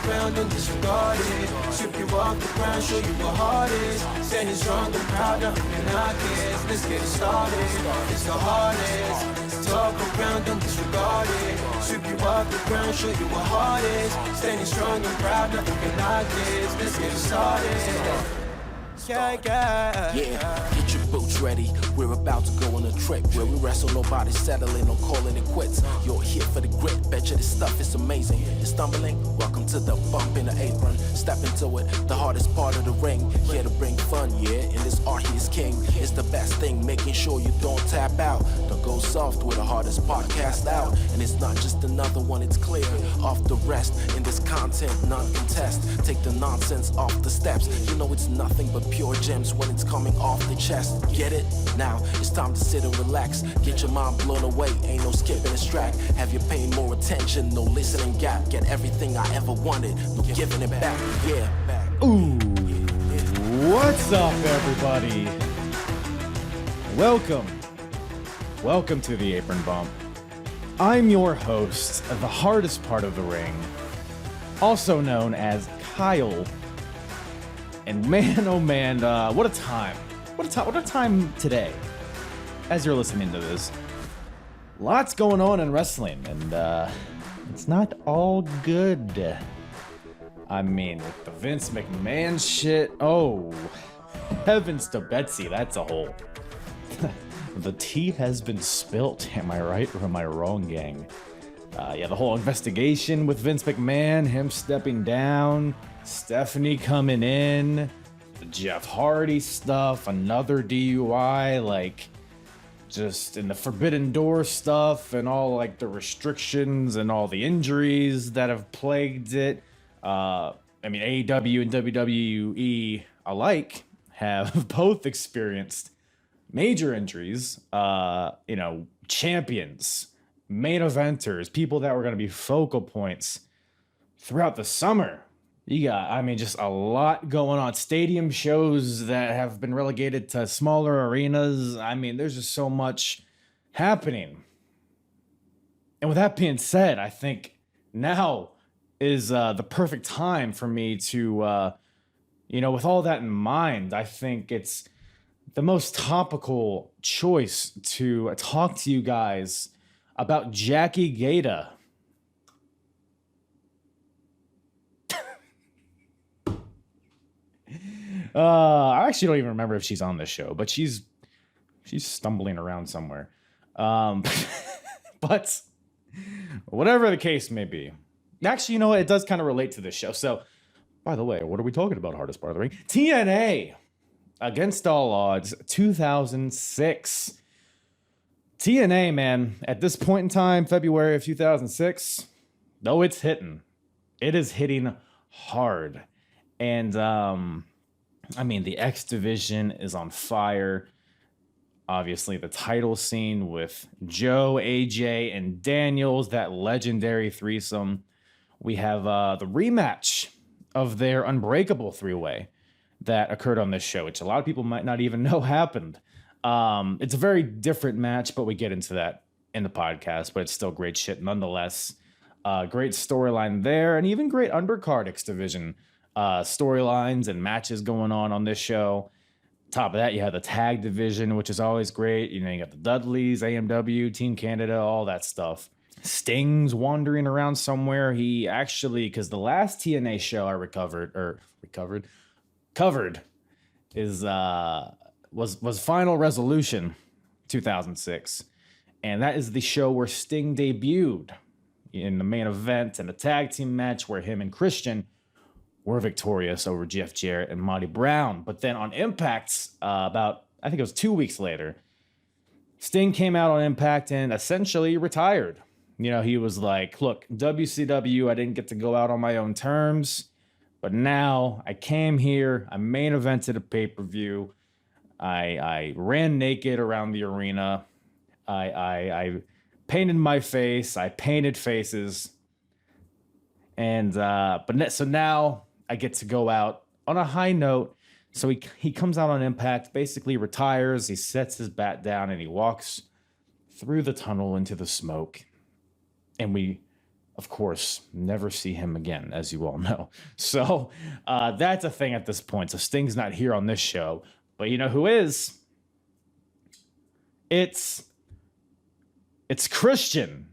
around, don't disregard it. Sweep you off the ground, show you what heart is. Standing strong and proud, nothing can knock it. Let's get it started, it's the hardest. Talk around, don't disregard it. Sweep you off the ground, show you what heart is. Standing strong and proud, nothing can knock it. Let's get it started. Yeah, get your boots ready. We're about to go on a trip where we wrestle, nobody settling or calling it quits. You're here for the grit, betcha this stuff is amazing. You're stumbling, welcome to the bump in the apron. Step into it, the hardest part of the ring. Here to bring fun, yeah, and this art he is king. It's the best thing, making sure you don't tap out. Don't go soft with the hardest podcast out. And it's not just another one, it's clear. Off the rest, in this content, none contest. Take the nonsense off the steps. You know it's nothing but pure gems when it's coming off the chest. Get it? Now it's time to sit and relax. Get your mind blown away, ain't no skipping this track. Have you paying more attention, no listening gap. Get everything I ever wanted, no giving it back. Yeah. Ooh, what's up, everybody? Welcome to the Apron Bump. I'm your host of the hardest part of the ring, also known as Kyle. And man, oh man, what a time. What a time today. As you're listening to this. Lots going on in wrestling, and it's not all good. I mean, with the Vince McMahon shit, oh, heavens to Betsy, that's a whole... The tea has been spilt. Am I right or am I wrong, gang? Yeah, the whole investigation with Vince McMahon, him stepping down, Stephanie coming in, the Jeff Hardy stuff, another DUI, like just in the Forbidden Door stuff and all like the restrictions and all the injuries that have plagued it. I mean, AEW and WWE alike have both experienced major injuries, champions, main eventers, people that were going to be focal points throughout the summer. You got, just a lot going on. Stadium shows that have been relegated to smaller arenas. There's just so much happening. And with that being said, I think now is the perfect time for me to, with all that in mind, I think it's the most topical choice to talk to you guys about Jackie Gata. I actually don't even remember if she's on this show, but she's stumbling around somewhere. But whatever the case may be. Actually, you know what? It does kind of relate to this show. So, by the way, what are we talking about? Hardest part of the ring? TNA. Against All Odds, 2006. TNA, man, at this point in time, February of 2006, though it's hitting. It is hitting hard. And, the X Division is on fire. Obviously, the title scene with Joe, AJ, and Daniels, that legendary threesome. We have the rematch of their Unbreakable three-way that occurred on this show, which a lot of people might not even know happened. It's a very different match, but we get into that in the podcast, but it's still great shit nonetheless. Great storyline there, and even great undercard X Division storylines and matches going on this show. Top of that, you have the tag division, which is always great. You got the Dudleys, AMW, Team Canada, all that stuff. Sting's wandering around somewhere. He actually, because the last TNA show I covered is was Final Resolution 2006, and that is the show where Sting debuted in the main event and a tag team match where him and Christian were victorious over Jeff Jarrett and Monty Brown. But then on Impact, about I think it was 2 weeks later, Sting came out on Impact and essentially retired. He was like, look, WCW, I didn't get to go out on my own terms. But now I came here, I main evented a pay-per-view, I ran naked around the arena, I painted my face, I painted faces, and so now I get to go out on a high note. So he comes out on Impact, basically retires, he sets his bat down, and he walks through the tunnel into the smoke. And we of course, never see him again, as you all know. So that's a thing at this point. So Sting's not here on this show. But you know who is? It's Christian.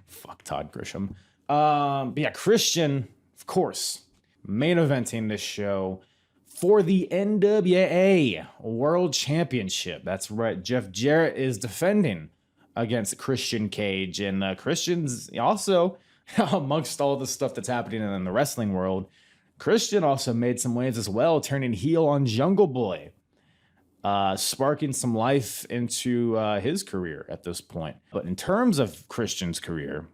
Fuck Todd Grisham. But yeah, Christian, of course, main eventing this show for the NWA World Championship. That's right. Jeff Jarrett is defending against Christian Cage. And Christian's also, amongst all the stuff that's happening in the wrestling world, Christian also made some waves as well, turning heel on Jungle Boy, sparking some life into his career at this point. But in terms of Christian's career,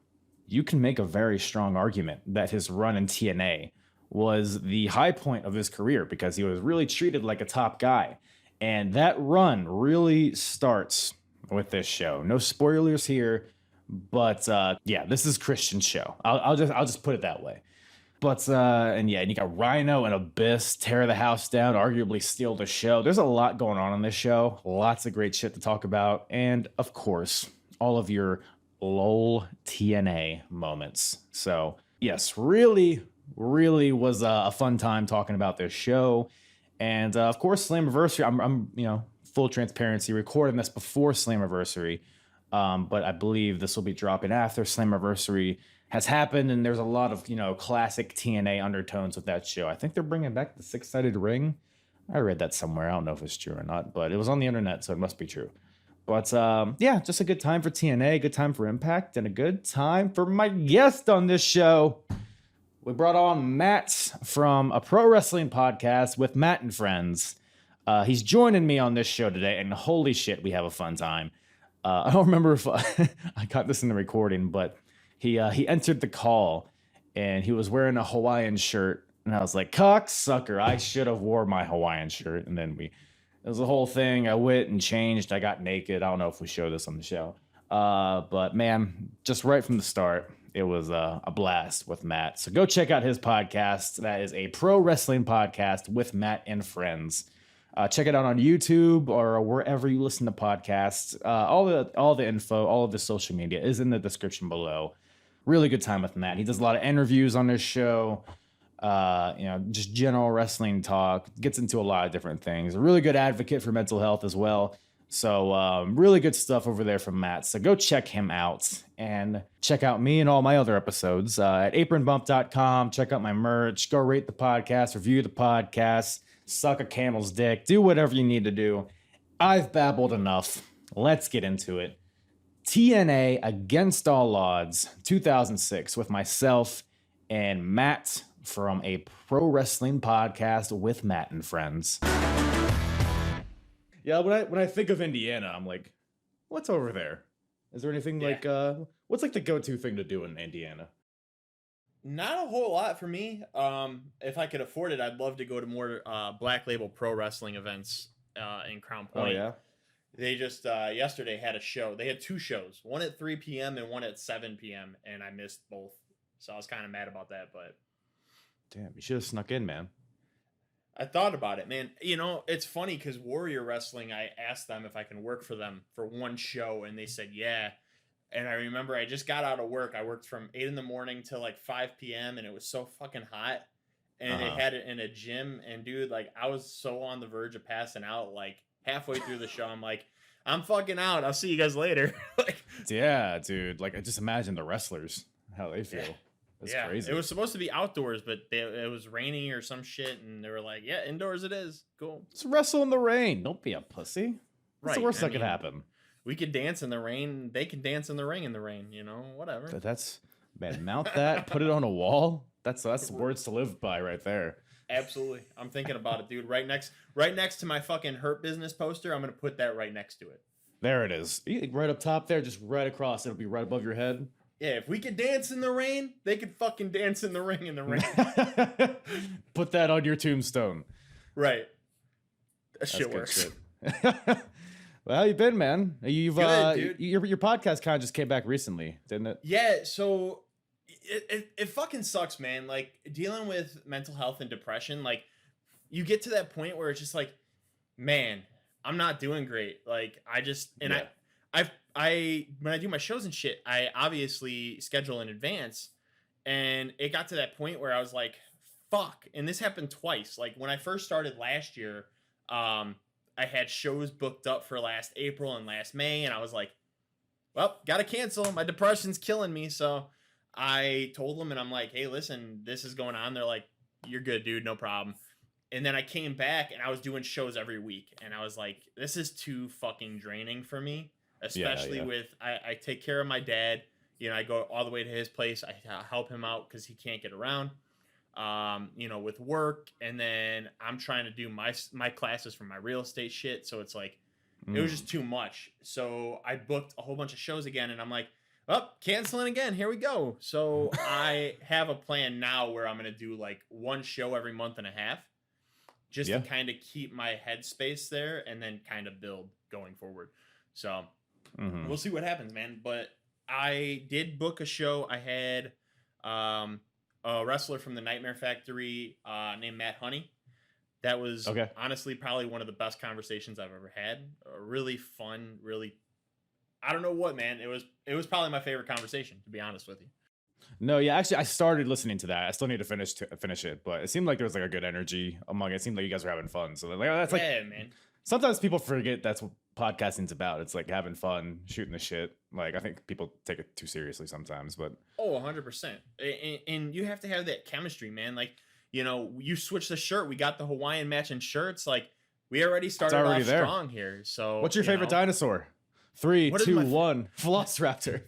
you can make a very strong argument that his run in TNA was the high point of his career because he was really treated like a top guy. And that run really starts with this show. No spoilers here, but yeah, this is Christian's show. I'll just put it that way. But and yeah, and you got Rhino and Abyss tear the house down, arguably steal the show. There's a lot going on this show. Lots of great shit to talk about, and of course, all of your LOL TNA moments. So yes, really was a fun time talking about this show. And of course, Slammiversary. I'm full transparency, recording this before Slammiversary, but I believe this will be dropping after Slammiversary has happened, and there's a lot of classic TNA undertones with that show. I think they're bringing back the six-sided ring. I read that somewhere. I don't know if it's true or not, but it was on the internet, so it must be true. But yeah, just a good time for TNA, a good time for Impact, and a good time for my guest on this show. We brought on Matt from a pro wrestling podcast with Matt and Friends. He's joining me on this show today, and holy shit, we have a fun time. I don't remember if I got this in the recording, but he entered the call, and he was wearing a Hawaiian shirt, and I was like, cocksucker, I should have wore my Hawaiian shirt. And then it was a whole thing. I went and changed. I got naked. I don't know if we show this on the show. But man, just right from the start, it was a blast with Matt. So go check out his podcast. That is a pro wrestling podcast with Matt and Friends. Check it out on YouTube or wherever you listen to podcasts. All the info, all of the social media is in the description below. Really good time with Matt. He does a lot of interviews on this show. Just general wrestling talk. Gets into a lot of different things. A really good advocate for mental health as well. So really good stuff over there from Matt. So go check him out and check out me and all my other episodes at apronbump.com. Check out my merch. Go rate the podcast, review the podcast, suck a camel's dick, do whatever you need to do. I've babbled enough. Let's get into it. TNA Against All Odds 2006 with myself and Matt from a pro wrestling podcast with Matt and Friends. Yeah, when I think of Indiana, I'm like, what's over there? Is there anything like what's like the go-to thing to do in Indiana? Not a whole lot for me. If I could afford it, I'd love to go to more Black Label pro wrestling events in Crown Point. Oh yeah. They just yesterday had a show. They had two shows, one at 3 p.m. and one at 7 p.m. and I missed both. So I was kind of mad about that, but damn, you should have snuck in, man. I thought about it, man. It's funny because Warrior Wrestling, I asked them if I can work for them for one show, and they said yeah. And I remember I just got out of work. I worked from 8 in the morning till like 5 p.m. and it was so fucking hot. And they had it in a gym. And dude, like I was so on the verge of passing out. Like halfway through the show, I'm like, I'm fucking out. I'll see you guys later. Like, yeah, dude. Like I just imagine the wrestlers, how they feel. Yeah. That's yeah, crazy. It was supposed to be outdoors, but it was raining or some shit, and they were like, "Yeah, indoors it is. Cool. Let's wrestle in the rain. Don't be a pussy. What's the worst that could happen? We could dance in the rain. They can dance in the ring whatever. That's man. Mount that. Put it on a wall. That's words to live by right there. Absolutely. I'm thinking about it, dude. Right next to my fucking Hurt Business poster, I'm gonna put that right next to it. There it is. Right up top there, just right across. It'll be right above your head. Yeah, if we could dance in the rain, they could fucking dance in the ring Put that on your tombstone. Right. That shit works. Well, how you been, man? You've good, dude. Your podcast kind of just came back recently, didn't it? Yeah, so it fucking sucks, man. Like dealing with mental health and depression, like you get to that point where it's just like, man, I'm not doing great. Like I just when I do my shows and shit, I obviously schedule in advance, and it got to that point where I was like, fuck. And this happened twice. Like when I first started last year, I had shows booked up for last April and last May, and I was like, well, gotta cancel. My depression's killing me. So I told them, and I'm like, hey, listen, this is going on. They're like, you're good, dude, no problem. And then I came back, and I was doing shows every week, and I was like, this is too fucking draining for me, especially with I take care of my dad. You know, I go all the way to his place. I help him out because he can't get around. You know, with work, and then I'm trying to do my classes for my real estate shit. So it's like, it was just too much. So I booked a whole bunch of shows again, and I'm like, oh, canceling again. Here we go. So I have a plan now where I'm going to do like one show every month and a half, just to kind of keep my headspace there, and then kind of build going forward. So we'll see what happens, man. But I did book a show. I had, a wrestler from the Nightmare Factory named Matt Honey. That was honestly probably one of the best conversations I've ever had. Really fun, really, I don't know what, man. It was probably my favorite conversation, to be honest with you. No, yeah, actually, I started listening to that. I still need to finish it, but it seemed like there was like a good energy among it. It seemed like you guys were having fun. So like, that's like, man. Sometimes people forget that's what podcasting's about. It's like having fun, shooting the shit. Like I think people take it too seriously sometimes, but 100%. And you have to have that chemistry, man. Like, you know, you switch the shirt. We got the Hawaiian matching shirts. Like we already started off strong here. So what's your favorite dinosaur? 3, 2, 1. Velociraptor.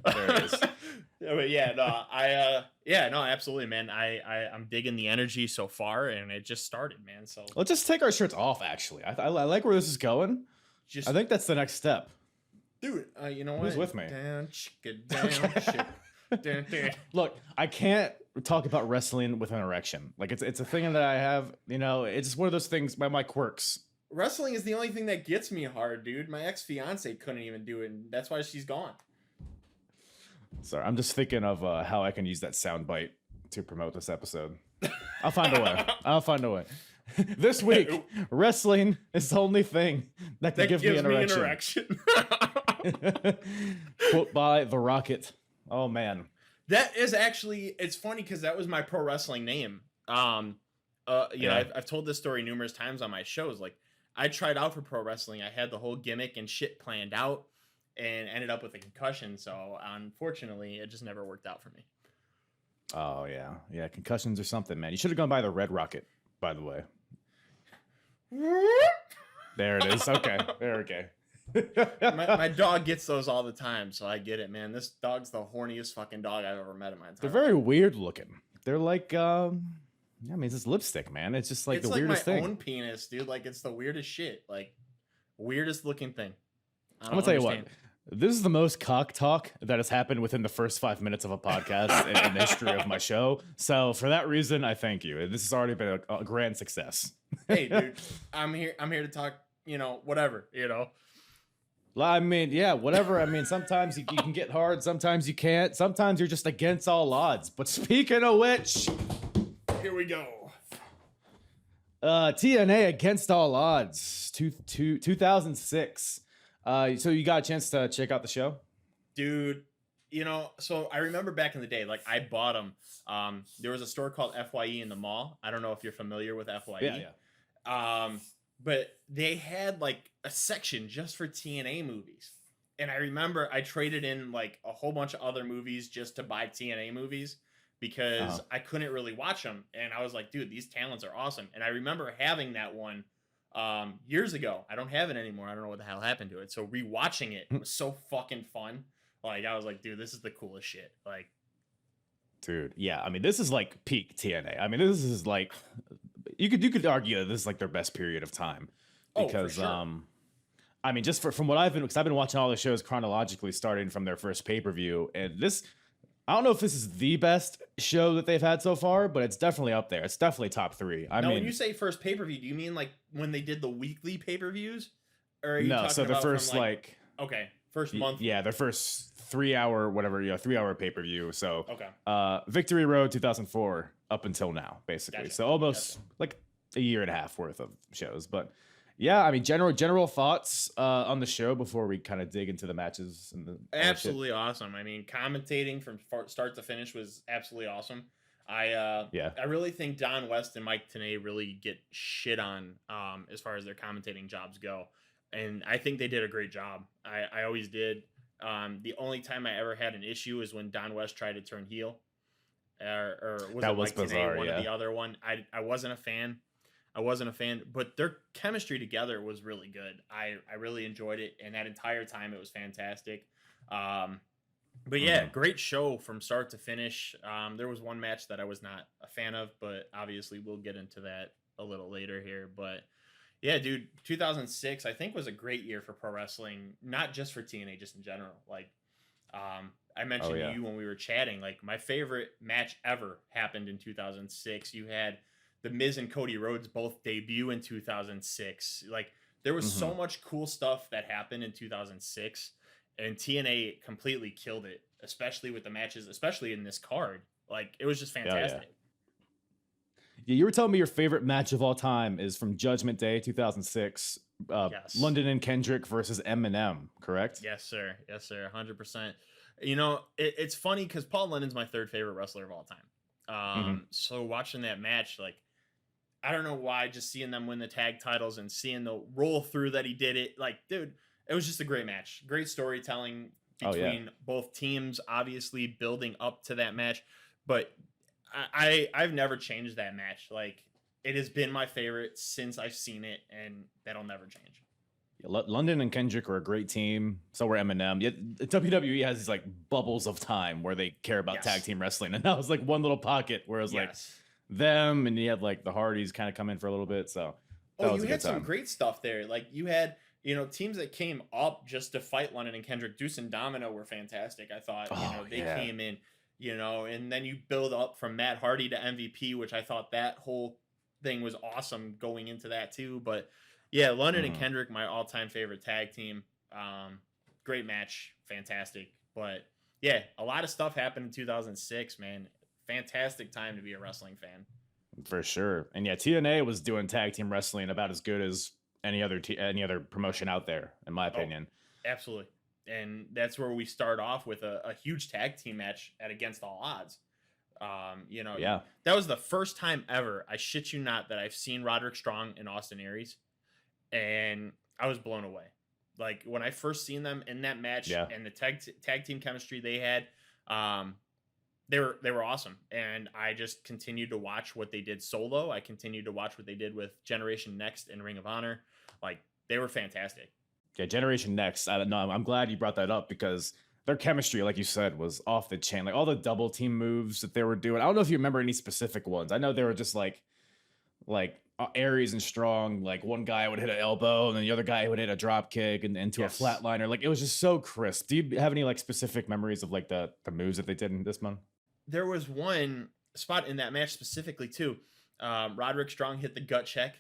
There it is. But yeah, no, absolutely, man. I'm digging the energy so far, and it just started, man. So let's just take our shirts off. Actually, I like where this is going. I think that's the next step, dude. You know what? Who's with me? Down, down. Look, I can't talk about wrestling with an erection. Like it's a thing that I have. You know, it's just one of those things. My quirks. Wrestling is the only thing that gets me hard, dude. My ex-fiance couldn't even do it, and that's why she's gone. Sorry, I'm just thinking of how I can use that soundbite to promote this episode. I'll find a way. This week, wrestling is the only thing that gives me an erection. Quote by The Rocket. Oh, man. That is actually, it's funny because that was my pro wrestling name. You know, I've told this story numerous times on my shows. Like, I tried out for pro wrestling. I had the whole gimmick and shit planned out, and ended up with a concussion. So unfortunately, it just never worked out for me. Oh yeah, concussions or something, man. You should have gone by the Red Rocket, by the way. There it is. Okay, there we go. my dog gets those all the time, so I get it, man. This dog's the horniest fucking dog I've ever met in my entire life. They're very weird looking. They're like, I mean, it's just lipstick, man. It's just like the weirdest thing. It's like my own penis, dude. Like, it's the weirdest shit. Like, weirdest looking thing. I'm gonna tell you what. This is the most cock talk that has happened within the first 5 minutes of a podcast in the history of my show. So for that reason, I thank you. This has already been a grand success. Hey, dude, I'm here to talk. You know, whatever. You know. I mean, yeah, whatever. I mean, sometimes you can get hard, sometimes you can't. Sometimes you're just against all odds. But speaking of which, here we go. TNA Against All Odds, 2006. So you got a chance to check out the show? Dude, you know, so I remember back in the day, like I bought them. There was a store called FYE in the mall. I don't know if you're familiar with FYE. Yeah. But they had like a section just for TNA movies. And I remember I traded in like a whole bunch of other movies just to buy TNA movies because I couldn't really watch them. And I was like, dude, these talents are awesome. And I remember having that one years ago. I don't have it anymore. I don't know what the hell happened to it. So rewatching it was so fucking fun. Like I was like, dude, this is the coolest shit. Like, dude, yeah. I mean, this is like peak TNA. I mean, this is like you could argue that this is like their best period of time because for sure. I mean, just from what I've been, because I've been watching all the shows chronologically, starting from their first pay-per-view, and this, I don't know if this is the best show that they've had so far, but it's definitely up there. It's definitely top 3. I mean, when you say first pay-per-view, do you mean like when they did the weekly pay-per-views? Or are you no, talking so the about first from, like okay, first month. Yeah, their first 3-hour, whatever, 3-hour pay-per-view. So okay. Victory Road 2004 up until now, basically. Gotcha. So almost like a year and a half worth of shows. But Yeah, I mean, general thoughts on the show before we kind of dig into the matches and the all the shit. Absolutely awesome. I mean, commentating from start to finish was absolutely awesome. Yeah. I really think Don West and Mike Tenay really get shit on as far as their commentating jobs go, and I think they did a great job. I always did. The only time I ever had an issue is when Don West tried to turn heel, or was That it was Mike bizarre, Tenay, one yeah. or the other one? I wasn't a fan. I wasn't a fan, but their chemistry together was really good. I really enjoyed it, and that entire time it was fantastic. But yeah, great show from start to finish. There was one match that I was not a fan of, but obviously we'll get into that a little later here. But yeah, dude, 2006 I think was a great year for pro wrestling, not just for TNA, just in general. Like, I mentioned to you when we were chatting, like my favorite match ever happened in 2006. You had The Miz and Cody Rhodes both debut in 2006. Like, there was so much cool stuff that happened in 2006, and TNA completely killed it, especially with the matches, especially in this card. Like, it was just fantastic. Yeah, you were telling me your favorite match of all time is from Judgment Day 2006. Yes. London and Kendrick versus Eminem, correct? Yes, sir. Yes, sir. 100%. You know, it's funny because Paul London's my third favorite wrestler of all time. So watching that match, like, I don't know why, just seeing them win the tag titles and seeing the roll through that he did it, like, dude, it was just a great match. Great storytelling between both teams, obviously building up to that match. But I've never changed that match. Like, it has been my favorite since I've seen it, and that'll never change. Yeah, London and Kendrick are a great team. So were Eminem. Yet WWE has these like bubbles of time where they care about tag team wrestling, and that was like one little pocket where it was like them, and you had like the Hardys kind of come in for a little bit. So you had some great stuff there. Like, you had, you know, teams that came up just to fight London and Kendrick. Deuce and Domino were fantastic. I thought, they came in, you know, and then you build up from Matt Hardy to MVP, which I thought that whole thing was awesome going into that too. But yeah, London and Kendrick, my all-time favorite tag team. Great match, fantastic. But yeah, a lot of stuff happened in 2006, man. Fantastic time to be a wrestling fan. For sure. And yeah, TNA was doing tag team wrestling about as good as any other promotion out there, in my opinion. Absolutely. And that's where we start off with a huge tag team match at Against All Odds. You know, that was the first time ever, I shit you not, that I've seen Roderick Strong and Austin Aries, and I was blown away. Like, when I first seen them in that match and the tag team chemistry they had, they were awesome. And I just continued to watch what they did solo. I continued to watch what they did with Generation Next and Ring of Honor. Like, they were fantastic. Yeah, Generation Next. I don't know. I'm glad you brought that up because their chemistry, like you said, was off the chain. Like, all the double team moves that they were doing. I don't know if you remember any specific ones. I know they were just like Aries and Strong. Like, one guy would hit an elbow and then the other guy would hit a drop kick and into a flatliner. Like, it was just so crisp. Do you have any like specific memories of like the moves that they did in this one? There was one spot in that match specifically too. Roderick Strong hit the gut check,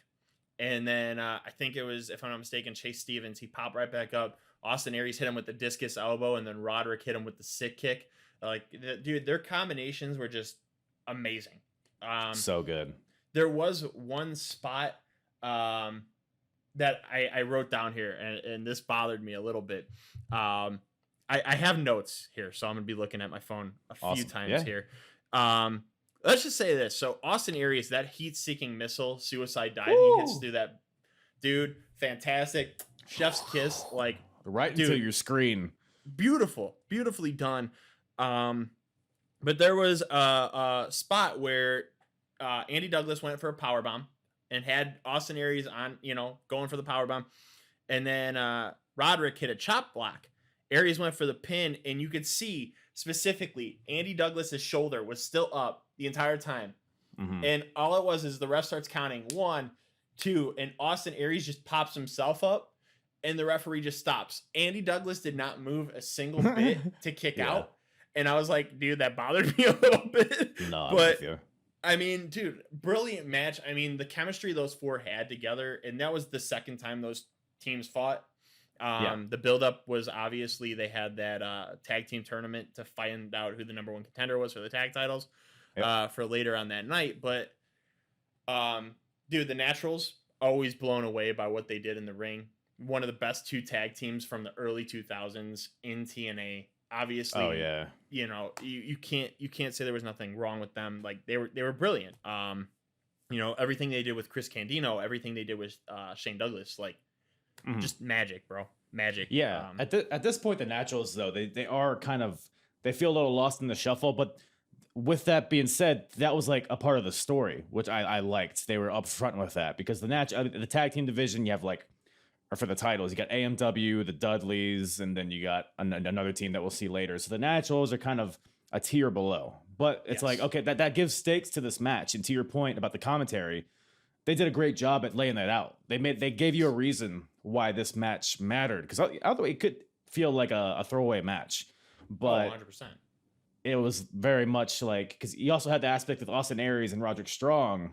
and then I think it was, if I'm not mistaken, Chase Stevens. He popped right back up. Austin Aries hit him with the discus elbow, and then Roderick hit him with the sick kick. Like, dude, their combinations were just amazing. So good. There was one spot that I wrote down here, and this bothered me a little bit. I have notes here, so I'm going to be looking at my phone a few times here. Let's just say this. So Austin Aries, that heat-seeking missile suicide dive he hits through that, dude, fantastic. Chef's kiss, like, right into your screen. Beautiful, beautifully done. But there was a spot where Andy Douglas went for a powerbomb and had Austin Aries on, going for the powerbomb. And then Roderick hit a chop block. Aries went for the pin, and you could see specifically Andy Douglas's shoulder was still up the entire time. And all it was is the ref starts counting 1, 2, and Austin Aries just pops himself up, and the referee just stops. Andy Douglas did not move a single bit to kick out. And I was like, dude, that bothered me a little bit. No, but I mean, dude, brilliant match. I mean, the chemistry those four had together, and that was the second time those teams fought. The buildup was obviously they had that tag team tournament to find out who the number one contender was for the tag titles for later on that night. But, dude, the Naturals, always blown away by what they did in the ring. One of the best 2 tag teams from the early 2000s in TNA. Obviously, Oh yeah. you know, you can't say there was nothing wrong with them. Like they were brilliant. You know, everything they did with Chris Candido, everything they did with Shane Douglas, like just magic, bro. Magic. Yeah. At this point, the Naturals though, they are kind of, they feel a little lost in the shuffle, but with that being said, that was like a part of the story, which I liked. They were upfront with that because the tag team division, you have like, or for the titles, you got AMW, the Dudleys, and then you got another team that we'll see later. So the Naturals are kind of a tier below, but it's like, okay, that gives stakes to this match. And to your point about the commentary, they did a great job at laying that out. They gave you a reason why this match mattered, because otherwise it could feel like a throwaway match, but 100%. It was very much like, because you also had the aspect of Austin Aries and Roderick Strong.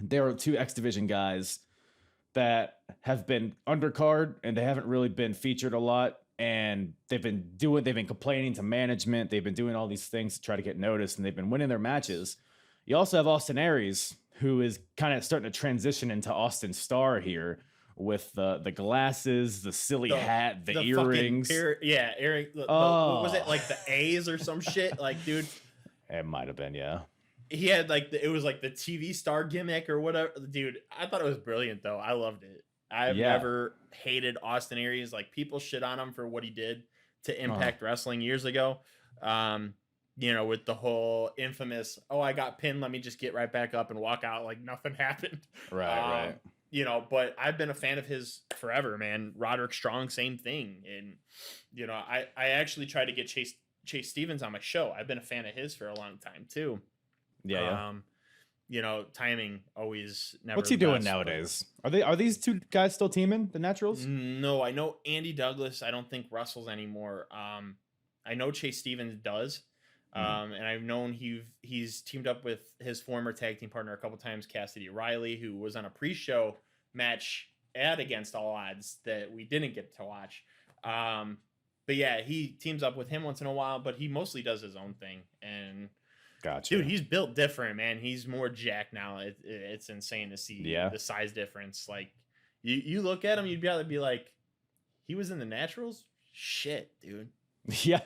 They were 2 X Division guys that have been undercard and they haven't really been featured a lot, and they've been complaining to management. They've been doing all these things to try to get noticed, and they've been winning their matches. You also have Austin Aries, who is kind of starting to transition into Austin Starr here with the glasses, the silly hat, the earrings. What was it, like the A's or some shit? Like, dude, it might have been, yeah. He had like it was like the TV star gimmick or whatever. Dude, I thought it was brilliant though. I loved it. I've never hated Austin Aries. Like, people shit on him for what he did to Impact Wrestling years ago. You know, with the whole infamous, oh, I got pinned, let me just get right back up and walk out like nothing happened. Right. You know, but I've been a fan of his forever, man. Roderick Strong, same thing. And, you know, I actually tried to get Chase Stevens on my show. I've been a fan of his for a long time too. Yeah. You know, timing always never. What's he doing nowadays? Are these 2 guys still teaming, the Naturals? No, I know Andy Douglas, I don't think wrestles anymore. I know Chase Stevens does. And I've known he's teamed up with his former tag team partner a couple times, Cassidy Riley, who was on a pre-show match at Against All Odds that we didn't get to watch. But yeah, he teams up with him once in a while, but he mostly does his own thing. And gotcha. Dude, he's built different, man. He's more jacked now. It's insane to see the size difference. Like, you look at him, you'd be able to be like, he was in the Naturals? Shit, dude. Yeah,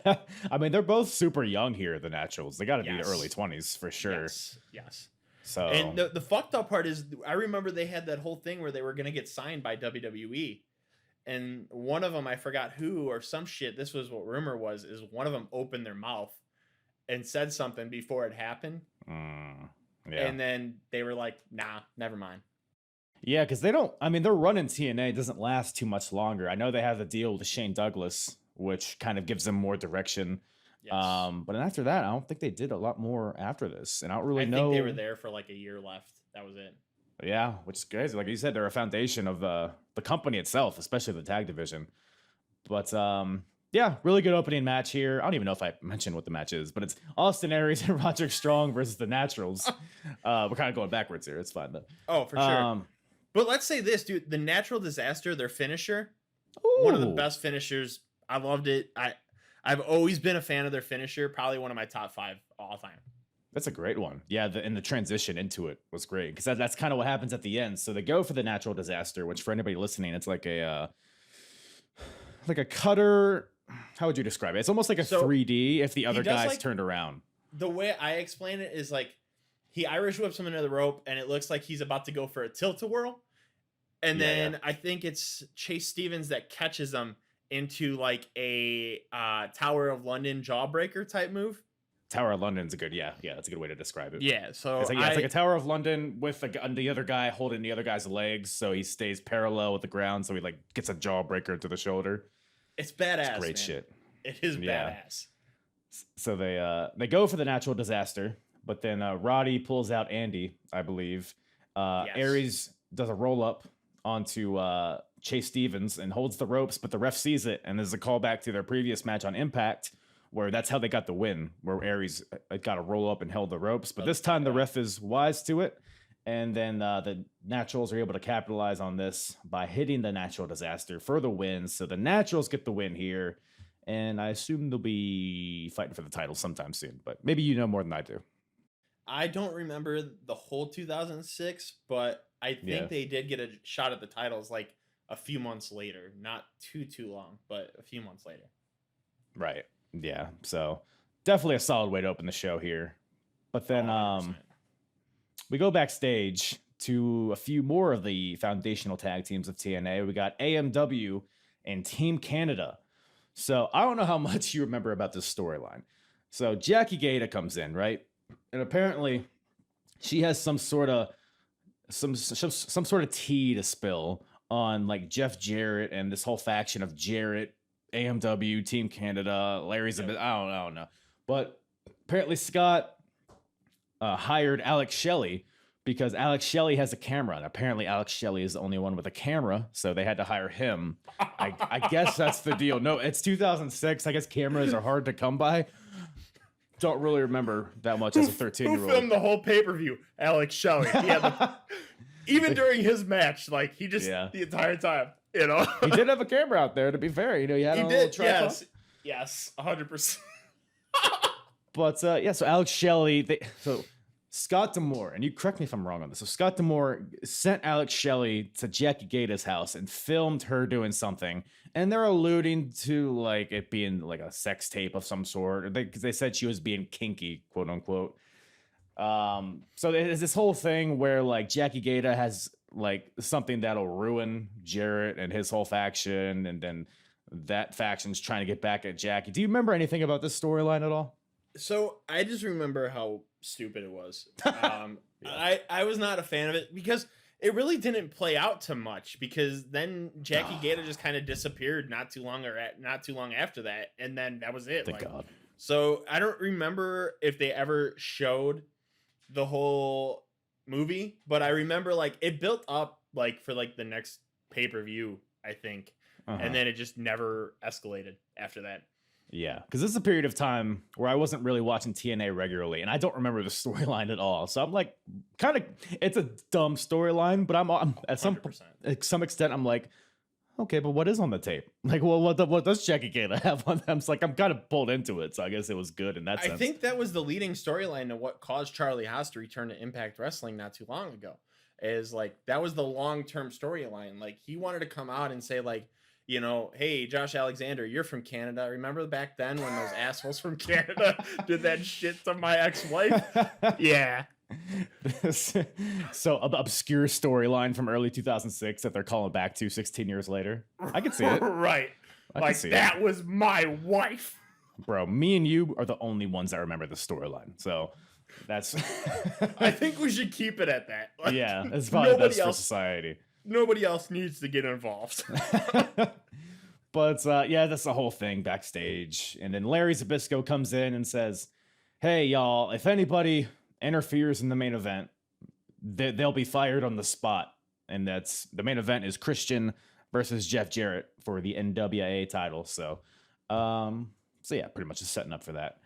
I mean, they're both super young here, the Naturals. They got to be the early 20s for sure. Yes. So, and the fucked up part is, I remember they had that whole thing where they were going to get signed by WWE. And one of them, I forgot who or some shit, this was what rumor was, is one of them opened their mouth and said something before it happened. And then they were like, nah, never mind. Yeah, because their run in TNA doesn't last too much longer. I know they have the deal with Shane Douglas, which kind of gives them more direction. Yes. But after that, I don't think they did a lot more after this. And I don't really know. I think they were there for like a year left. That was it. Yeah, which is crazy. Like you said, they're a foundation of the company itself, especially the tag division. But yeah, really good opening match here. I don't even know if I mentioned what the match is, but it's Austin Aries and Roderick Strong versus the Naturals. We're kind of going backwards here. It's fine though. Oh, for sure. But let's say this, dude. The Natural Disaster, their finisher, one of the best finishers. I loved it. I've always been a fan of their finisher. Probably one of my top 5 all time. That's a great one. Yeah, and the transition into it was great because that's kind of what happens at the end. So they go for the Natural Disaster, which for anybody listening, it's like a cutter. How would you describe it? It's almost like a 3D if the other guys turned around. The way I explain it is like he Irish whips him into the rope, and it looks like he's about to go for a tilt-a-whirl. And then I think it's Chase Stevens that catches him into like a Tower of London jawbreaker type move. Tower of London's a good, that's a good way to describe it. Yeah, so it's like a Tower of London with the other guy holding the other guy's legs, so he stays parallel with the ground, so he like gets a jawbreaker to the shoulder. It's badass. It's great man. shit. It is badass. So they go for the Natural Disaster, but then Roddy pulls out Andy, I believe. Aries does a roll up onto Chase Stevens and holds the ropes, but the ref sees it, and there's a callback to their previous match on Impact, where that's how they got the win, where Aries got a roll up and held the ropes. But this time the ref is wise to it, and then the Naturals are able to capitalize on this by hitting the Natural Disaster for the win. So the Naturals get the win here, and I assume they'll be fighting for the title sometime soon, but maybe you know more than I do. I don't remember the whole 2006, but I think they did get a shot at the titles like a few months later, not too long, but a few months later. Right. Yeah. So definitely a solid way to open the show here. But then 100%. we go backstage to a few more of the foundational tag teams of TNA. We got AMW and Team Canada. So I don't know how much you remember about this storyline. So Jackie Gata comes in, right? And apparently she has some sort of tea to spill on like Jeff Jarrett and this whole faction of Jarrett, AMW, Team Canada, Larry's a bit, I don't know. But apparently Scott hired Alex Shelley because Alex Shelley has a camera, and apparently Alex Shelley is the only one with a camera, so they had to hire him. I guess that's the deal. No, it's 2006. I guess cameras are hard to come by. Don't really remember that much as a 13-year-old. Who filmed the whole pay-per-view? Alex Shelley. He had even during his match, like he just the entire time, you know. He did have a camera out there, to be fair. You know, he had a little tripod. Yes, 100%. But so Alex Shelley, so Scott D'Amore, and you correct me if I'm wrong on this. So Scott D'Amore sent Alex Shelley to Jackie Gata's house and filmed her doing something, and they're alluding to like it being like a sex tape of some sort. They said she was being kinky, quote unquote. So there's this whole thing where like Jackie Gata has like something that'll ruin Jarrett and his whole faction, and then that faction's trying to get back at Jackie. Do you remember anything about this storyline at all? So I just remember how stupid it was. I was not a fan of it because it really didn't play out too much, because then Jackie Gata just kind of disappeared not too long after that, and then that was it. Thank God. So I don't remember if they ever showed the whole movie, but I remember like it built up like for like the next pay-per-view, I think, and then it just never escalated after that. Yeah, because this is a period of time where I wasn't really watching TNA regularly, and I don't remember the storyline at all. So I'm like, kind of, it's a dumb storyline, but I'm at some extent, I'm like, okay, but what is on the tape? Like, well, what does Jackie Gata have on them? It's like I'm kind of pulled into it, so I guess it was good in that sense. I think that was the leading storyline to what caused Charlie Haas to return to Impact Wrestling not too long ago. Is like that was the long-term storyline. Like he wanted to come out and say like, you know, hey, Josh Alexander, you're from Canada. Remember back then when those assholes from Canada did that shit to my ex-wife? Yeah. So obscure storyline from early 2006 that they're calling back to 16 years later. I can see it. Right. Like that was my wife. Bro, me and you are the only ones that remember the storyline. So that's I think we should keep it at that. Like, yeah, it's probably best for society. Nobody else needs to get involved. But yeah, that's the whole thing backstage. And then Larry Zbyszko comes in and says, hey, y'all, if anybody interferes in the main event, they'll be fired on the spot. And that's the main event is Christian versus Jeff Jarrett for the NWA title. So yeah, pretty much just setting up for that.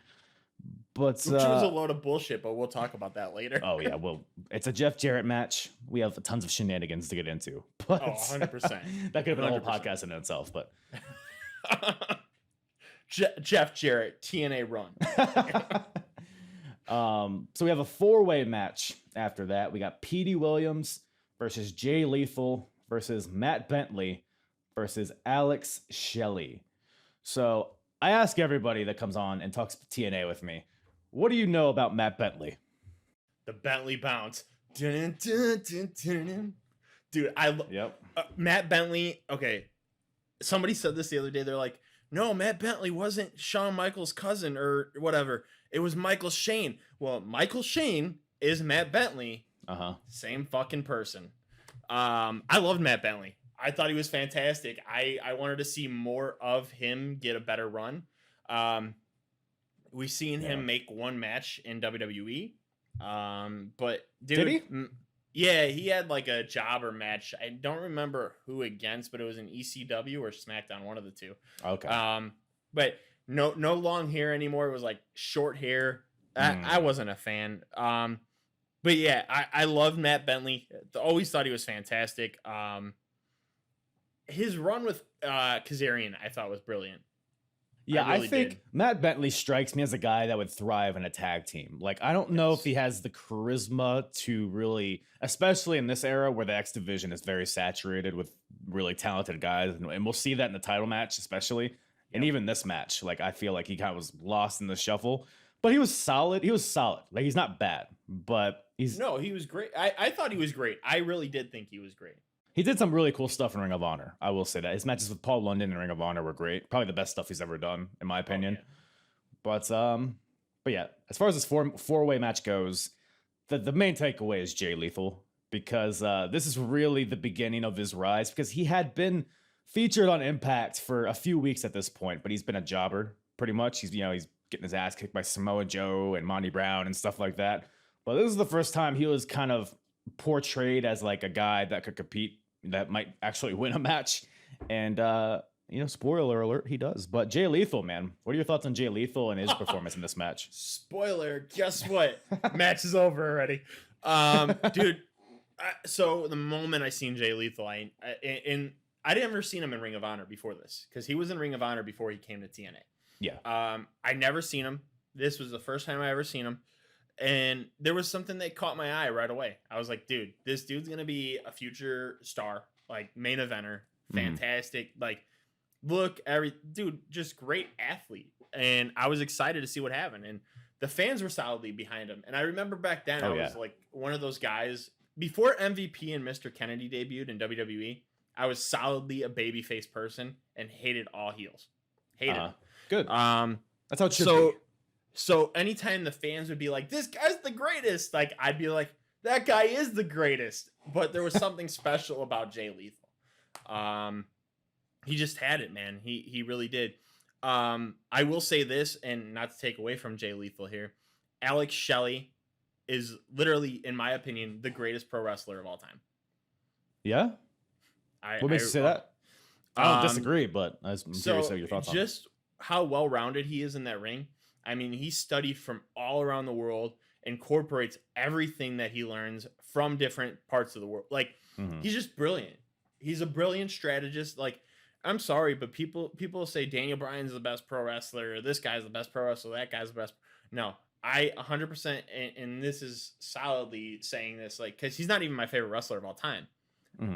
But which was a load of bullshit, but we'll talk about that later. Oh yeah, well, it's a Jeff Jarrett match. We have tons of shenanigans to get into. But 100%. That could have been a whole podcast in itself. But Jeff Jarrett, TNA run. So we have a 4-way match after that. We got Petey Williams versus Jay Lethal versus Matt Bentley versus Alex Shelley. So I ask everybody that comes on and talks TNA with me, what do you know about Matt Bentley? The Bentley bounce. Dun, dun, dun, dun, dun. Dude, Yep. Matt Bentley. Okay, somebody said this the other day. They're like, no, Matt Bentley wasn't Shawn Michaels' cousin or whatever. It was Michael Shane. Well, Michael Shane is Matt Bentley. Same fucking person. I loved Matt Bentley. I thought he was fantastic. I wanted to see more of him get a better run. We've seen him make one match in WWE. But dude, did he? Yeah, he had like a jobber match. I don't remember who against, but it was an ECW or SmackDown, one of the two. Okay. But no long hair anymore. It was like short hair. I wasn't a fan. But yeah, I loved Matt Bentley. Always thought he was fantastic. His run with Kazarian, I thought was brilliant. Yeah, I really think did. Matt Bentley strikes me as a guy that would thrive in a tag team. Like, I don't know if he has the charisma to really, especially in this era where the X division is very saturated with really talented guys, and we'll see that in the title match, especially, and even this match. Like, I feel like he kind of was lost in the shuffle, but he was solid. He was solid. Like, he's not bad, but No, he was great. I thought he was great. I really did think he was great. he did some really cool stuff in Ring of Honor. I will say that his matches with Paul London in Ring of Honor were great. Probably the best stuff he's ever done, in my opinion. yeah. But yeah, as far as this four-way match goes, the main takeaway is Jay Lethal, because this is really the beginning of his rise, because he had been featured on Impact for a few weeks at this point, but he's been a jobber pretty much. He's getting his ass kicked by Samoa Joe and Monty Brown and stuff like that. But this is the first time he was kind of portrayed as like a guy that could compete, that might actually win a match. And spoiler alert, he does. But Jay Lethal, man, what are your thoughts on Jay Lethal and his performance in this match? Spoiler, guess what? Match is over already. Dude, so the moment I seen Jay Lethal, I never seen him in Ring of Honor before this, because he was in Ring of Honor before he came to TNA. Yeah. I never seen him. This was the first time I ever seen him. And there was something that caught my eye right away. I was like, dude, this dude's going to be a future star, like main eventer, fantastic. Like, dude, just great athlete. And I was excited to see what happened. And the fans were solidly behind him. And I remember back then, I was like one of those guys, before MVP and Mr. Kennedy debuted in WWE, I was solidly a babyface person and hated all heels. Hated them. Good. That's how it should be. So anytime the fans would be like, this guy's the greatest, like, I'd be like, that guy is the greatest. But there was something special about Jay Lethal. He just had it, man. He really did. I will say this, and not to take away from Jay Lethal here, Alex Shelley is literally, in my opinion, the greatest pro wrestler of all time. Yeah? What makes you say that? I don't disagree, but I'm curious what your thoughts on it. Just how well-rounded he is in that ring. I mean, he studied from all around the world, incorporates everything that he learns from different parts of the world. Like, he's just brilliant. He's a brilliant strategist. Like, I'm sorry, but people say Daniel Bryan's the best pro wrestler, or this guy's the best pro wrestler, that guy's the best. No, I 100%, and this is solidly saying this, like, because he's not even my favorite wrestler of all time.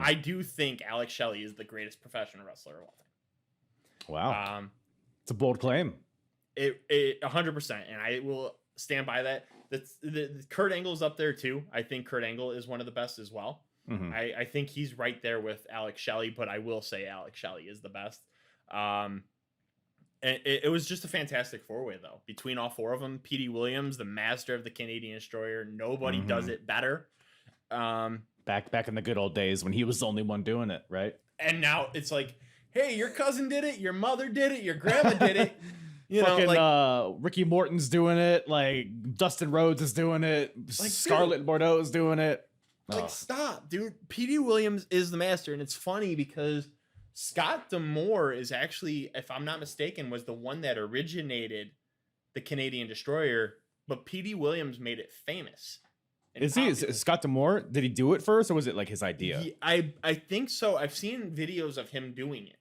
I do think Alex Shelley is the greatest professional wrestler of all time. Wow. It's a bold claim. It 100%, and I will stand by that. The Kurt Angle's up there too. I think Kurt Angle is one of the best as well. I think he's right there with Alex Shelley, but I will say Alex Shelley is the best. And it was just a fantastic four-way though, between all four of them. Petey Williams, the master of the Canadian Destroyer, nobody does it better. Back in the good old days when he was the only one doing it, right? And now it's like, hey, your cousin did it, your mother did it, your grandma did it. You fucking, know, like Ricky Morton's doing it, like Dustin Rhodes is doing it, like, Scarlett Bordeaux is doing it. Like, stop, dude. Petey Williams is the master, and it's funny because Scott D'Amore is actually, if I'm not mistaken, was the one that originated the Canadian Destroyer, but Petey Williams made it famous. Is Scott D'Amore? Did he do it first, or was it like his idea? I think so. I've seen videos of him doing it.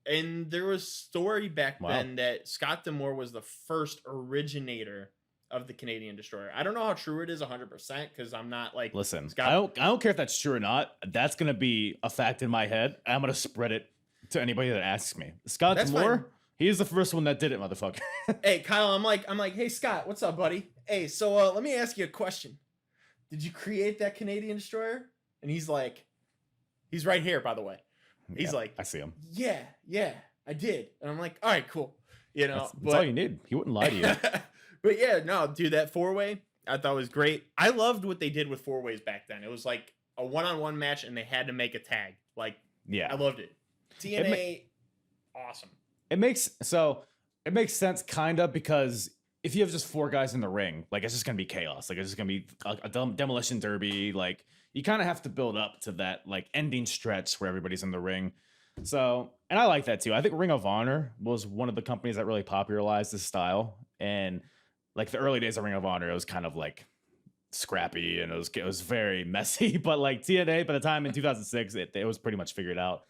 And there was story back then that Scott D'Amore was the first originator of the Canadian Destroyer. I don't know how true it is 100% because I'm not like, listen, Scott. I don't care if that's true or not. That's gonna be a fact in my head. I'm gonna spread it to anybody that asks me. Scott D'Amore, he's the first one that did it, motherfucker. Hey, Kyle, I'm like, hey Scott, what's up, buddy? Hey, so let me ask you a question. Did you create that Canadian Destroyer? And he's like, he's right here, by the way. He's like, I see him. Yeah, I did. And I'm like, all right, cool. You know, that's all you need. He wouldn't lie to you. But yeah, no, dude, that four-way I thought was great. I loved what they did with four-ways back then. It was like a one-on-one match, and they had to make a tag. Like, yeah, I loved it. TNA, awesome. It makes sense, kind of, because if you have just four guys in the ring, like, it's just gonna be chaos. Like, it's just gonna be a demolition derby. Like, you kind of have to build up to that, like, ending stretch where everybody's in the ring. So, and I like that too. I think Ring of Honor was one of the companies that really popularized this style. And like the early days of Ring of Honor, it was kind of like scrappy and it was very messy. But like TNA, by the time in 2006, it was pretty much figured out.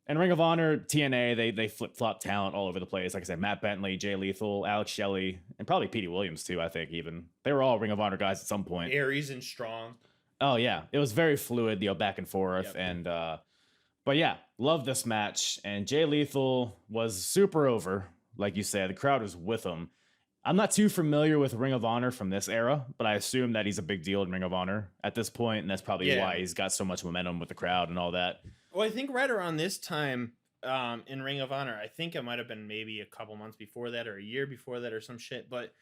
And Ring of Honor, TNA, they flip-flop talent all over the place. Like I said, Matt Bentley, Jay Lethal, Alex Shelley, and probably Petey Williams too, I think even. They were all Ring of Honor guys at some point. Aries and Strong. Oh yeah. It was very fluid, back and forth. Yep. And but yeah, love this match. And Jay Lethal was super over, like you said. The crowd was with him. I'm not too familiar with Ring of Honor from this era, but I assume that he's a big deal in Ring of Honor at this point, and that's probably why he's got so much momentum with the crowd and all that. Well, I think right around this time in Ring of Honor, I think it might have been maybe a couple months before that or a year before that or some shit, but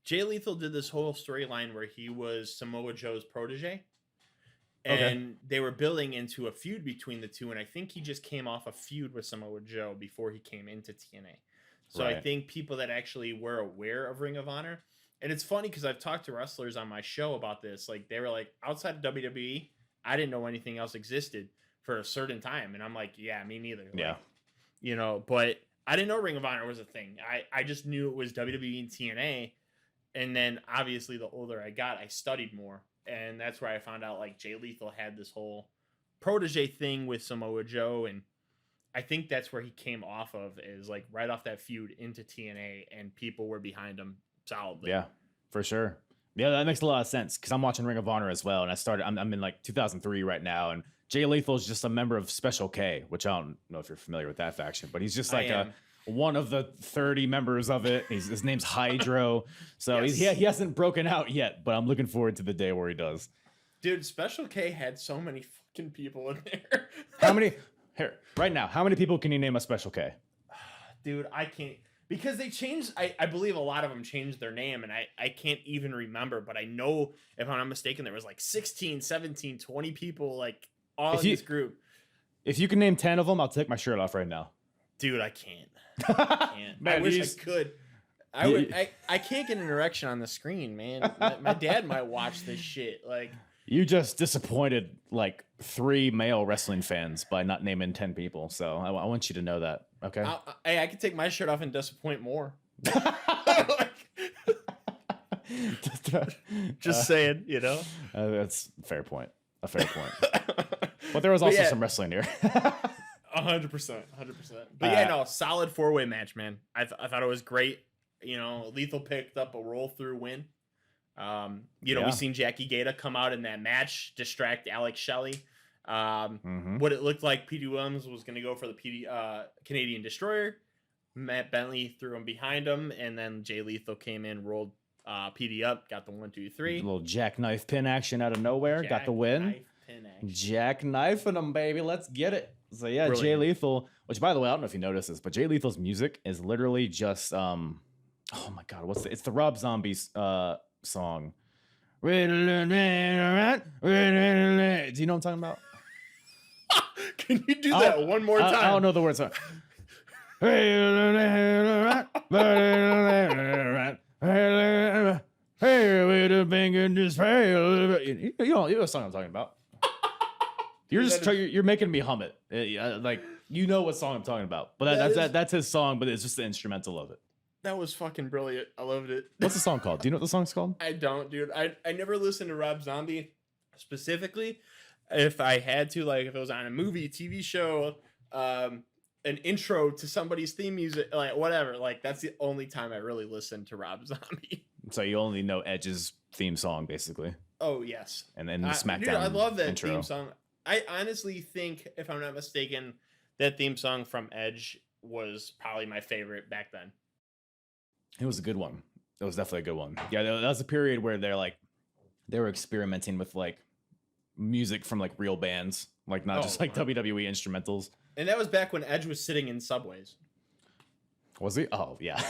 Jay Lethal did this whole storyline where he was Samoa Joe's protege. And they were building into a feud between the two, and I think he just came off a feud with Samoa Joe before he came into TNA. So I think people that actually were aware of Ring of Honor, and it's funny because I've talked to wrestlers on my show about this. Like they were like, outside of WWE, I didn't know anything else existed for a certain time, and I'm like, yeah, me neither. Like, you know, but I didn't know Ring of Honor was a thing. I just knew it was WWE and TNA, and then obviously the older I got, I studied more. And that's where I found out like Jay Lethal had this whole protege thing with Samoa Joe. And I think that's where he came off of, is like right off that feud into TNA, and people were behind him solidly. Yeah, for sure. Yeah, that makes a lot of sense because I'm watching Ring of Honor as well. And I'm in like 2003 right now. And Jay Lethal is just a member of Special K, which I don't know if you're familiar with that faction, but he's just like one of the 30 members of it. His name's Hydro. So he hasn't broken out yet, but I'm looking forward to the day where he does. Dude, Special K had so many fucking people in there. How many? Here, right now, how many people can you name a Special K? Dude, I can't. Because they changed, I believe a lot of them changed their name, and I can't even remember, but I know, if I'm not mistaken, there was like 16, 17, 20 people, like, all in this group. If you can name 10 of them, I'll take my shirt off right now. Dude, I can't. I can't. Man, I wish I could. I can't get an erection on the screen, man. My dad might watch this shit. Like, you just disappointed like 3 male wrestling fans by not naming 10 people. So I want you to know that. Okay. I could take my shirt off and disappoint more. Just saying, you know. That's a fair point. A fair point. But there was also some wrestling here. 100%. But yeah, no, solid 4-way match, man. I thought it was great. You know, Lethal picked up a roll through win. You know, we seen Jackie Gata come out in that match, distract Alex Shelley. What it looked like, Petey Williams was going to go for the Canadian Destroyer. Matt Bentley threw him behind him, and then Jay Lethal came in, rolled Petey up, got the 1, 2, 3. A little jackknife pin action out of nowhere, got the win. Jackknifing him, baby. Let's get it. So yeah, brilliant. Jay Lethal, which by the way, I don't know if you noticed this, but Jay Lethal's music is literally just oh my god, it's the Rob Zombie song. Do you know what I'm talking about? Can you do that one more time? I don't know the words. You know the song I'm talking about. You're making me hum it. Like, you know what song I'm talking about. But that's his song, but it's just the instrumental of it. That was fucking brilliant. I loved it. What's the song called? Do you know what the song's called? I don't, dude. I never listened to Rob Zombie specifically. If I had to, like, if it was on a movie, TV show, an intro to somebody's theme music, like whatever, like that's the only time I really listened to Rob Zombie. So you only know Edge's theme song, basically. Oh yes. And then the SmackDown. Dude, I love that intro. Theme song. I honestly think, if I'm not mistaken, that theme song from Edge was probably my favorite back then. It was a good one. It was definitely a good one. Yeah, that was a period where they were experimenting with like music from like real bands, like not just like WWE instrumentals. And that was back when Edge was sitting in subways. Was he? Oh yeah.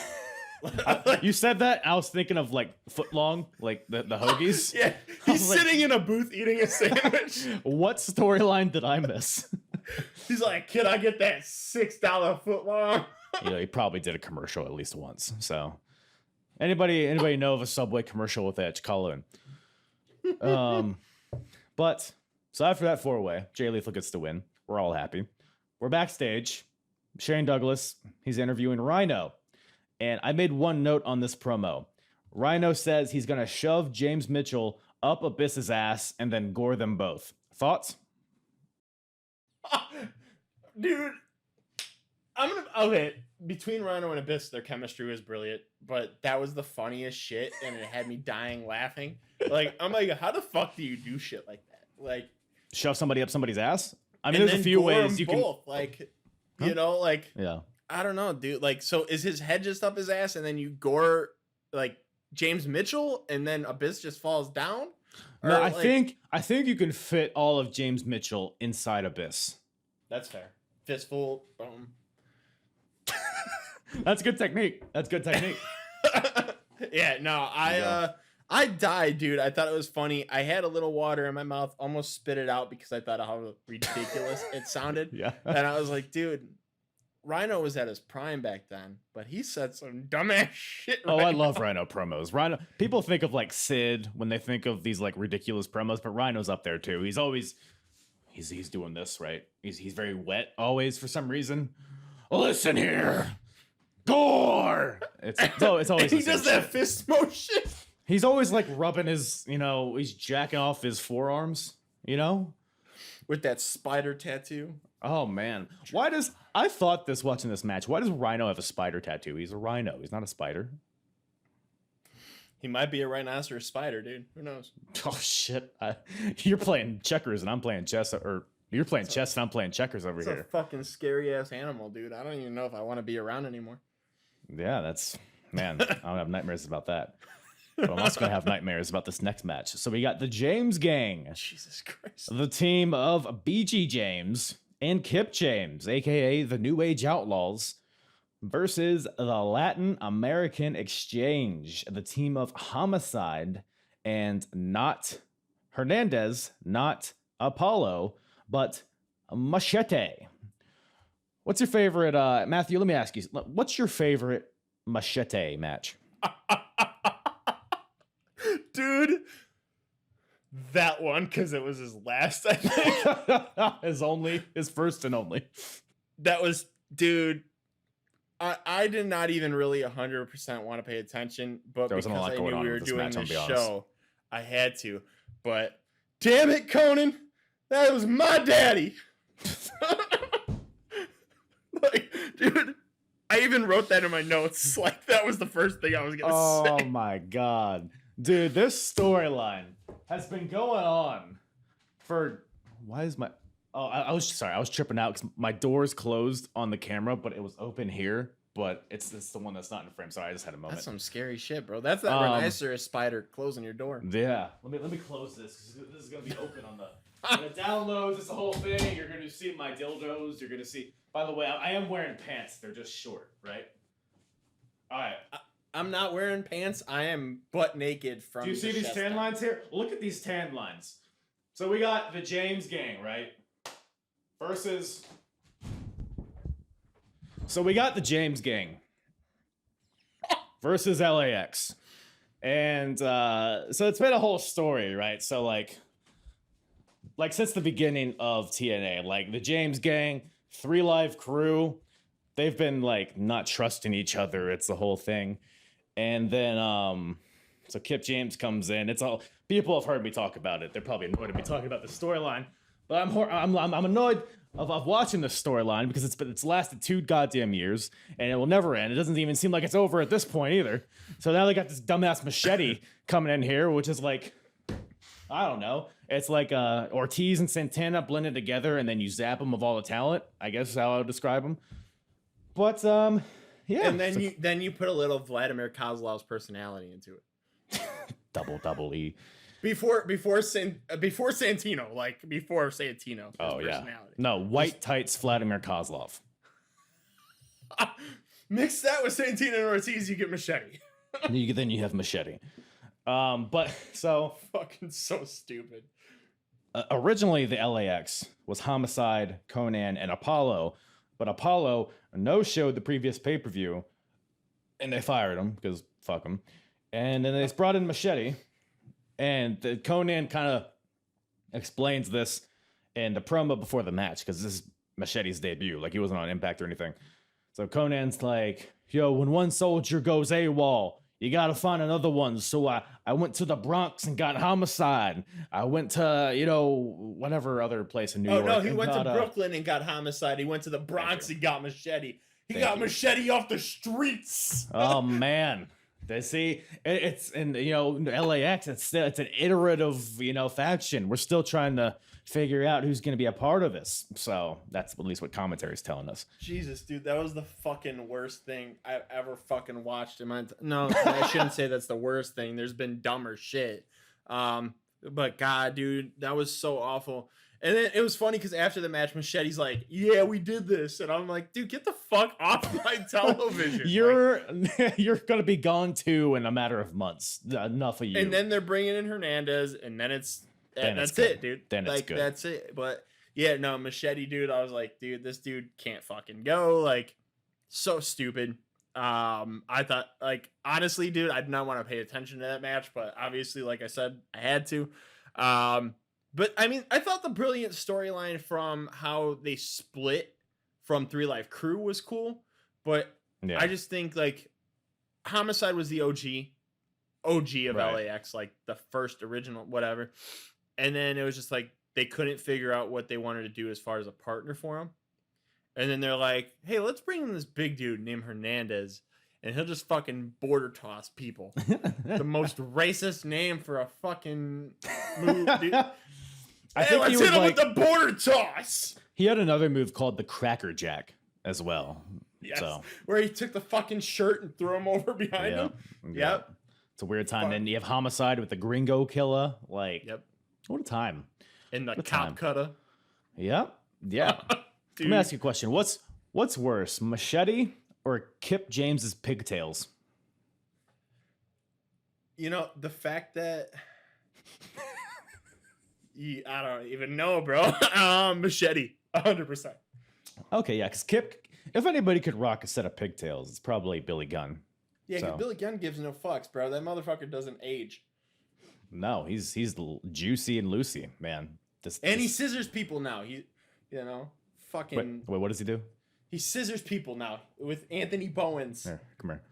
You said that, I was thinking of like Footlong, like the Hoagies. Yeah, he's sitting in a booth eating a sandwich. What storyline did I miss? He's like, "Can I get that $6 footlong?" You know, he probably did a commercial at least once. So, anybody know of a Subway commercial with Edge? Call in. But so after that 4-way, Jay Lethal gets the win. We're all happy. We're backstage. Shane Douglas, he's interviewing Rhino. And I made one note on this promo. Rhino says he's going to shove James Mitchell up Abyss's ass and then gore them both. Thoughts? Dude, Okay. Between Rhino and Abyss, their chemistry was brilliant, but that was the funniest shit, and it had me dying laughing. Like, I'm like, how the fuck do you do shit like that? Like, Shove somebody up somebody's ass. I mean, and there's a then few gore ways them you can. both. Like, you know, like, Yeah. I don't know, dude. Like, so is his head just up his ass, and then you gore like James Mitchell, and then Abyss just falls down? Or, No, like, I think you can fit all of James Mitchell inside Abyss. that's fair. Fistful. That's good technique. That's good technique. Yeah, no, I died, dude. I thought it was funny. I had a little water in my mouth, almost spit it out because I thought of how ridiculous it sounded. Yeah. And I was like, dude, Rhino was at his prime back then, but he said some dumbass shit. Oh, I right love now. Rhino promos. Rhino. People think of like Sid when they think of these like ridiculous promos, but Rhino's up there too. He's always he's doing this right. He's very wet always for some reason. Listen here, gore. It's always And he the same does that shit. fist motion. He's always like rubbing his, he's jacking off his forearms, With that spider tattoo. Oh man. I thought this watching this match, why does Rhino have a spider tattoo? He's a rhino. He's not a spider. He might be a rhinoceros spider, dude. Who knows? Oh shit. You're playing checkers and I'm playing chess, or you're playing chess and I'm playing checkers over It's here. a fucking scary ass animal, dude. I don't even know if I want to be around anymore. Yeah, man, I don't have nightmares about that. But I'm also gonna have nightmares about this next match. So we got the James Gang, Jesus Christ. the team of BG James and Kip James, aka the New Age Outlaws, versus the Latin American Exchange, the team of Homicide and not Hernandez, not Apollo, but Machete. What's your favorite, Matthew? Let me ask you, what's your favorite Machete match? Dude, that one, because it was his last, I think. his first and only. That was, dude, I did not even really 100% want to pay attention, but There because wasn't a lot I going knew on we were with this doing match, I'll this be honest. show, I had to. But damn it, Conan, that was my daddy. Like, dude, I even wrote that in my notes. Like, that was the first thing I was gonna Oh say. my god. Dude, this storyline has been going on for I was tripping out because my door's closed on the camera, but it was open here, but it's the one that's not in frame. Sorry, I just had a moment. That's some scary shit, bro. That's that rhinoceros spider closing your door. Yeah. Let me close this, because this is gonna be open on the downloads. It's the whole thing. You're gonna see my dildos. You're gonna see. By the way, I am wearing pants. They're just short, right? All right. I'm not wearing pants. I am butt naked from. Do you see the these chest tan down. lines here? Look at these tan lines. So we got the James Gang, right? So we got the James Gang versus LAX. And so it's been a whole story, right? So like since the beginning of TNA, like the James Gang, 3 Live Crew, they've been like not trusting each other. It's the whole thing. And then so Kip James comes in. It's all people have heard me talk about it. They're probably annoyed at me talking about the storyline. But I'm annoyed of watching this storyline because it's lasted 2 goddamn years and it will never end. It doesn't even seem like it's over at this point either. So now they got this dumbass Machete coming in here, which is like, I don't know. It's like Ortiz and Santana blended together and then you zap them of all the talent. I guess is how I would describe them. But yeah. And then you put a little Vladimir Kozlov's personality into it. double E. Before Santino, like before Santino. Oh yeah. Personality. No, white tights Vladimir Kozlov. Mix that with Santino and Ortiz, you get Machete. Then you have Machete. But so Fucking so stupid. originally the LAX was Homicide, Conan, and Apollo, but Apollo no-showed the previous pay-per-view, and they fired him because fuck him. And then they brought in Machete, and Conan kind of explains this in the promo before the match because this is Machete's debut. Like he wasn't on Impact or anything. So Conan's like, "Yo, when one soldier goes AWOL, You got to find another one. So I went to the Bronx and got Homicide. I went to, whatever other place in New York. No, he and went to got, Brooklyn and got Homicide. He went to the Bronx and got Machete. He Thank got you. Machete off the streets. Oh man, they see it's in LAX. It's an iterative faction. We're still trying to figure out who's going to be a part of this. So that's at least what commentary is telling us. Jesus, dude, that was the fucking worst thing I've ever fucking watched in my. No, I shouldn't say that's the worst thing. There's been dumber shit. But God, dude, that was so awful. And then it was funny because after the match, Machete's like, "Yeah, we did this," and I'm like, "Dude, get the fuck off my television." You're gonna be gone too in a matter of months. Enough of you. And then they're bringing in Hernandez, and then that's it, dude. Then it's good. That's it. But yeah, no, Machete, dude. I was like, dude, this dude can't fucking go. Like, so stupid. I thought, like, honestly, dude, I did not want to pay attention to that match, but obviously, like I said, I had to. But I mean, I thought the brilliant storyline from how they split from 3 Live Crew was cool, but yeah. I just think like Homicide was the OG of Right. LAX, like the first original, whatever. And then it was just like they couldn't figure out what they wanted to do as far as a partner for him. And then they're like, "Hey, let's bring in this big dude named Hernandez, and he'll just fucking border toss people." The most racist name for a fucking move, dude. Let's hit him with the border toss. He had another move called the Cracker Jack as well. Yes, So where he took the fucking shirt and threw him over behind him. Yep. It's a weird time. Then you have Homicide with the Gringo Killer. Like, Yep. What a time. And the What cop time. cutter. Yep. Yeah. Let me ask you a question. What's worse, Machete or Kip James's pigtails? The fact that I don't even know, bro. Machete, 100%. Okay, yeah, because Kip, if anybody could rock a set of pigtails, it's probably Billy Gunn. Yeah, 'cause So. Billy Gunn gives no fucks, bro. That motherfucker doesn't age. No, he's juicy and loosey, man. And he scissors people now. Fucking. Wait, what does he do? He scissors people now with Anthony Bowens. Here, come here.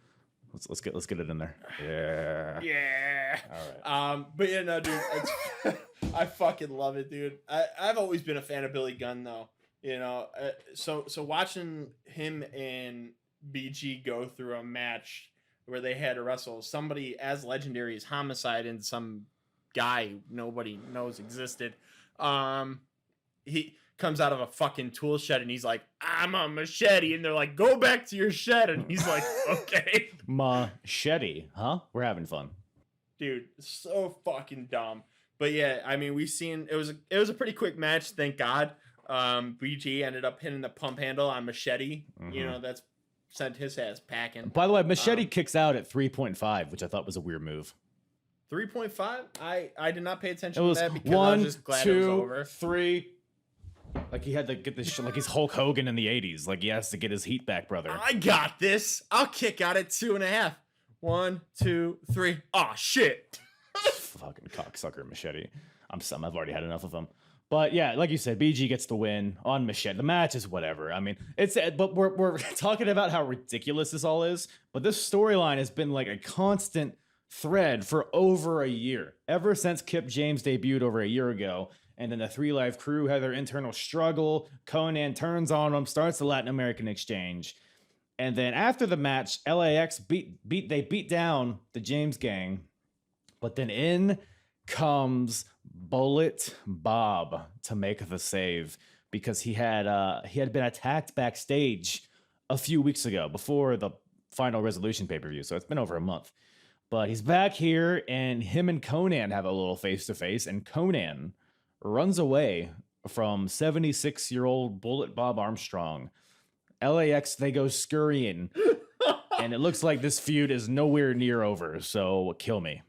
Let's get it in there. Yeah. Yeah. All right. But yeah, no, dude. I fucking love it, dude. I've always been a fan of Billy Gunn, though. So watching him and BG go through a match where they had to wrestle somebody as legendary as Homicide and some guy nobody knows existed. He comes out of a fucking tool shed and he's like, "I'm a Machete," and they're like, "Go back to your shed," and he's like, "Okay." Machete, huh? We're having fun. Dude, so fucking dumb. But yeah, I mean, we've seen it was a pretty quick match, thank God. BG ended up hitting the pump handle on Machete. Mhm. That's sent his ass packing. By the way, Machete kicks out at 3.5, which I thought was a weird move. 3.5? I did not pay attention It was to that because 1, I was just glad it was 2, over. 3. Like he had to get this shit, like he's Hulk Hogan in the 80s. Like he has to get his heat back, brother. I got this. I'll kick out at 2.5. 1, 2, 3. Oh shit. Fucking cocksucker Machete. I've already had enough of him. But yeah, like you said, BG gets the win on Machete. The match is whatever. I mean, but we're talking about how ridiculous this all is. But this storyline has been like a constant thread for over a year. Ever since Kip James debuted over a year ago. And then the 3 Live Crew had their internal struggle. Conan turns on them, starts the Latin American exchange. And then after the match, LAX beat down the James gang. But then in comes Bullet Bob to make the save because he had been attacked backstage a few weeks ago before the Final Resolution pay-per-view. So it's been over a month. But he's back here and him and Conan have a little face-to-face and Conan runs away from 76-year-old Bullet Bob Armstrong. LAX, they go scurrying. And it looks like this feud is nowhere near over. So kill me.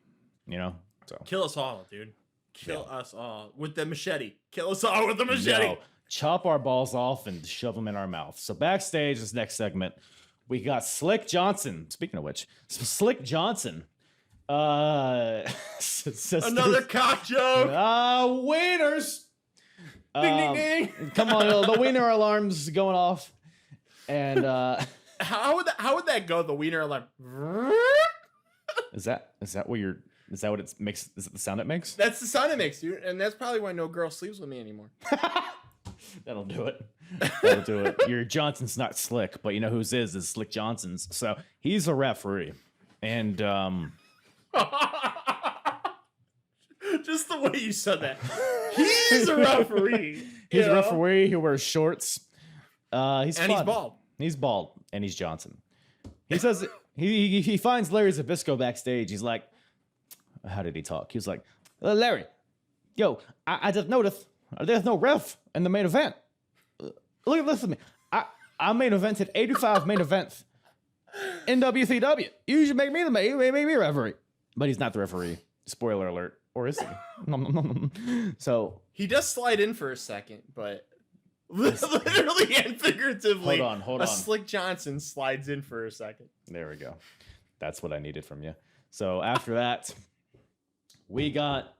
So Kill us all, dude. Kill us all with the machete. Kill us all with the machete. Yo, chop our balls off and shove them in our mouth. So backstage, this next segment, we got Slick Johnson. Speaking of which, Slick Johnson. Another cock joke. Wieners. Ding, ding, ding. Come on, the wiener alarm's going off. And How would that go? The wiener alarm. Is that what you're? Is that what it makes? Is it the sound it makes? That's the sound it makes, dude. And that's probably why no girl sleeps with me anymore. That'll do it. That'll do it. Your Johnson's not Slick, but you know whose is Slick Johnson's. So he's a referee, and just the way you said that. He's a referee. He's a referee who wears shorts. He's bald. He's bald, and he's Johnson. He says he finds Larry Zbyszko backstage. He's like, how did he talk? He was like, Larry, yo, I just noticed there's no ref in the main event. Listen to me. I main evented 85 main events in WCW. You should make me a referee. But he's not the referee. Spoiler alert. Or is he? So he does slide in for a second, but literally and figuratively, hold on. Slick Johnson slides in for a second. There we go. That's what I needed from you. So after that, we got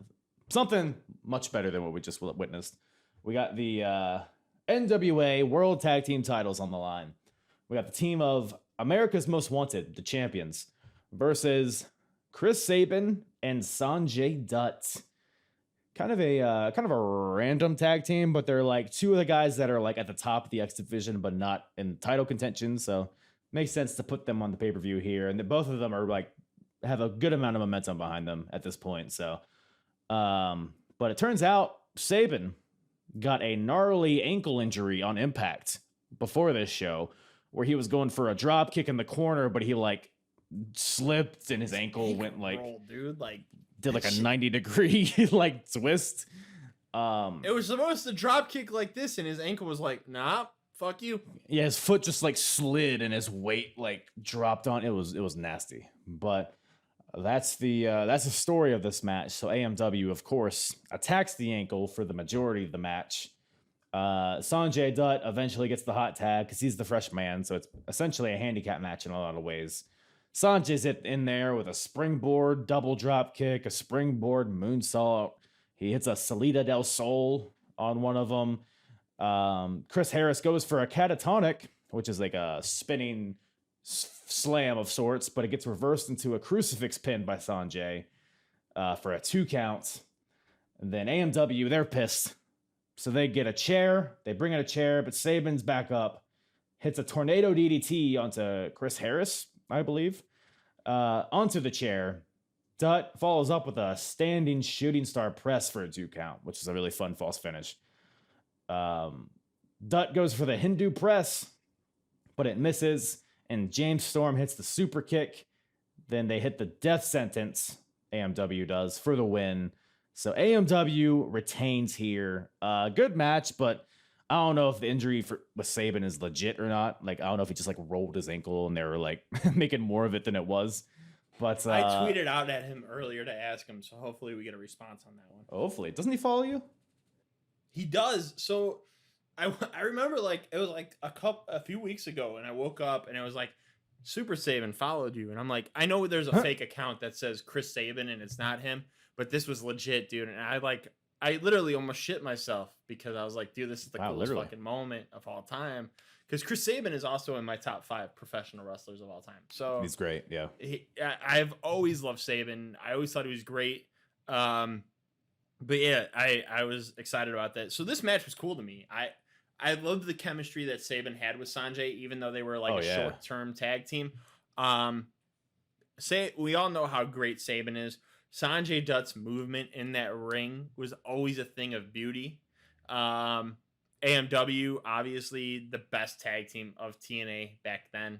something much better than what we just witnessed. We got the NWA World Tag Team titles on the line. We got the team of America's Most Wanted, the champions, versus Chris Sabin and Sanjay Dutt. Kind of a random tag team, but they're like two of the guys that are like at the top of the X division, but not in title contention. So makes sense to put them on the pay-per-view here. And both of them are like have a good amount of momentum behind them at this point. So, but it turns out Sabin got a gnarly ankle injury on Impact before this show, where he was going for a drop kick in the corner, but he like slipped and his ankle went like dude, like did like a 90-degree like twist. It was supposed to drop kick like this, and his ankle was like, nah, fuck you. Yeah, his foot just like slid and his weight like dropped on. It was nasty. But that's the story of this match. So AMW, of course, attacks the ankle for the majority of the match. Sanjay Dutt eventually gets the hot tag because he's the fresh man. So it's essentially a handicap match in a lot of ways. Sanjay's in there with a springboard double drop kick, a springboard moonsault. He hits a Salida del Sol on one of them. Chris Harris goes for a catatonic, which is like a spinning slam of sorts, but it gets reversed into a crucifix pin by Sanjay for a 2 count. And then AMW, they're pissed. So they get a chair. They bring in a chair, but Sabin's back up. Hits a tornado DDT onto Chris Harris, I believe, onto the chair. Dutt follows up with a standing shooting star press for a 2 count, which is a really fun false finish. Dutt goes for the Hindu press, but it misses, and James Storm hits the super kick. Then they hit the death sentence, AMW does, for the win. So AMW retains here. Good match, but I don't know if the injury with Sabin is legit or not. Like, I don't know if he just like rolled his ankle and they were like making more of it than it was. But I tweeted out at him earlier to ask him, so hopefully we get a response on that one. Hopefully. Doesn't he follow you? He does. So I remember like it was like a few weeks ago, and I woke up and it was like Super Sabin followed you, and I'm like, I know there's a fake account that says Chris Sabin and it's not him, but this was legit, dude. And I literally almost shit myself because I was like, dude, this is the coolest fucking moment of all time. Because Chris Sabin is also in my top 5 professional wrestlers of all time. So he's great, yeah. I've always loved Sabin. I always thought he was great. But yeah, I was excited about that. So this match was cool to me. I loved the chemistry that Sabin had with Sanjay, even though they were like short-term tag team. We all know how great Sabin is. Sanjay Dutt's movement in that ring was always a thing of beauty. AMW, obviously the best tag team of TNA back then.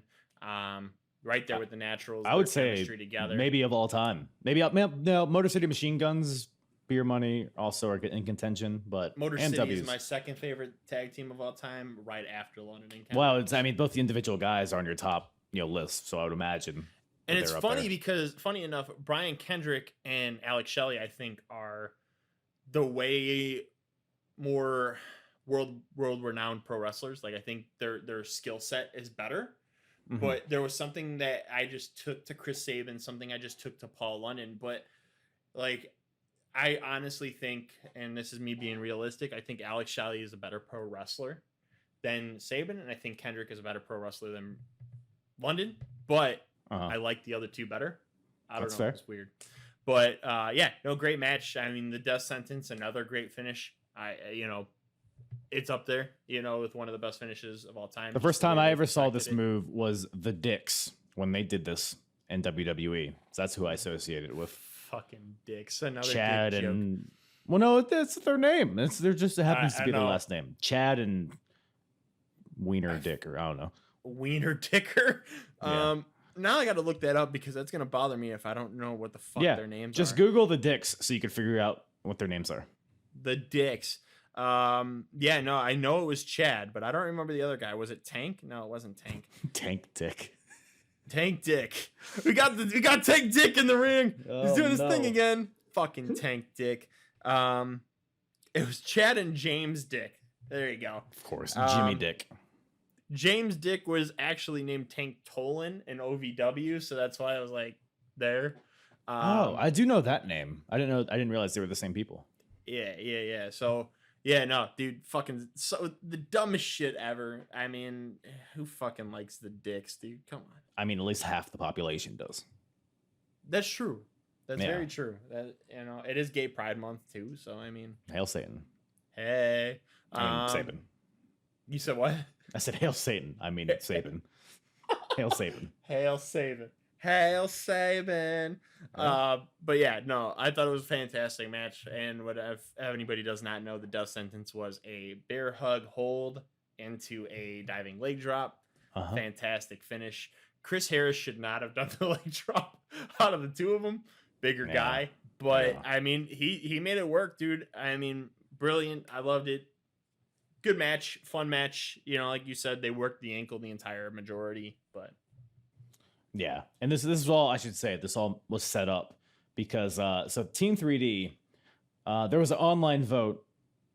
Right there with the Naturals. I would say together. Maybe of all time. Maybe no, Motor City Machine Guns, Beer Money also are in contention, but Motor City is my second favorite tag team of all time, right after London and Canada. Well, I mean, both the individual guys are on your top list, so I would imagine. And it's funny because, funny enough, Brian Kendrick and Alex Shelley, I think, are the way more world-renowned pro wrestlers. Like, I think their skill set is better. Mm-hmm. But there was something that I just took to Chris Sabin, something I just took to Paul London. But, like, I honestly think, and this is me being realistic, I think Alex Shelley is a better pro wrestler than Sabin, and I think Kendrick is a better pro wrestler than London. But I like the other two better. I don't That's know. fair. It's weird. But yeah, no, great match. I mean, the death sentence, another great finish. It's up there, with one of the best finishes of all time. The first time I ever saw this move was the Dicks when they did this in WWE. So that's who I associated with. Fucking Dicks. Another Chad dick and joke. well, no, that's their name. There just happens to be the know. last name. Chad and Wiener Dick, or I don't know. Wiener Dicker. Yeah. Now I got to look that up because that's gonna bother me if I don't know what the fuck their names are. Just Google the Dicks so you can figure out what their names are. The Dicks. Yeah, no, I know it was Chad, but I don't remember the other guy. Was it Tank? No, it wasn't Tank. Tank Dick. Tank Dick. We got Tank Dick in the ring. He's doing his thing no. again. Fucking Tank Dick. It was Chad and James Dick. There you go. Of course, Jimmy Dick. James Dick was actually named Tank Tolan in OVW, so that's why I was like there. I do know that name. I didn't realize they were the same people. Yeah. So yeah, no, dude, fucking so the dumbest shit ever. I mean, who fucking likes the Dicks, dude? Come on. I mean, at least half the population does. That's true. That's Yeah. very true. That it is Gay Pride Month too. So I mean, Hail Satan. hey, I mean, Satan. You said what? I said Hail Satan. I mean, Satan. Hail Satan. Hail Saban. Hail Saban. Yeah. But yeah, no, I thought it was a fantastic match. And if anybody does not know, the death sentence was a bear hug hold into a diving leg drop. Uh-huh. Fantastic finish. Chris Harris should not have done the leg drop out of the two of them. Bigger guy. But Yeah. I mean, he made it work, dude. I mean, brilliant. I loved it. Good match, fun match. Like you said, they worked the ankle the entire majority, but Yeah, and this is all I should say. This all was set up because so Team 3D, there was an online vote.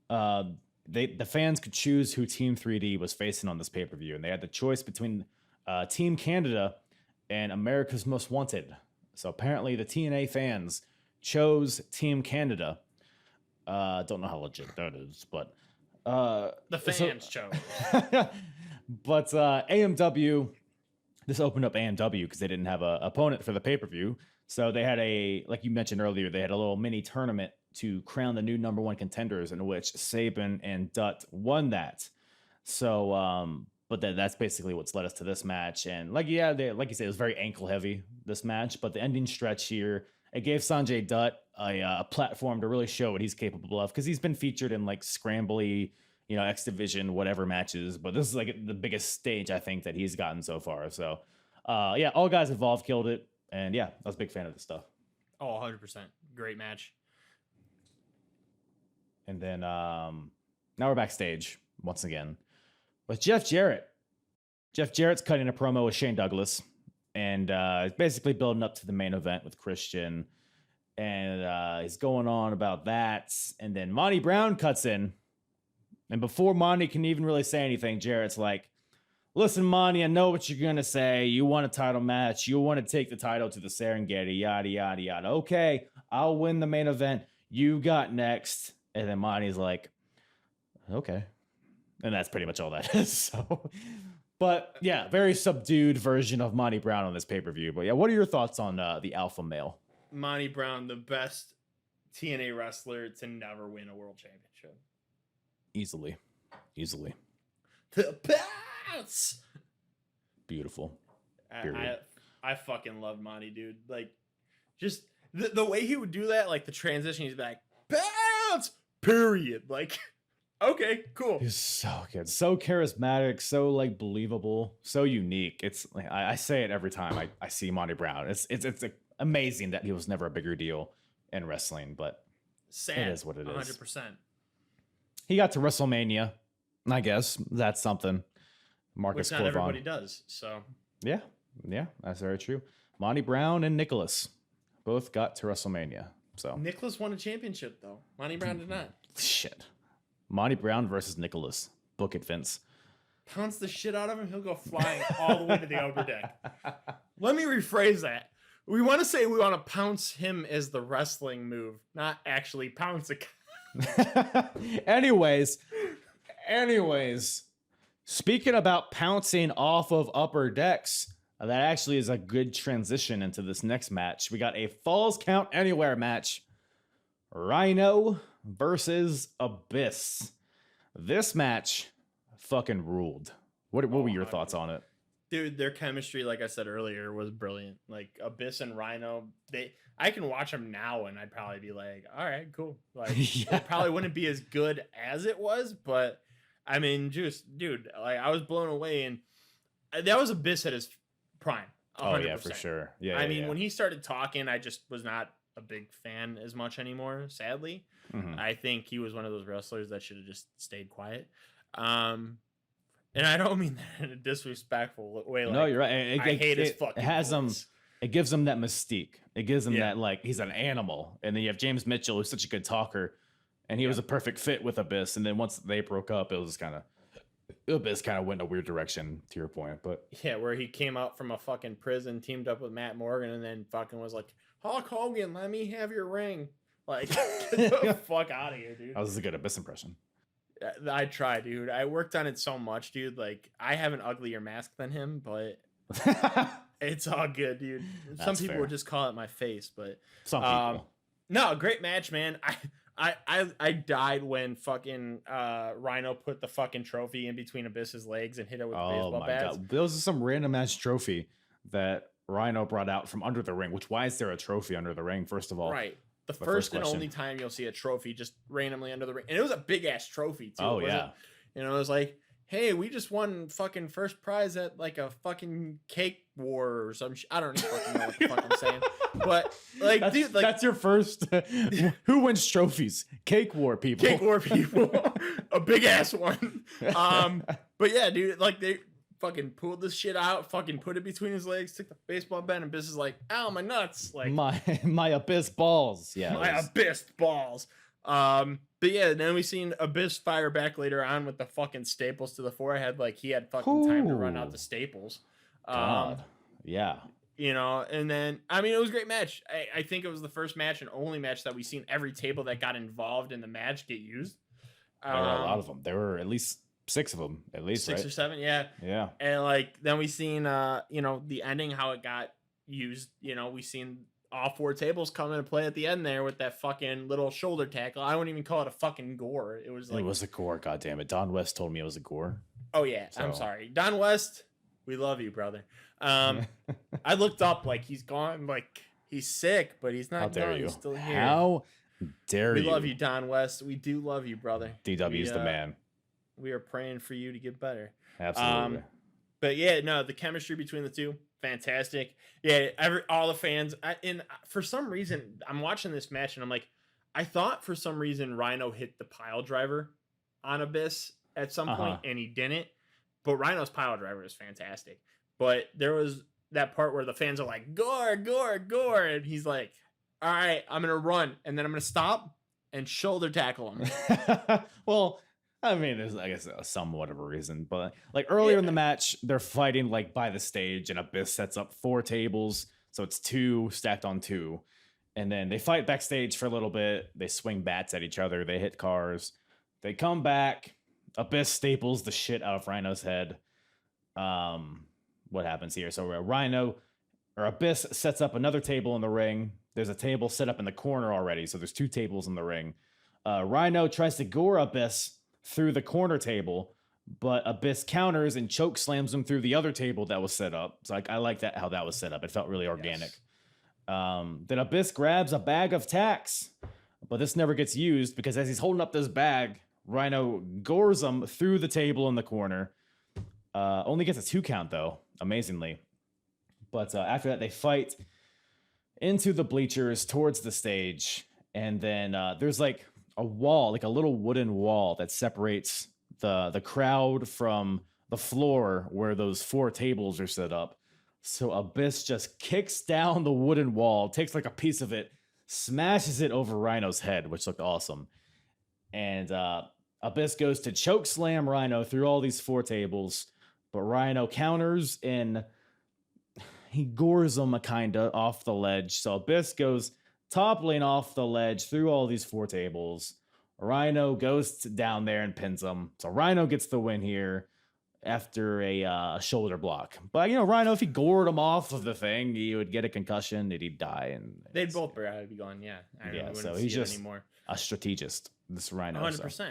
The fans could choose who Team 3D was facing on this pay-per-view, and they had the choice between Team Canada and America's Most Wanted. So apparently, the TNA fans chose Team Canada. Don't know how legit that is, but the fans chose. But AMW. This opened up AMW because they didn't have an opponent for the pay-per-view. So they had like you mentioned earlier, they had a little mini tournament to crown the new number one contenders, in which Saban and Dutt won that. So, but that's basically what's led us to this match. And like you said, it was very ankle heavy, this match. But the ending stretch here, it gave Sanjay Dutt a platform to really show what he's capable of, because he's been featured in like scrambly, X Division, whatever matches, but this is like the biggest stage I think that he's gotten so far. So, yeah, all guys involved killed it, and yeah, I was a big fan of this stuff. Oh, 100%, great match. And then now we're backstage once again with Jeff Jarrett. Jeff Jarrett's cutting a promo with Shane Douglas, and he's basically building up to the main event with Christian, and he's going on about that, and then Monty Brown cuts in. And before Monty can even really say anything, Jarrett's like, listen, Monty, I know what you're going to say. You want a title match. You want to take the title to the Serengeti, yada, yada, yada. Okay, I'll win the main event. You got next. And then Monty's like, okay. And that's pretty much all that is. So, but yeah, very subdued version of Monty Brown on this pay-per-view. But yeah, what are your thoughts on the alpha male? Monty Brown, the best TNA wrestler to never win a world championship. Easily. The bounce. Beautiful. I fucking love Monty, dude. Like, just the way he would do that, like the transition, he's like, bounce, period. Like, okay, cool. He's so good, so charismatic, so like believable, so unique. It's like I say it every time I see Monty Brown. It's amazing that he was never a bigger deal in wrestling, but sad. It is what it is. 100%. He got to WrestleMania. I guess that's something. Marcus Which not Corvon. everybody does. So Yeah, that's very true. Monty Brown and Nicholas both got to WrestleMania. So Nicholas won a championship though. Monty Brown did not. shit. Monty Brown versus Nicholas. Book it, Vince. Pounce the shit out of him, he'll go flying all the way to the upper deck. Let me rephrase that. We want to say we want to pounce him as the wrestling move, not actually pounce a. Anyways, speaking about pouncing off of upper decks, That actually is a good transition into this next match. We got a Falls Count Anywhere match. Rhino versus Abyss. This match fucking ruled. What were your thoughts on it? Dude, their chemistry, like I said earlier, was brilliant. Like Abyss and Rhino, I can watch them now and I'd probably be like, all right, cool. Like it probably wouldn't be as good as it was, but I mean, just dude, like I was blown away, and that was Abyss at his prime. 100%. Oh yeah, for sure. Yeah. I mean, when he started talking, I just was not a big fan as much anymore, sadly. I think he was one of those wrestlers that should have just stayed quiet. And I don't mean that in a disrespectful way. Like, no, you're right. I hate his fucking It has voice. It gives him that mystique. It gives him that, like, he's an animal. And then you have James Mitchell, who's such a good talker, and he was a perfect fit with Abyss. And then once they broke up, it was kind of, Abyss kind of went in a weird direction, to your point. But yeah, where he came out from a fucking prison, teamed up with Matt Morgan, and then fucking was like, Hulk Hogan, let me have your ring. Like, get the fuck out of here, dude. that was a good Abyss impression. I tried, dude. I worked on it so much, dude. Like, I have an uglier mask than him, but it's all good, dude. Some people would just call it my face, but some people. No, great match, man. I died when fucking Rhino put the fucking trophy in between Abyss's legs and hit it with the baseball bats. God. Those are some random ass trophy that Rhino brought out from under the ring. Which, why is there a trophy under the ring? First of all, right. The first and only time you'll see a trophy just randomly under the ring. And it was a big ass trophy too. Oh yeah. You know, it was like, hey, we just won fucking first prize at like a fucking cake war or some I don't even fucking know what the fuck I'm saying. But like, dude, like that's your first who wins trophies? Cake war people. Cake war people. A big ass one. But yeah, dude, like they fucking pulled this shit out, fucking put it between his legs, took the baseball bat, and Abyss is like, ow, my nuts. Like my Abyss balls. Yeah. My Abyss balls. But yeah, then we seen Abyss fire back later on with the fucking staples to the forehead, like he had fucking time to run out the staples. God. Yeah. You know, and then I mean it was a great match. I think it was the first match and only match that we seen every table that got involved in the match get used. There were a lot of them. There were at least 6 of them, at least, six right? or 7, yeah. Yeah. And like then we seen you know, the ending, how it got used. You know, we seen all 4 tables come into play at the end there with that fucking little shoulder tackle. I wouldn't even call it a fucking gore. It was like, it was a gore, goddammit. Don West told me it was a gore. Oh yeah, so. I'm sorry. Don West, we love you, brother. I looked up, like he's gone, like he's sick, but he's not done. He's still here. How dare you? We love you, Don West. We do love you, brother. DW's the man. We are praying for you to get better. Absolutely. But yeah, no, the chemistry between the two, fantastic. Yeah, all the fans. For some reason, I'm watching this match and I'm like, I thought for some reason Rhino hit the pile driver on Abyss at some point, and he didn't. But Rhino's pile driver is fantastic. But there was that part where the fans are like, gore, gore, gore. And he's like, all right, I'm going to run. And then I'm going to stop and shoulder tackle him. Well, I mean, there's, I guess, some whatever reason. But like earlier in the match, they're fighting like by the stage and Abyss sets up 4 tables. So it's 2 stacked on 2. And then they fight backstage for a little bit. They swing bats at each other. They hit cars. They come back. Abyss staples the shit out of Rhino's head. What happens here? So Abyss sets up another table in the ring. There's a table set up in the corner already. So there's 2 tables in the ring. Rhino tries to gore Abyss through the corner table, but Abyss counters and choke slams him through the other table that was set up. So I like that, how that was set up. It felt really organic. Yes. Then Abyss grabs a bag of tacks, but this never gets used because as he's holding up this bag, Rhino gores him through the table in the corner. Only gets a 2 count though, amazingly. But after that, they fight into the bleachers towards the stage. And then there's like a wall, like a little wooden wall that separates the crowd from the floor where those 4 tables are set up. So Abyss just kicks down the wooden wall, takes like a piece of it, smashes it over Rhino's head, which looked awesome. And Abyss goes to choke slam Rhino through all these 4 tables, but Rhino counters and he gores him kinda off the ledge. So Abyss goes toppling off the ledge through all these 4 tables. Rhino goes down there and pins him. So Rhino gets the win here. after a shoulder block. But you know, Rhino, if he gored him off of the thing, he would get a concussion and he'd die. And They'd both be gone. Yeah. Yeah. So he's just anymore. A strategist. This Rhino. 100%. So.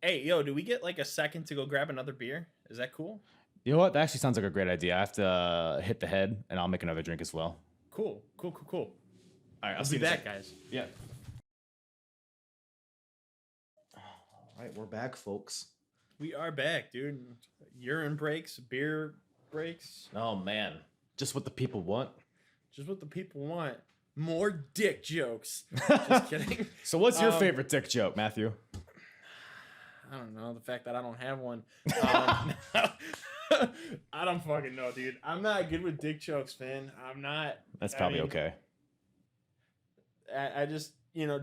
Hey, yo, do we get like a second to go grab another beer? Is that cool? You know what? That actually sounds like a great idea. I have to hit the head, and I'll make another drink as well. Cool. All right, I'll be back, guys. Yeah. All right, we're back, folks. We are back, dude. Urine breaks, beer breaks. Oh man, just what the people want. Just what the people want. More dick jokes. Just kidding. So, what's your favorite dick joke, Matthew? I don't know. The fact that I don't have one. I don't fucking know, dude. I'm not good with dick jokes, man. I'm not. That's probably okay. I just,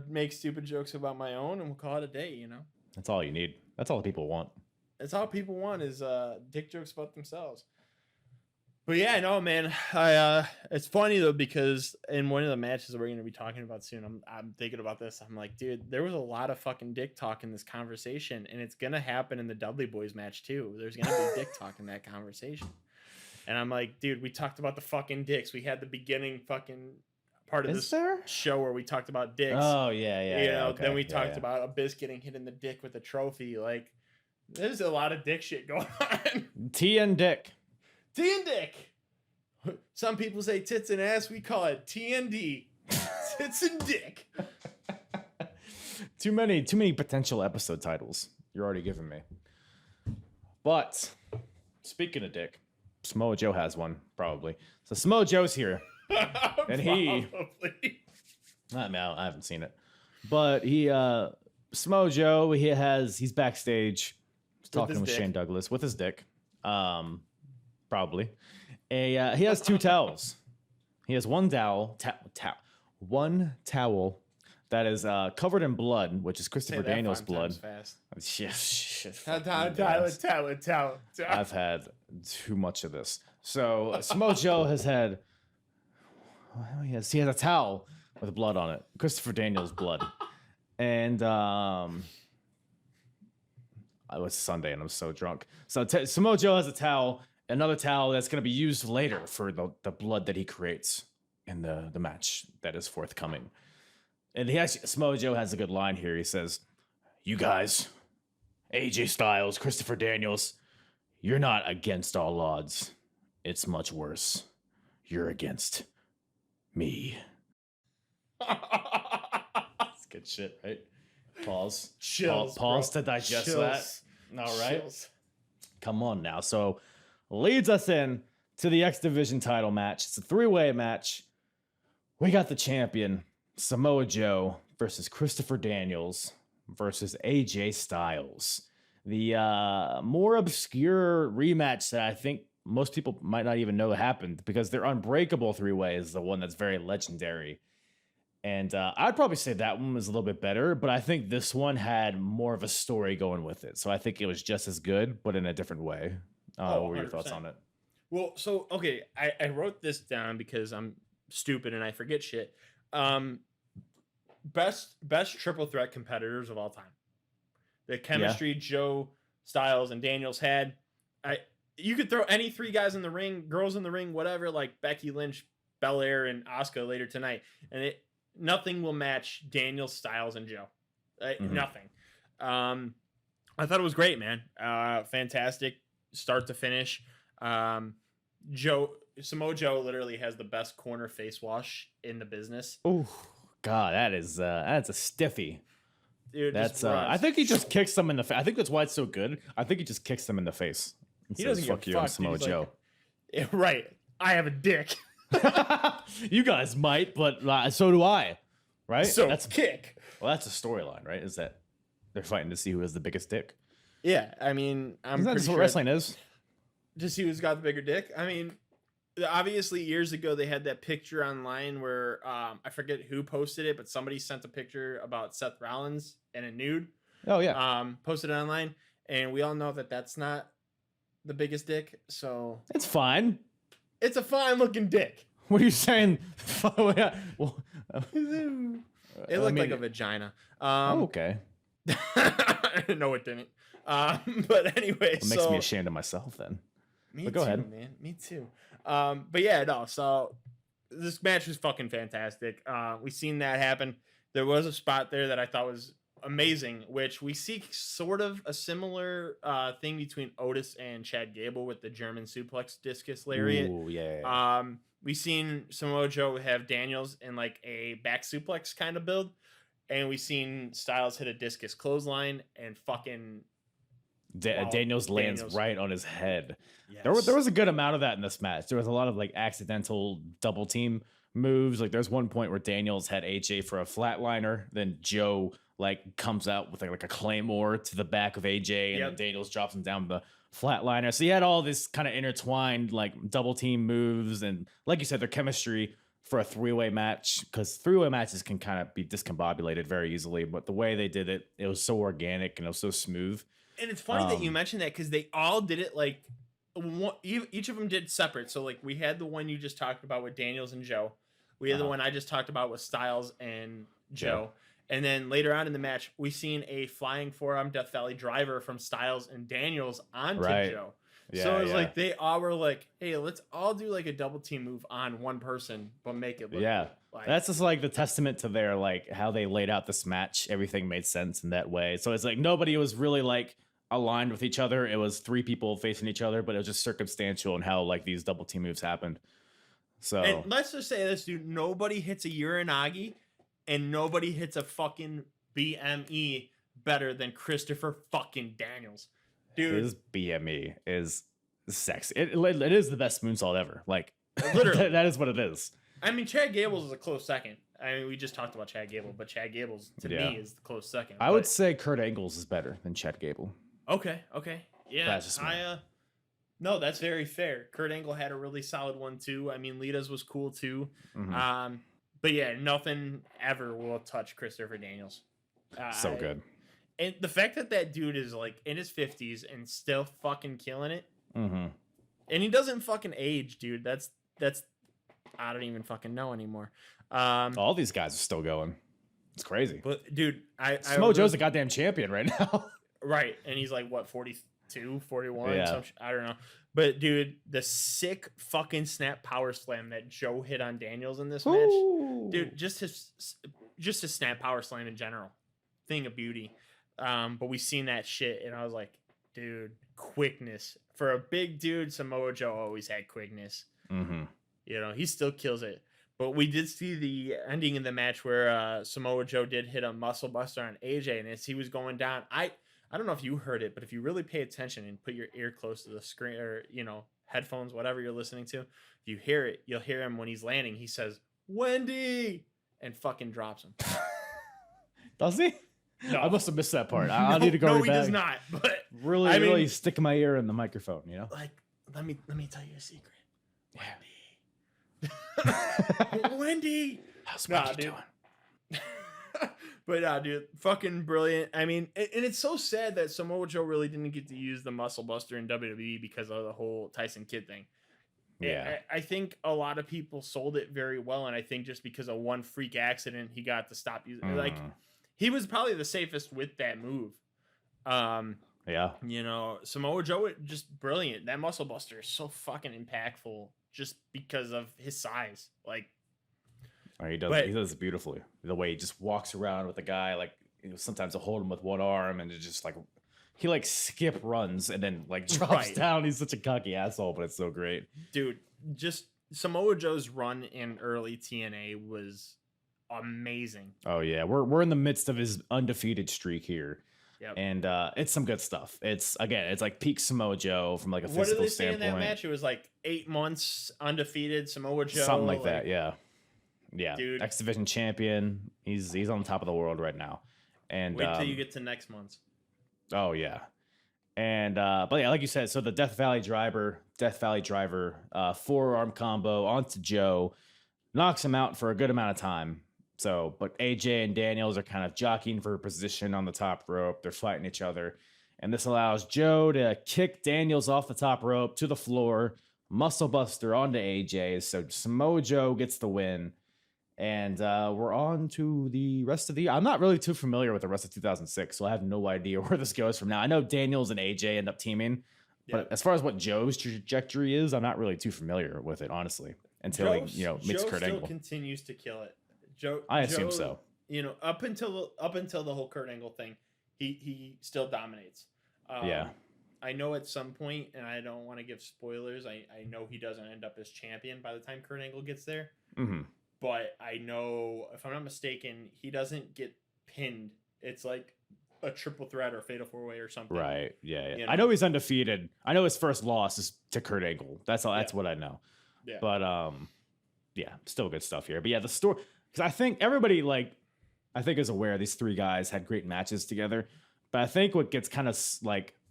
make stupid jokes about my own and we'll call it a day, That's all you need. That's all the people want. That's all people want is dick jokes about themselves. But yeah, no, man. It's funny though because in one of the matches that we're going to be talking about soon, I'm thinking about this. I'm like, dude, there was a lot of fucking dick talk in this conversation, and it's gonna happen in the Dudley Boys match too. There's gonna be dick talk in that conversation, and I'm like, dude, we talked about the fucking dicks. We had the beginning fucking part of this show where we talked about dicks. Oh yeah. Okay. Then we talked about Abyss getting hit in the dick with a trophy. Like, there's a lot of dick shit going on. T and dick. T and dick. Some people say tits and ass. We call it TND. Tits and dick. Too many potential episode titles. You're already giving me. But speaking of dick, Samoa Joe has one probably. So Samoa Joe's here, and he. I haven't seen it, but Samoa Joe. He's backstage. He's talking with Shane Douglas with his dick. Probably. He has two towels. He has one towel that is covered in blood, which is Christopher Daniels' blood. Towel. I've had too much of this. So Samoa Joe has had. He has a towel with blood on it, Christopher Daniels' blood, and it was Sunday and I'm so drunk. So Samoa Joe has a towel. Another towel that's going to be used later for the blood that he creates in the match that is forthcoming. And Samoa Joe has a good line here. He says, "You guys, AJ Styles, Christopher Daniels, you're not against all odds. It's much worse. You're against me." That's good shit, right? Pause. Chills. Pause to digest that. All right. Chills. Come on now. So leads us in to the X Division title match. It's a three-way match. We got the champion, Samoa Joe, versus Christopher Daniels versus AJ Styles. The more obscure rematch that I think most people might not even know happened, because their Unbreakable three-way is the one that's very legendary. And I'd probably say that one was a little bit better, but I think this one had more of a story going with it. So I think it was just as good, but in a different way. What were your thoughts on it? Well, so, okay, I wrote this down because I'm stupid and I forget shit. Best triple threat competitors of all time. The chemistry Joe, Styles, and Daniels had. You could throw any three guys in the ring, girls in the ring, whatever, like Becky Lynch, Belair, and Asuka later tonight, and nothing will match Daniels, Styles, and Joe. Nothing. I thought it was great, man. Fantastic. Start to finish. Samoa Joe literally has the best corner face wash in the business. Oh God, that's a stiffy. Dude, that's I think he just kicks them in the face. I think that's why it's so good. I think he just kicks them in the face. He doesn't fuck give you, a fuck, Samoa Joe. Like, right. I have a dick. You guys might, but so do I. Right? So that's kick. Well, that's a storyline, right? Is that they're fighting to see who has the biggest dick. Yeah, I mean, I'm Isn't that just what wrestling is? To see who's got the bigger dick. I mean, obviously years ago they had that picture online where I forget who posted it, but somebody sent a picture about Seth Rollins in a nude. Oh yeah. Posted it online, and we all know that that's not the biggest dick. So it's fine. It's a fine looking dick. What are you saying? It looked like a vagina. Okay. No, it didn't. But anyway, It makes me ashamed of myself then. Me But go too, ahead. man. Me too. But yeah, no. So this match was fucking fantastic. We seen that happen. There was a spot there that I thought was amazing, which we see sort of a similar thing between Otis and Chad Gable with the German suplex discus lariat. Ooh, yeah. We seen Samoa Joe have Daniels in like a back suplex kind of build, and we seen Styles hit a discus clothesline and fucking Daniels lands right on his head. Yes. There was a good amount of that in this match. There was a lot of like accidental double team moves. Like there's one point where Daniels had AJ for a flatliner, then Joe like comes out with like a claymore to the back of AJ, and then Daniels drops him down the flatliner. So you had all this kind of intertwined like double team moves, and like you said, their chemistry for a three-way match, because three-way matches can kind of be discombobulated very easily. But the way they did it, it was so organic and it was so smooth. And it's funny that you mentioned that, because they all did it like each of them did separate. So like we had the one you just talked about with Daniels and Joe. We had the one I just talked about with Styles and Joe. And then later on in the match, we seen a flying forearm Death Valley driver from Styles and Daniels onto Joe. Yeah, so it was like they all were like, hey, let's all do like a double team move on one person, but make it look like, that's just like the testament to their like how they laid out this match. Everything made sense in that way. So it's like nobody was really like aligned with each other. It was three people facing each other, but it was just circumstantial in how like these double team moves happened. So and let's just say this, dude, nobody hits a Uranagi and nobody hits a fucking BME better than Christopher fucking Daniels. Dude, his BME is sexy. It is the best moonsault ever. Like literally, that is what it is. I mean, Chad Gable's is a close second. I mean, we just talked about Chad Gable, but Chad Gable's to me is the close second. I would say Kurt Angle's is better than Chad Gable. Okay, yeah. That's just me. No, that's very fair. Kurt Angle had a really solid one too. I mean, Lita's was cool too. Mm-hmm. But yeah, nothing ever will touch Christopher Daniels. So good. And the fact that that dude is like in his 50s and still fucking killing it. Mm-hmm. And he doesn't fucking age, dude. That's I don't even fucking know anymore. All these guys are still going. It's crazy. But dude, Samoa Joe's a goddamn champion right now. Right. And he's like, what, 42, 41? Yeah. I don't know. But dude, the sick fucking snap power slam that Joe hit on Daniels in this match. Dude, just his snap power slam in general. Thing of beauty. But we seen that shit and I was like, dude, quickness. For a big dude, Samoa Joe always had quickness. Mm-hmm. You know, he still kills it. But we did see the ending in the match where Samoa Joe did hit a muscle buster on AJ, and as he was going down, I don't know if you heard it, but if you really pay attention and put your ear close to the screen or, you know, headphones, whatever you're listening to, if you hear it, you'll hear him when he's landing. He says, Wendy, and fucking drops him. Does he? No. I must have missed that part. I'll need to go No, back. he does not. But really stick my ear in the microphone, you know? Like, let me tell you a secret. Yeah. Wendy. How's Wendy doing? But dude, fucking brilliant. I mean, and it's so sad that Samoa Joe really didn't get to use the Muscle Buster in WWE because of the whole Tyson Kidd thing. Yeah. I think a lot of people sold it very well, and I think just because of one freak accident, he got to stop using it. Like, he was probably the safest with that move. Yeah. You know, Samoa Joe, just brilliant. That Muscle Buster is so fucking impactful just because of his size. Like, he does it beautifully. The way he just walks around with a guy, like, you know, sometimes he'll hold him with one arm and it just like he like skip runs and then like drops down. He's such a cocky asshole, but it's so great. Dude, just Samoa Joe's run in early TNA was amazing. Oh yeah. We're in the midst of his undefeated streak here. Yep. And it's some good stuff. It's like peak Samoa Joe from like a physical standpoint. What did they standpoint. say in that match? It was like 8 months undefeated Samoa Joe. Something like that, yeah. Yeah. Dude. X Division champion. He's on top of the world right now. And wait till you get to next month. Oh yeah. And but yeah, like you said, so the Death Valley driver, forearm combo onto Joe, knocks him out for a good amount of time. So, but AJ and Daniels are kind of jockeying for position on the top rope. They're fighting each other. And this allows Joe to kick Daniels off the top rope to the floor, muscle buster onto AJ. So Samoa Joe gets the win. And we're on to the rest of the year. I'm not really too familiar with the rest of 2006, so I have no idea where this goes from now. I know Daniels and AJ end up teaming, but as far as what Joe's trajectory is, I'm not really too familiar with it, honestly, until he, meets Joe Kurt still Angle. continues to kill it. Joe, I assume so. Up until the whole Kurt Angle thing, he still dominates. Yeah. I know at some point, and I don't want to give spoilers. I know he doesn't end up as champion by the time Kurt Angle gets there. Mm-hmm. But I know, if I'm not mistaken, he doesn't get pinned. It's like a triple threat or fatal 4-way or something. Right. Yeah. You know? I know he's undefeated. I know his first loss is to Kurt Angle. That's all. That's what I know. Yeah. But yeah, still good stuff here. But yeah, the story, because I think everybody is aware these three guys had great matches together. But I think what gets kind of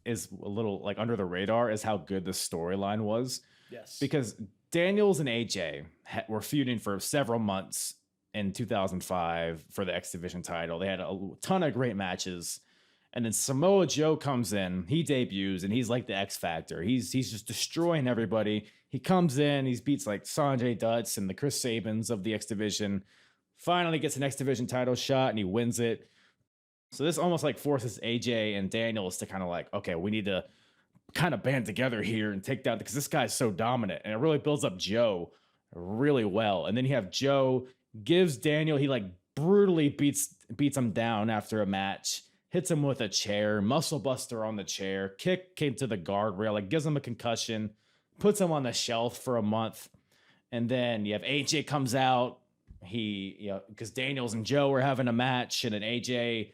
is a little under the radar is how good the storyline was. Yes. Because Daniels and AJ were feuding for several months in 2005 for the X Division title. They had a ton of great matches. And then Samoa Joe comes in, he debuts, and he's like the X Factor. He's just destroying everybody. He comes in, he beats like Sanjay Dutts and the Chris Sabins of the X Division. Finally gets an X Division title shot, and he wins it. So this almost forces AJ and Daniels to kind of okay, we need to kind of band together here and take down, because this guy's so dominant, and it really builds up Joe really well. And then you have Joe gives Daniel, he brutally beats him down after a match, hits him with a chair, muscle buster on the chair, kick came to the guardrail, gives him a concussion, puts him on the shelf for a month. And then you have AJ comes out, because Daniels and Joe were having a match, and then AJ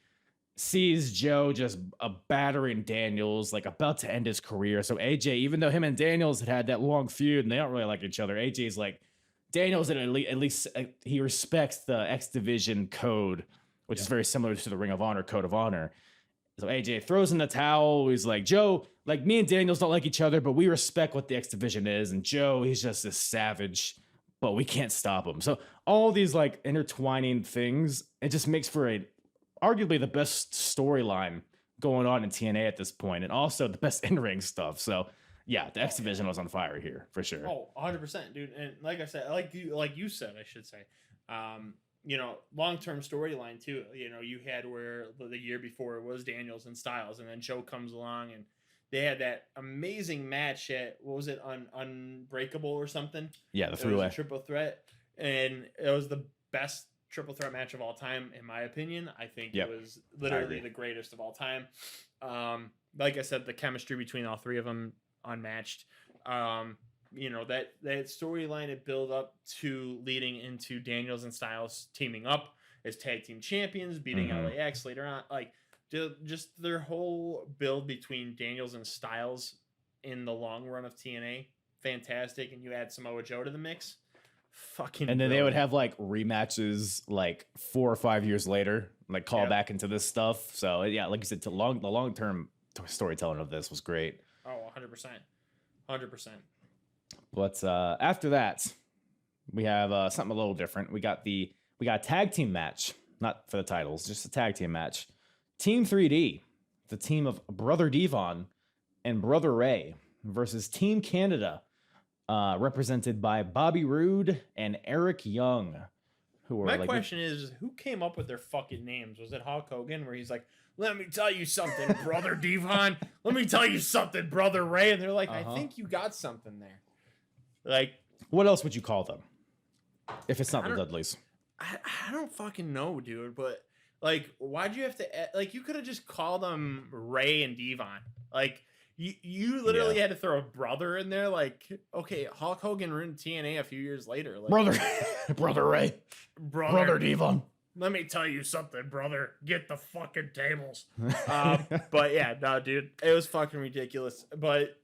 sees Joe just battering Daniels, about to end his career. So AJ, even though him and Daniels had that long feud and they don't really like each other, AJ's Daniels at least he respects the X Division code, which is very similar to the Ring of Honor code of honor. So AJ throws in the towel. He's like, Joe, me and Daniels don't like each other, but we respect what the X Division is. And Joe, he's just this savage, but we can't stop him. So all these intertwining things, it just makes for arguably the best storyline going on in TNA at this point, and also the best in-ring stuff. So yeah, the X Division was on fire here for sure. Oh, 100%, dude. And like I said, like you said, I should say, long-term storyline too. You had where the year before it was Daniels and Styles, and then Joe comes along, and they had that amazing match at, what was it, Unbreakable or something? Yeah, the three-way triple threat, and it was the best triple threat match of all time, in my opinion. I think it was literally the greatest of all time. Like I said, the chemistry between all three of them, unmatched. That storyline it built up to leading into Daniels and Styles teaming up as tag team champions, beating LAX later on. Just their whole build between Daniels and Styles in the long run of TNA, fantastic. And you add Samoa Joe to the mix, fucking. And then they would have rematches 4 or 5 years later, call back into this stuff. So yeah, like you said, the long term storytelling of this was great. Oh, 100%. But after that, we have something a little different. We got a tag team match, not for the titles, just a tag team match. Team 3D, the team of Brother Devon and Brother Ray, versus Team Canada, represented by Bobby Roode and Eric Young. My question is, who came up with their fucking names? Was it Hulk Hogan, where he's like, "Let me tell you something, Brother Devon. Let me tell you something, Brother Ray," and they're like, "I think you got something there." What else would you call them if it's not the Dudleys? I don't fucking know, dude. But why'd you have to? You could have just called them Ray and Devon. You literally had to throw a brother in there. Okay, Hulk Hogan ruined TNA a few years later. Brother Ray, Brother Devon. Let me tell you something, brother. Get the fucking tables. But yeah, no, dude, it was fucking ridiculous. But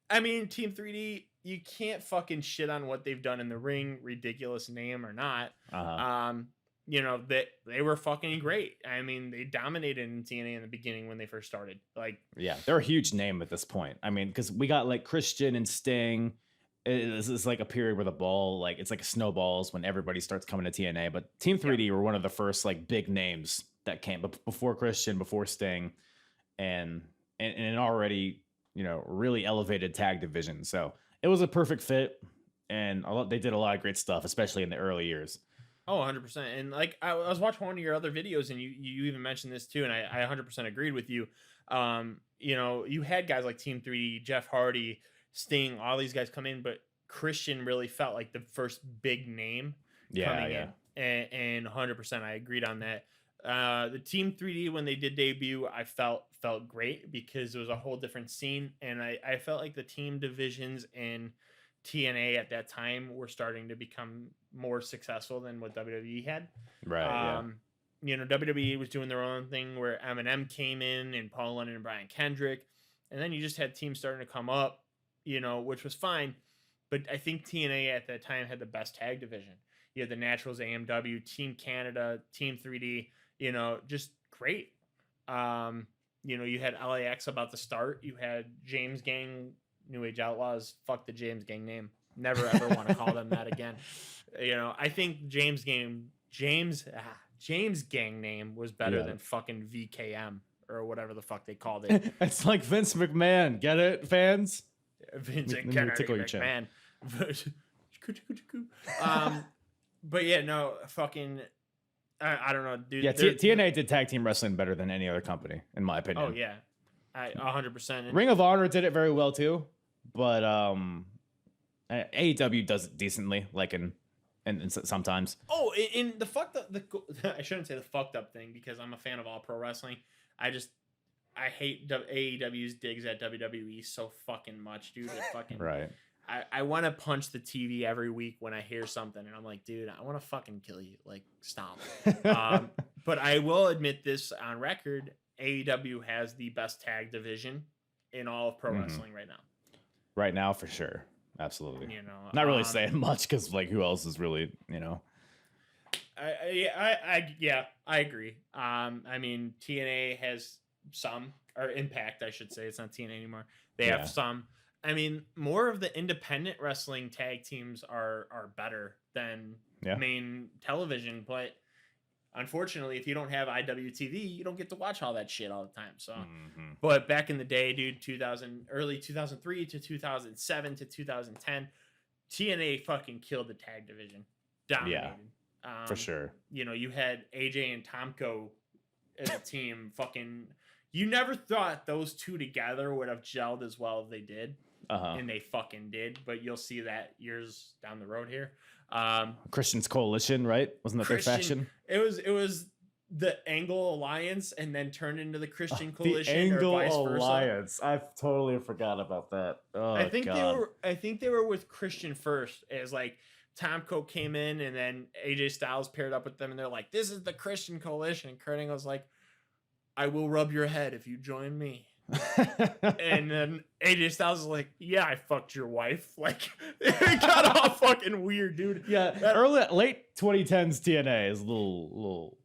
I mean, Team 3D, you can't fucking shit on what they've done in the ring, ridiculous name or not. They were fucking great. I mean, they dominated in TNA in the beginning when they first started. Yeah, they're a huge name at this point. I mean, because we got Christian and Sting. This is a period where the ball, it's snowballs when everybody starts coming to TNA. But Team 3D were one of the first big names that came, but before Christian, before Sting, and an already really elevated tag division. So it was a perfect fit, and they did a lot of great stuff, especially in the early years. Oh, 100%. And like I was watching one of your other videos and you even mentioned this too, and I 100% agreed with you. You know, you had guys like Team 3, Jeff Hardy, Sting, all these guys come in, but Christian really felt like the first big name coming in. And 100% I agreed on that. The Team 3D when they did debut, I felt great because it was a whole different scene, and I felt like the team divisions in TNA at that time were starting to become more successful than what WWE had. Right. You know, WWE was doing their own thing where Eminem came in and Paul London and Brian Kendrick, and then you just had teams starting to come up, you know, which was fine. But I think TNA at that time had the best tag division. You had the Naturals, AMW, Team Canada, Team 3D, you know, just great. You know, you had LAX about to start. You had James Gang, New Age Outlaws. Fuck the James Gang name. Never ever want to call them that again. You know, I think James Gang name was better than fucking VKM or whatever the fuck they called it. It's like Vince McMahon. Get it, fans? Vince and Let me tickle Kennedy your chin. McMahon. But yeah, no, fucking, I don't know, dude. Yeah, TNA did tag team wrestling better than any other company, in my opinion. Oh yeah, 100%. Ring of Honor did it very well too, but AEW does it decently, like in sometimes. Oh, in the fucked up, I shouldn't say the fucked up thing because I'm a fan of all pro wrestling. I hate AEW's digs at WWE so fucking much, dude. It fucking Right. I want to punch the TV every week when I hear something, and I'm like, dude, I want to fucking kill you. Like, stop. But I will admit this on record: AEW has the best tag division in all of pro wrestling right now. Right now, for sure, absolutely. You know, not really saying much because like who else is really, you know? I agree. I mean, TNA has some, or Impact, I should say. It's not TNA anymore. They have some. I mean, more of the independent wrestling tag teams are better than main television, but unfortunately, if you don't have IWTV, you don't get to watch all that shit all the time. So, but back in the day, dude, early 2003 to 2007 to 2010, TNA fucking killed the tag division, dominated. For sure. You know, you had AJ and Tomko as a team. Fucking, you never thought those two together would have gelled as well as they did. And they fucking did, but you'll see that years down the road here. Christian's Coalition, right? Wasn't that their faction? It was the Angle Alliance, and then turned into the Christian Coalition. The Angle or vice Alliance. I totally forgot about that. Oh, I think God. I think they were with Christian first, as like Tomko came in, and then AJ Styles paired up with them, and they're like, "This is the Christian Coalition." And Kurt Angle's like, "I will rub your head if you join me." And then AJ Styles is like, "Yeah, I fucked your wife." Like, it got all fucking weird, dude. Yeah, late 2010s TNA is a little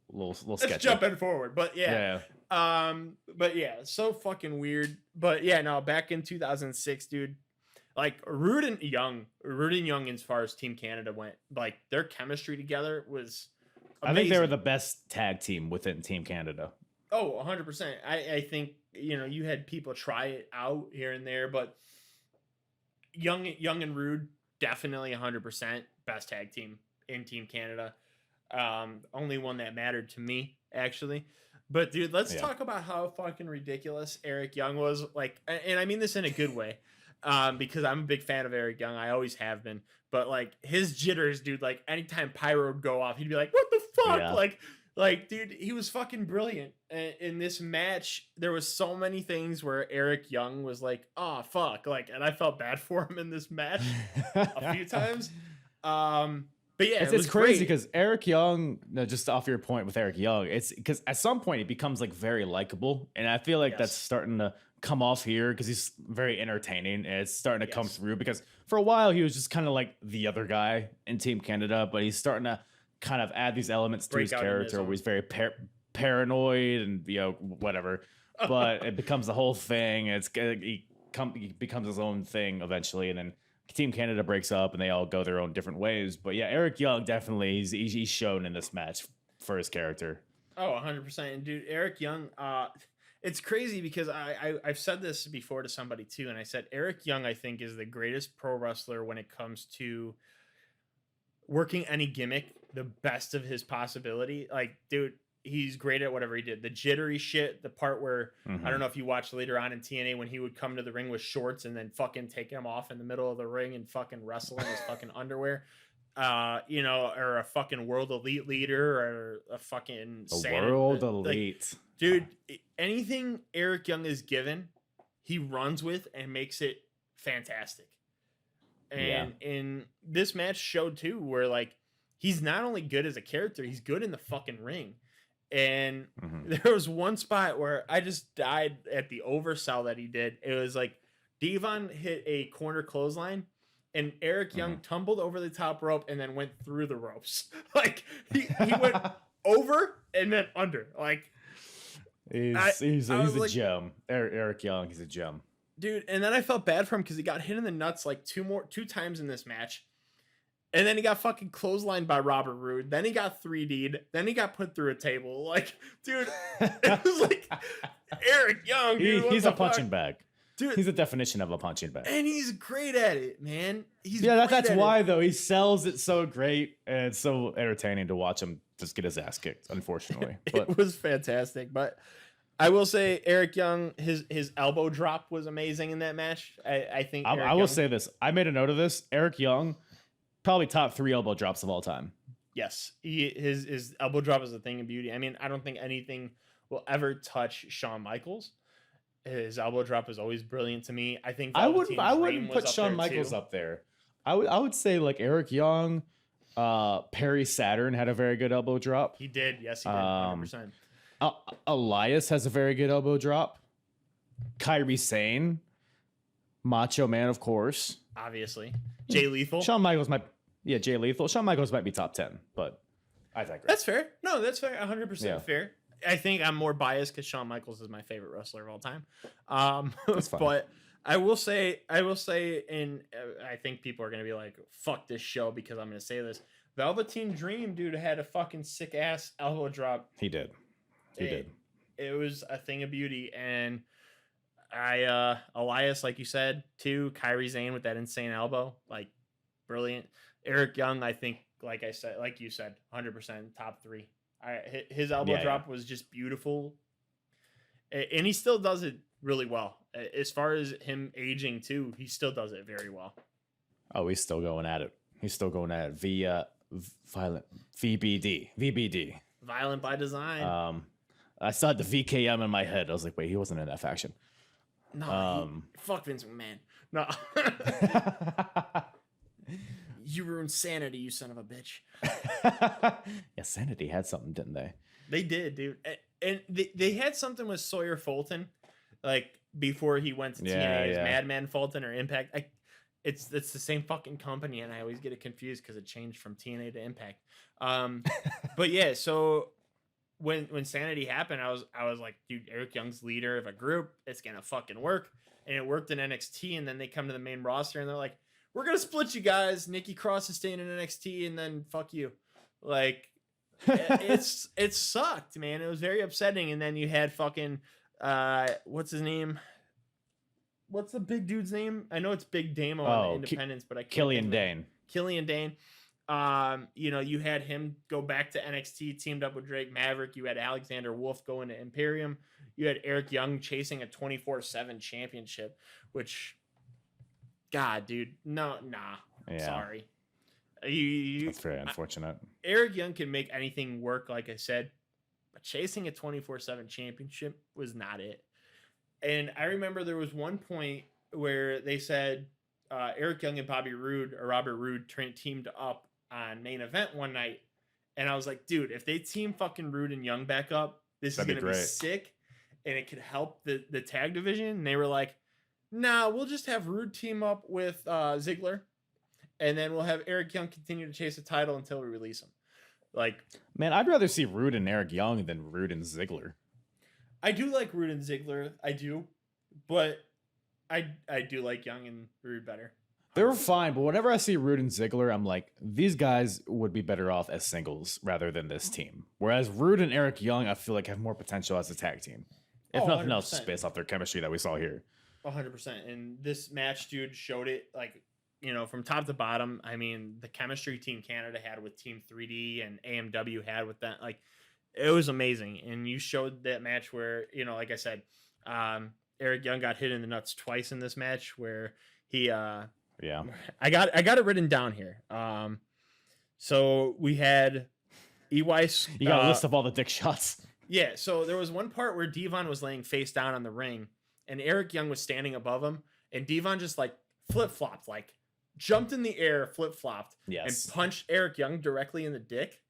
sketchy. Let's jump in forward, but yeah. But yeah, so fucking weird. But yeah, no, back in 2006, dude, like Rude and Young, as far as Team Canada went, like their chemistry together was amazing. I think they were the best tag team within Team Canada. Oh, 100%. I think, you know, you had people try it out here and there, but Young and Rude, definitely 100% best tag team in Team Canada. Only one that mattered to me, actually. But dude, let's talk about how fucking ridiculous Eric Young was. Like, and I mean this in a good way, because I'm a big fan of Eric Young. I always have been. But like his jitters, dude. Like anytime Pyro would go off, he'd be like, "What the fuck?" Yeah. Like, dude, he was fucking brilliant. In this match, there was so many things where Eric Young was like, "Oh fuck," like, and I felt bad for him in this match a few times. But yeah, it's crazy because Eric Young. No, just off your point with Eric Young, it's because at some point he becomes like very likable, and I feel like that's starting to come off here because he's very entertaining, and it's starting to come through. Because for a while he was just kind of like the other guy in Team Canada, but he's starting to kind of add these elements to his character where he's very paranoid and, you know, whatever. But it becomes the whole thing. He becomes his own thing eventually, and then Team Canada breaks up and they all go their own different ways. But yeah, Eric Young definitely he's shown in this match for his character. Oh, 100%. And dude, Eric Young, it's crazy because I've said this before to somebody too, and I said Eric Young, I think, is the greatest pro wrestler when it comes to working any gimmick the best of his possibility. Like, dude, he's great at whatever he did. The jittery shit, the part where I don't know if you watched later on in TNA when he would come to the ring with shorts and then fucking take them off in the middle of the ring and fucking wrestle in his fucking underwear. You know, or a fucking world elite leader or a fucking world elite. Like, dude, anything Eric Young is given, he runs with and makes it fantastic. And in this match showed too, where like he's not only good as a character, he's good in the fucking ring. And there was one spot where I just died at the oversell that he did. It was like Devon hit a corner clothesline and Eric Young tumbled over the top rope and then went through the ropes. Like he went over and then under. Like he's a gem. Eric Young, he's a gem. Dude, and then I felt bad for him because he got hit in the nuts like two times in this match. And then he got fucking clotheslined by Robert Roode. Then he got 3D'd. Then he got put through a table. Like, dude, it was like Eric Young. Dude, he's a punching bag. Dude, he's the definition of a punching bag. And he's great at it, man. That's why, though. He sells it so great, and it's so entertaining to watch him just get his ass kicked, unfortunately. But it was fantastic. But I will say Eric Young, his elbow drop was amazing in that match. I think I will say this. I made a note of this. Eric Young, probably top 3 elbow drops of all time. Yes. His elbow drop is a thing of beauty. I mean, I don't think anything will ever touch Shawn Michaels. His elbow drop is always brilliant to me. I think I wouldn't put Shawn Michaels up there. I would say like Eric Young, Perry Saturn had a very good elbow drop. He did. Yes, he did. 100%. Elias has a very good elbow drop. Kyrie Sane, Macho Man, of course. Obviously. Jay Lethal. Shawn Michaels might be top 10, but I digress. That's fair. No, that's fair. 100% fair. I think I'm more biased because Shawn Michaels is my favorite wrestler of all time. That's fine. But I will say, and I think people are going to be like, fuck this show because I'm going to say this. Velveteen Dream, dude, had a fucking sick ass elbow drop. He did. It was a thing of beauty. And Elias, like you said, too, Kyrie Sane with that insane elbow, like brilliant. Eric Young, I think, like you said, 100% top 3. His elbow drop was just beautiful, and he still does it really well. As far as him aging too, he still does it very well. Oh, he's still going at it. Via violent VBD. Violent by design. I saw the VKM in my head. I was like, wait, he wasn't in that faction. No, fuck Vince McMahon. No. You ruined Sanity, you son of a bitch. Yeah, Sanity had something, didn't they? They did, dude. And they had something with Sawyer Fulton, like before he went to TNA as Madman Fulton or Impact. It's the same fucking company, and I always get it confused because it changed from TNA to Impact. But yeah, so when Sanity happened, I was like, dude, Eric Young's leader of a group. It's gonna fucking work, and it worked in NXT. And then they come to the main roster, and they're like, we're going to split you guys. Nikki Cross is staying in NXT and then fuck you. Like, it sucked, man. It was very upsetting. And then you had fucking, what's his name? What's the big dude's name? I know it's Big Damo on the Independence, but I can't. Killian Dane. You know, you had him go back to NXT, teamed up with Drake Maverick. You had Alexander Wolf go into Imperium. You had Eric Young chasing a 24/7 championship, which... God, dude, nah. Yeah. Sorry. That's very unfortunate. Eric Young can make anything work, like I said, but chasing a 24/7 championship was not it. And I remember there was one point where they said Eric Young and Robert Roode teamed up on Main Event one night, and I was like, dude, if they team fucking Roode and Young back up, this is gonna be sick, and it could help the tag division. And they were like, nah, we'll just have Roode team up with Ziggler, and then we'll have Eric Young continue to chase the title until we release him. Like, man, I'd rather see Roode and Eric Young than Roode and Ziggler. I do like Roode and Ziggler, I do, but I do like Young and Roode better. They're fine, but whenever I see Roode and Ziggler, I'm like, these guys would be better off as singles rather than this team. Whereas Roode and Eric Young, I feel like have more potential as a tag team. If nothing 100%. else, just based off their chemistry that we saw here. 100%. And this match, dude, showed it. Like, from top to bottom, I mean, the chemistry Team Canada had with Team 3D and AMW had with that, like, it was amazing. And you showed that match where, like I said, Eric Young got hit in the nuts twice in this match where he, Yeah. I got it written down here. So we had EY. You got a list of all the dick shots. Yeah. So there was one part where Devon was laying face down on the ring and Eric Young was standing above him and Devon just like flip-flopped, like jumped in the air, flip-flopped, Yes. and punched Eric Young directly in the dick.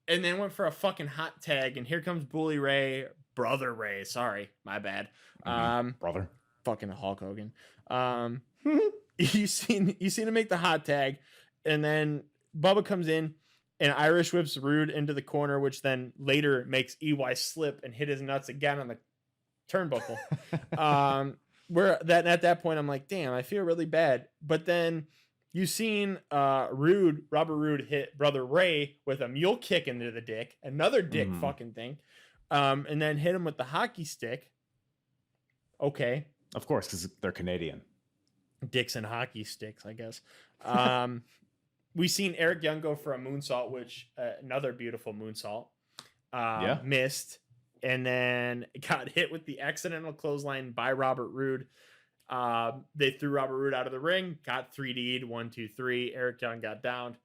And then went for a fucking hot tag. And here comes Bully Ray, Brother Ray. Sorry, my bad. Brother. Fucking Hulk Hogan. You seen him make the hot tag, and then Bubba comes in and Irish whips Rude into the corner, which then later makes EY slip and hit his nuts again on the turnbuckle. At that point I'm like, damn, I feel really bad. But then you seen Robert Roode hit Brother Ray with a mule kick into the dick, another dick fucking thing, and then hit him with the hockey stick. Okay. Of course, because they're Canadian. Dicks and hockey sticks, I guess. We seen Eric Young go for a moonsault, which another beautiful moonsault. Missed, and then got hit with the accidental clothesline by Robert Roode. They threw Robert Roode out of the ring, got 3D'd, 1, 2, 3. Eric Young got downed.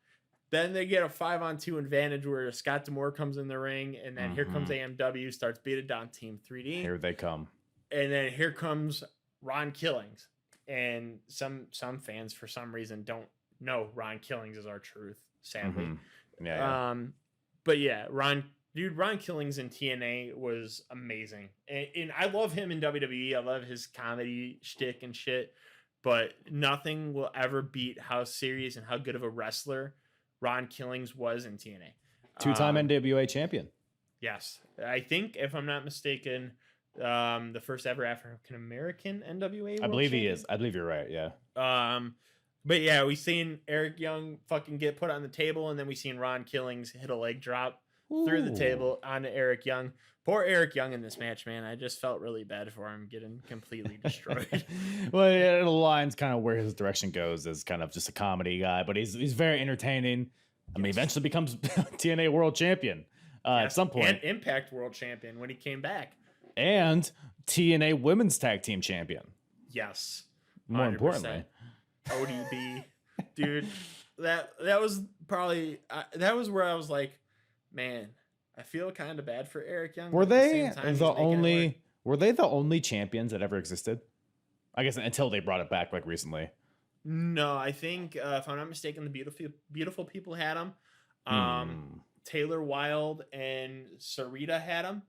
Then they get a 5-on-2 advantage where Scott D'Amore comes in the ring, and then here comes AMW, starts beating down Team 3D. Here they come. And then here comes Ron Killings. And some fans, for some reason, don't know Ron Killings is our truth, sadly. Yeah. But yeah, Ron Killings in TNA was amazing. And I love him in WWE. I love his comedy shtick and shit. But nothing will ever beat how serious and how good of a wrestler Ron Killings was in TNA. 2-time NWA champion. Yes. I think, if I'm not mistaken, the first ever African American NWA. I believe he is. I believe you're right. Yeah. But yeah, we seen Eric Young fucking get put on the table, and then we seen Ron Killings hit a leg drop through the table onto Eric Young. Poor Eric Young in this match, man. I just felt really bad for him getting completely destroyed. Well, yeah, the line's kind of where his direction goes as kind of just a comedy guy, but he's very entertaining. I mean, eventually becomes TNA World Champion at some point, and Impact World Champion when he came back. And TNA Women's Tag Team Champion. Yes. 100%. More importantly. ODB. Dude, that was probably... that was where I was like, man, I feel kind of bad for Eric Young. Were they the only champions that ever existed? I guess until they brought it back like recently. No, I think, if I'm not mistaken, the beautiful people had them. Taylor Wilde and Sarita had them.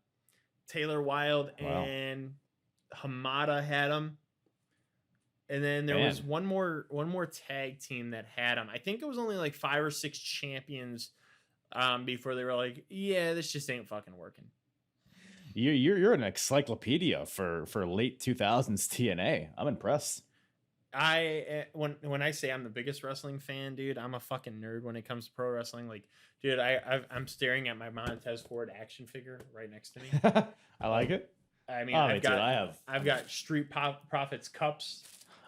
Taylor Wilde and Hamada had him, and then there was one more tag team that had him. I think it was only like 5 or 6 champions before they were like, yeah, this just ain't fucking working. You're an encyclopedia for late 2000s TNA. I'm impressed. When I say I'm the biggest wrestling fan, dude, I'm a fucking nerd when it comes to pro wrestling. Like, dude, I'm staring at my Montez Ford action figure right next to me. I like it. I mean, I've got Street Profits cups.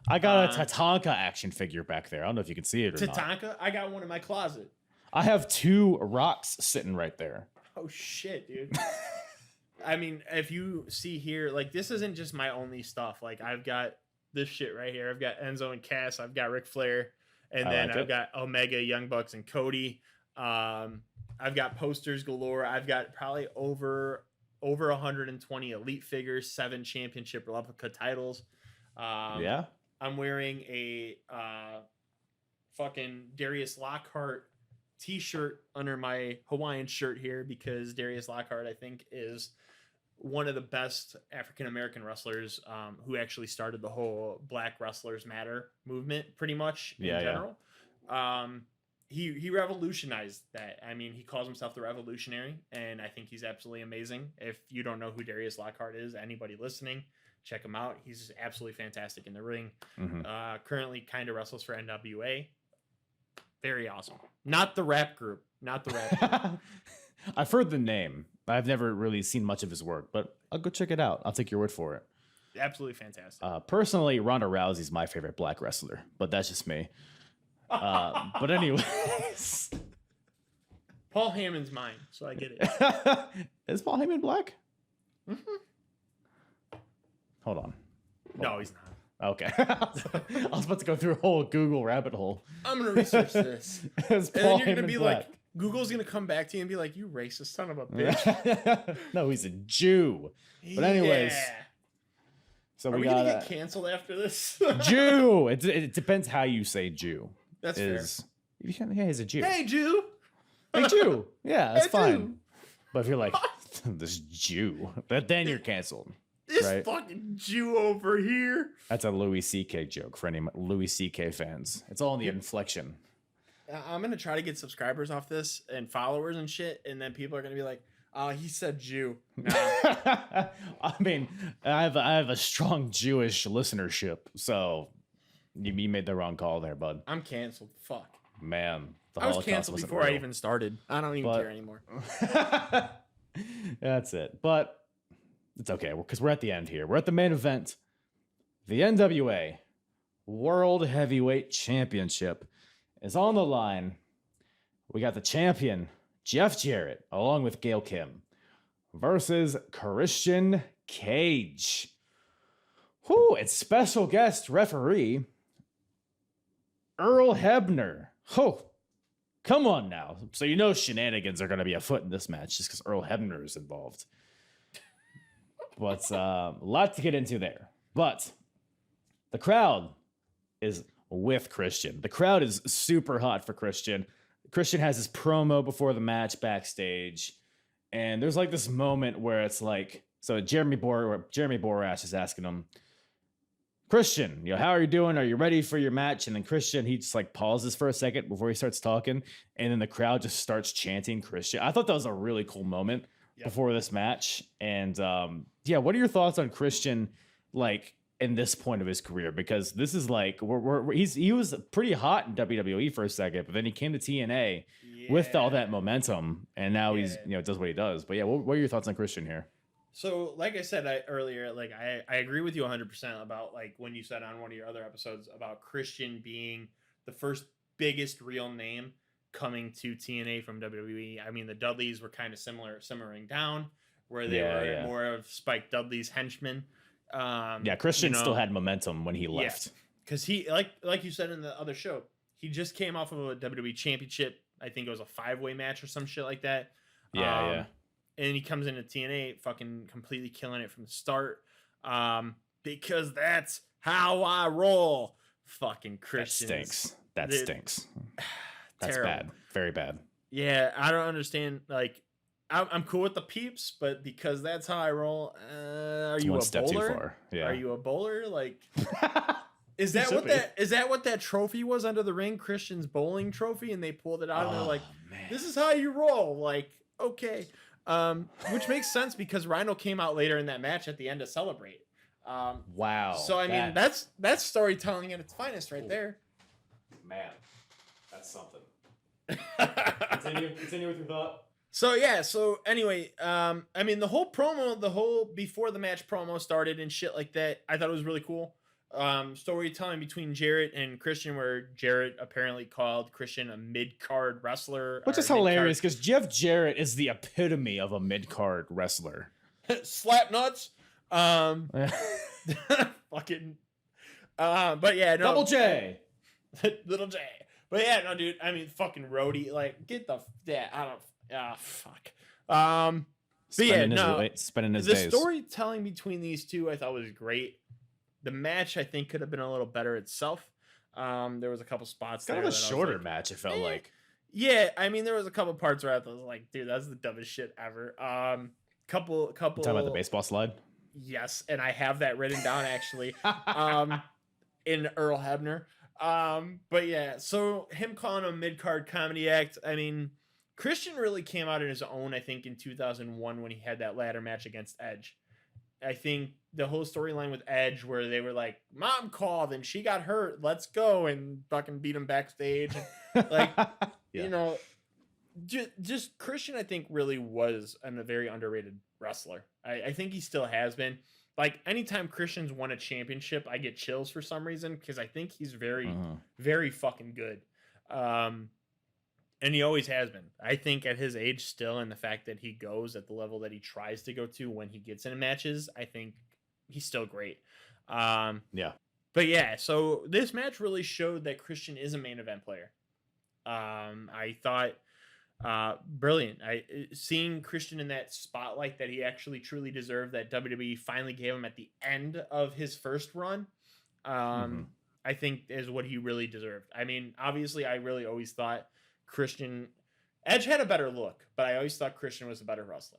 I got a Tatanka action figure back there. I don't know if you can see it or not. Tatanka? I got one in my closet. I have 2 rocks sitting right there. Oh shit, dude. I mean, if you see here, like, this isn't just my only stuff. Like, I've got this shit right here. I've got Enzo and Cass. I've got Ric Flair, and then I've got Omega, Young Bucks, and Cody. I've got posters galore. I've got probably over 120 elite figures, 7 championship replica titles. I'm wearing a fucking Darius Lockhart t-shirt under my Hawaiian shirt here because Darius Lockhart, I think, is one of the best African-American wrestlers who actually started the whole Black Wrestlers Matter movement pretty much in general. He revolutionized that. I mean, he calls himself the Revolutionary, and I think he's absolutely amazing. If you don't know who Darius Lockhart is, anybody listening, check him out. He's absolutely fantastic in the ring. Currently kind of wrestles for NWA. Very awesome. Not the rap group. I've heard the name. I've never really seen much of his work, but I'll go check it out. I'll take your word for it. absolutely fantastic. Personally, Ronda Rousey's my favorite black wrestler, but that's just me. But anyways, Paul Heyman's mine, so I get it. is Paul Heyman black? Hold on. No, he's not. Okay. I was about to go through a whole Google rabbit hole. I'm gonna research this, Is and then Paul you're gonna Heyman be black? like, Google's gonna come back to you and be like, "You racist son of a bitch." No, he's a Jew. But anyways, Yeah. so Are we we got gonna get canceled after this? Jew. It depends how you say Jew. That's You can, yeah, he's a Jew. fair. Hey, Jew. Hey, Jew. Yeah, that's Hey, fine. Jew. But if you're like this Jew, then you're canceled. This Right. fucking Jew over here. That's a Louis C.K. joke for any Louis C.K. fans. It's all in the inflection. I'm gonna try to get subscribers off this and followers and shit, and then people are gonna be like, "Oh, he said Jew." Nah. I mean, I have a strong Jewish listenership, so you made the wrong call there, bud. I'm canceled. Fuck. Man, the I was Holocaust canceled wasn't before I real. even started. I don't even But- care anymore. That's it. But it's okay because we're at the end here. We're at the main event. The NWA World Heavyweight Championship is on the line. We got the champion, Jeff Jarrett, along with Gail Kim, versus Christian Cage. Whoo, it's special guest referee, Earl Hebner. Oh, come on now. So you know shenanigans are going to be afoot in this match just because Earl Hebner is involved. But a lot to get into there. But the crowd is with Christian. The crowd is super hot for Christian. Christian has his promo before the match backstage. And there's like this moment where it's like, so Jeremy Borash is asking him, Christian, how are you doing? Are you ready for your match? And then Christian, he just like pauses for a second before he starts talking. And then the crowd just starts chanting Christian. I thought that was a really cool moment before this match. And what are your thoughts on Christian, like in this point of his career? Because this is like, he was pretty hot in WWE for a second, but then he came to TNA with all that momentum. And now he's, does what he does. But yeah, what are your thoughts on Christian here? So, like I said earlier, like I agree with you 100% about like when you said on one of your other episodes about Christian being the first biggest real name coming to TNA from WWE. I mean, the Dudleys were kind of simmering down, where they were more of Spike Dudley's henchmen. Christian still had momentum when he left. Because he, like you said in the other show, he just came off of a WWE championship. I think it was a 5-way match or some shit like that. And he comes into TNA fucking completely killing it from the start. Because that's how I roll. Fucking Christians. That stinks. That's terrible. bad. Very bad. Yeah, I don't understand. Like, I'm cool with the peeps, but because that's how I roll, are you a bowler? Too far. Yeah. Are you a bowler? Like, is that what that trophy was under the ring? Christian's bowling trophy, and they pulled it out and they're like, "This is how you roll." Like, okay. Which makes sense because Rhino came out later in that match at the end to celebrate. Wow. So I mean, that's storytelling at its finest, right there. Man, that's something. Continue with your thought. So anyway, I mean, the whole before the match promo started and shit like that, I thought it was really cool. Storytelling between Jarrett and Christian, where Jarrett apparently called Christian a mid-card wrestler. Which is hilarious because Jeff Jarrett is the epitome of a mid-card wrestler. Slap nuts. Fucking. But yeah, no. Double J. Little J. But yeah, no, dude. I mean, fucking roadie. Like, get the. Yeah, I don't. Fuck. But yeah, no. Spending his the days. storytelling between these two, I thought was great. The match, I think, could have been a little better itself. There was a couple spots. Kind of a shorter match. It felt like. Yeah, I mean, there was a couple parts where I was like, dude, that's the dumbest shit ever. Couple. Talking about the baseball slide. Yes, and I have that written down actually. In Earl Hebner. But yeah, so him calling him a mid-card comedy act. I mean, Christian really came out on his own, I think, in 2001 when he had that ladder match against Edge. I think the whole storyline with Edge where they were like, Mom called and she got hurt, let's go, and fucking beat him backstage. Like, just Christian, I think, really was a very underrated wrestler. I think he still has been. like anytime Christian's won a championship, I get chills for some reason because I think he's very, Mhm. very fucking good. And he always has been. I think at his age still, and the fact that he goes at the level that he tries to go to when he gets into matches, I think he's still great. Yeah. But yeah, so this match really showed that Christian is a main event player. I thought brilliant. Seeing Christian in that spotlight that he actually truly deserved, that WWE finally gave him at the end of his first run, I think is what he really deserved. I mean, obviously, I really always thought Edge had a better look, but I always thought Christian was a better wrestler.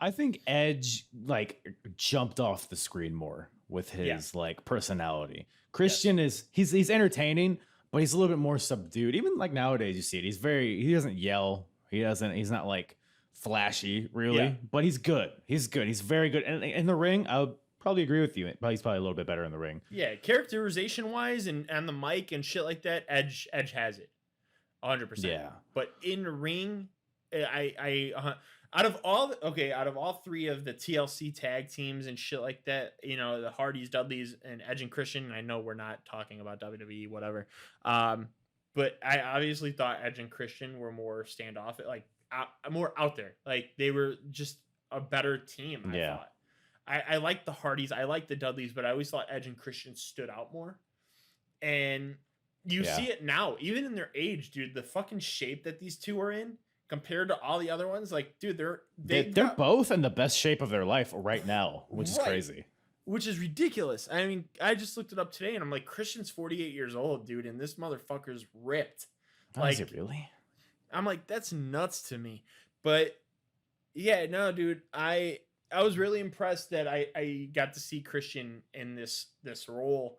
I think Edge like jumped off the screen more with his like personality. Christian is he's entertaining, but he's a little bit more subdued. Even like nowadays, you see it. He doesn't yell. He's not like flashy really, but he's good. He's good. He's very good. And in the ring, I would probably agree with you. But he's probably a little bit better in the ring. Yeah, characterization wise and the mic and shit like that, Edge has it, 100%. Yeah. But in the ring, out of all three of the TLC tag teams and shit like that, you know, the Hardys, Dudleys, and Edge and Christian. I know we're not talking about WWE, whatever. But I obviously thought Edge and Christian were more standoff, like more out there. Like they were just a better team. I thought. I like the Hardys, I like the Dudleys, but I always thought Edge and Christian stood out more. And you see it now, even in their age, dude. The fucking shape that these two are in compared to all the other ones, like, dude, they're both in the best shape of their life right now, which is crazy. Which is ridiculous. I mean, I just looked it up today, and I'm like, Christian's 48 years old, dude, and this motherfucker's ripped. Like, is it really? I'm like, that's nuts to me. But yeah, no, dude, I was really impressed that I got to see Christian in this role.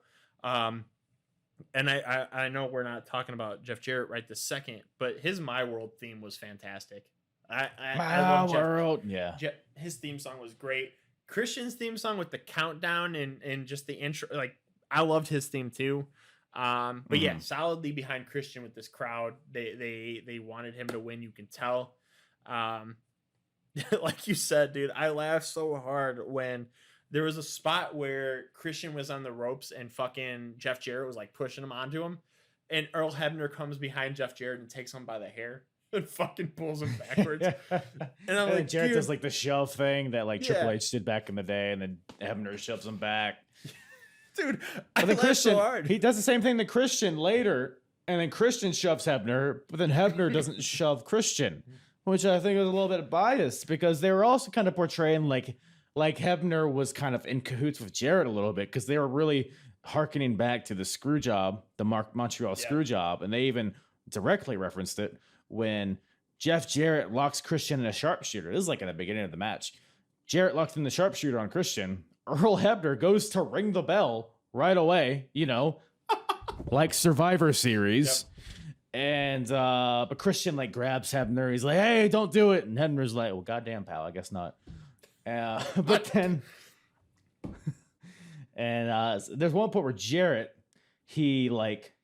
And I know we're not talking about Jeff Jarrett right this second, but his My World theme was fantastic. I love World. his theme song was great. Christian's theme song with the countdown and just the intro, like I loved his theme too. But yeah, solidly behind Christian with this crowd. They wanted him to win. You can tell. Like you said, dude, I laughed so hard when there was a spot where Christian was on the ropes and fucking Jeff Jarrett was like pushing him onto him. And Earl Hebner comes behind Jeff Jarrett and takes him by the hair and fucking pulls him backwards. And I'm like, Jarrett dude, does like the shove thing that like Triple H did back in the day, and then Hebner shoves him back. Dude, But then laughed Christian, so hard. he does the same thing to Christian later, and then Christian shoves Hebner, but then Hebner doesn't shove Christian, which I think was a little bit biased because they were also kind of portraying like Hebner was kind of in cahoots with Jarrett a little bit because they were really hearkening back to the screw job, the Montreal screw job, and they even directly referenced it when Jeff Jarrett locks Christian in a sharpshooter. This is like in the beginning of the match. Jarrett locked in the sharpshooter on Christian. Earl Hebner goes to ring the bell right away, you know, like Survivor Series. And but Christian like grabs Hebner. He's like, "Hey, don't do it." And Hebner's like, "Well, goddamn, pal, I guess not." But then, and there's one point where Jarrett, he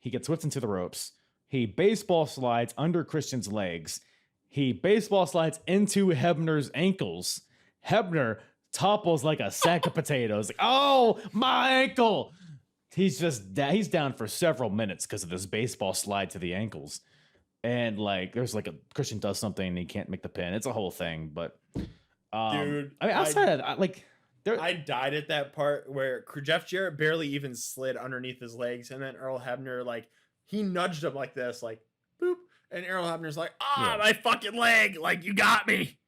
gets whipped into the ropes. He baseball slides under Christian's legs. He baseball slides into Hebner's ankles. Hebner topples like a sack of potatoes. Like, oh, my ankle. He's down for several minutes because of this baseball slide to the ankles. And like, there's like Christian does something and he can't make the pin. It's a whole thing, but Dude, I mean, outside of that, like, I died at that part where Jeff Jarrett barely even slid underneath his legs, and then Earl Hebner, like, he nudged him like this, like, boop, and Earl Hebner's like, my fucking leg, like, you got me.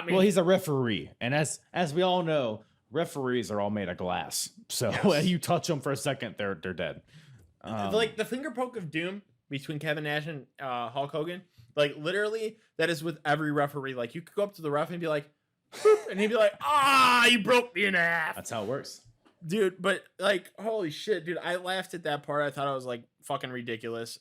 Well, he's a referee, and as we all know, referees are all made of glass. So when you touch them for a second, they're dead. Like the finger poke of doom between Kevin Nash and Hulk Hogan, like literally, that is with every referee. Like you could go up to the ref and be like, boop, and he'd be like, you broke me in half. That's how it works, dude. But like, holy shit, dude, I laughed at that part. I thought it was like fucking ridiculous.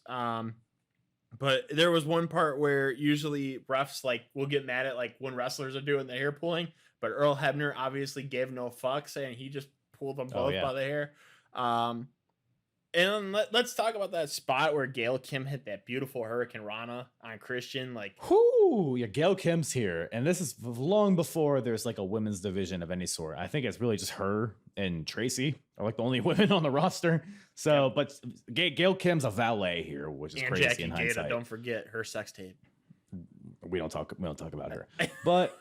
But there was one part where usually refs like will get mad at like when wrestlers are doing the hair pulling, but Earl Hebner obviously gave no fucks and he just pulled them both by the hair. And let's talk about that spot where Gail Kim hit that beautiful Hurricane Rana on Christian. Like, Whoo, yeah, Gail Kim's here, and this is long before there's like a women's division of any sort. I think it's really just her and Tracy are like the only women on the roster. So, but Gail Kim's a valet here, which is and crazy Jackie in Gata, hindsight. don't forget her sex tape. We don't talk about her, but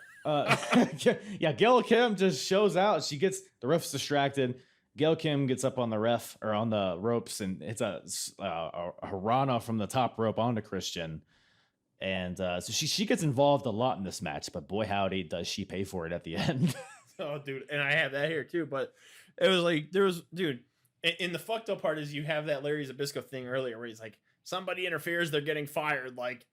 yeah, Gail Kim just shows out. She gets the ref's distracted. Gail Kim gets up on the ref or on the ropes and it's a Harana from the top rope onto Christian. And so she gets involved a lot in this match, but boy, howdy, does she pay for it at the end. Oh, dude. And I have that here too. But it was like, dude, in the fucked up part is you have that Larry Zbyszko thing earlier where he's like, somebody interferes, they're getting fired. Like,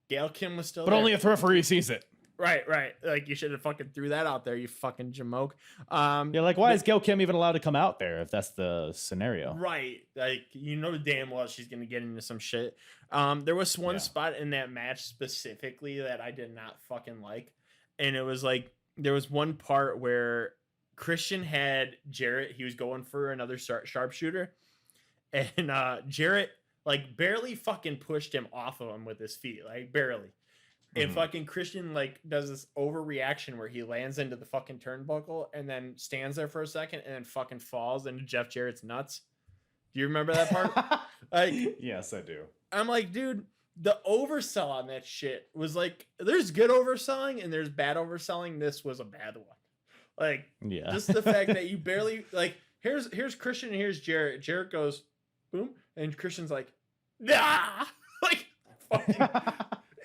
Gail Kim was still but there. only if the referee sees it. Right. Like, you should have fucking threw that out there, you fucking jamoke. Yeah, like, why is Gail Kim even allowed to come out there if that's the scenario? Right. Like, you know damn well she's going to get into some shit. There was one spot in that match specifically that I did not fucking like. And it was like, there was one part where Christian had Jarrett. He was going for another sharpshooter. And Jarrett, like, barely fucking pushed him off of him with his feet. Like, barely. And fucking Christian, like, does this overreaction where he lands into the fucking turnbuckle and then stands there for a second and then fucking falls into Jeff Jarrett's nuts. Do you remember that part? Like, yes, I do. I'm like, dude, the oversell on that shit was like, there's good overselling and there's bad overselling. This was a bad one. Like, yeah, just the fact that you barely, like, here's Christian and here's Jarrett. Jarrett goes, boom. And Christian's like, nah! Like, fucking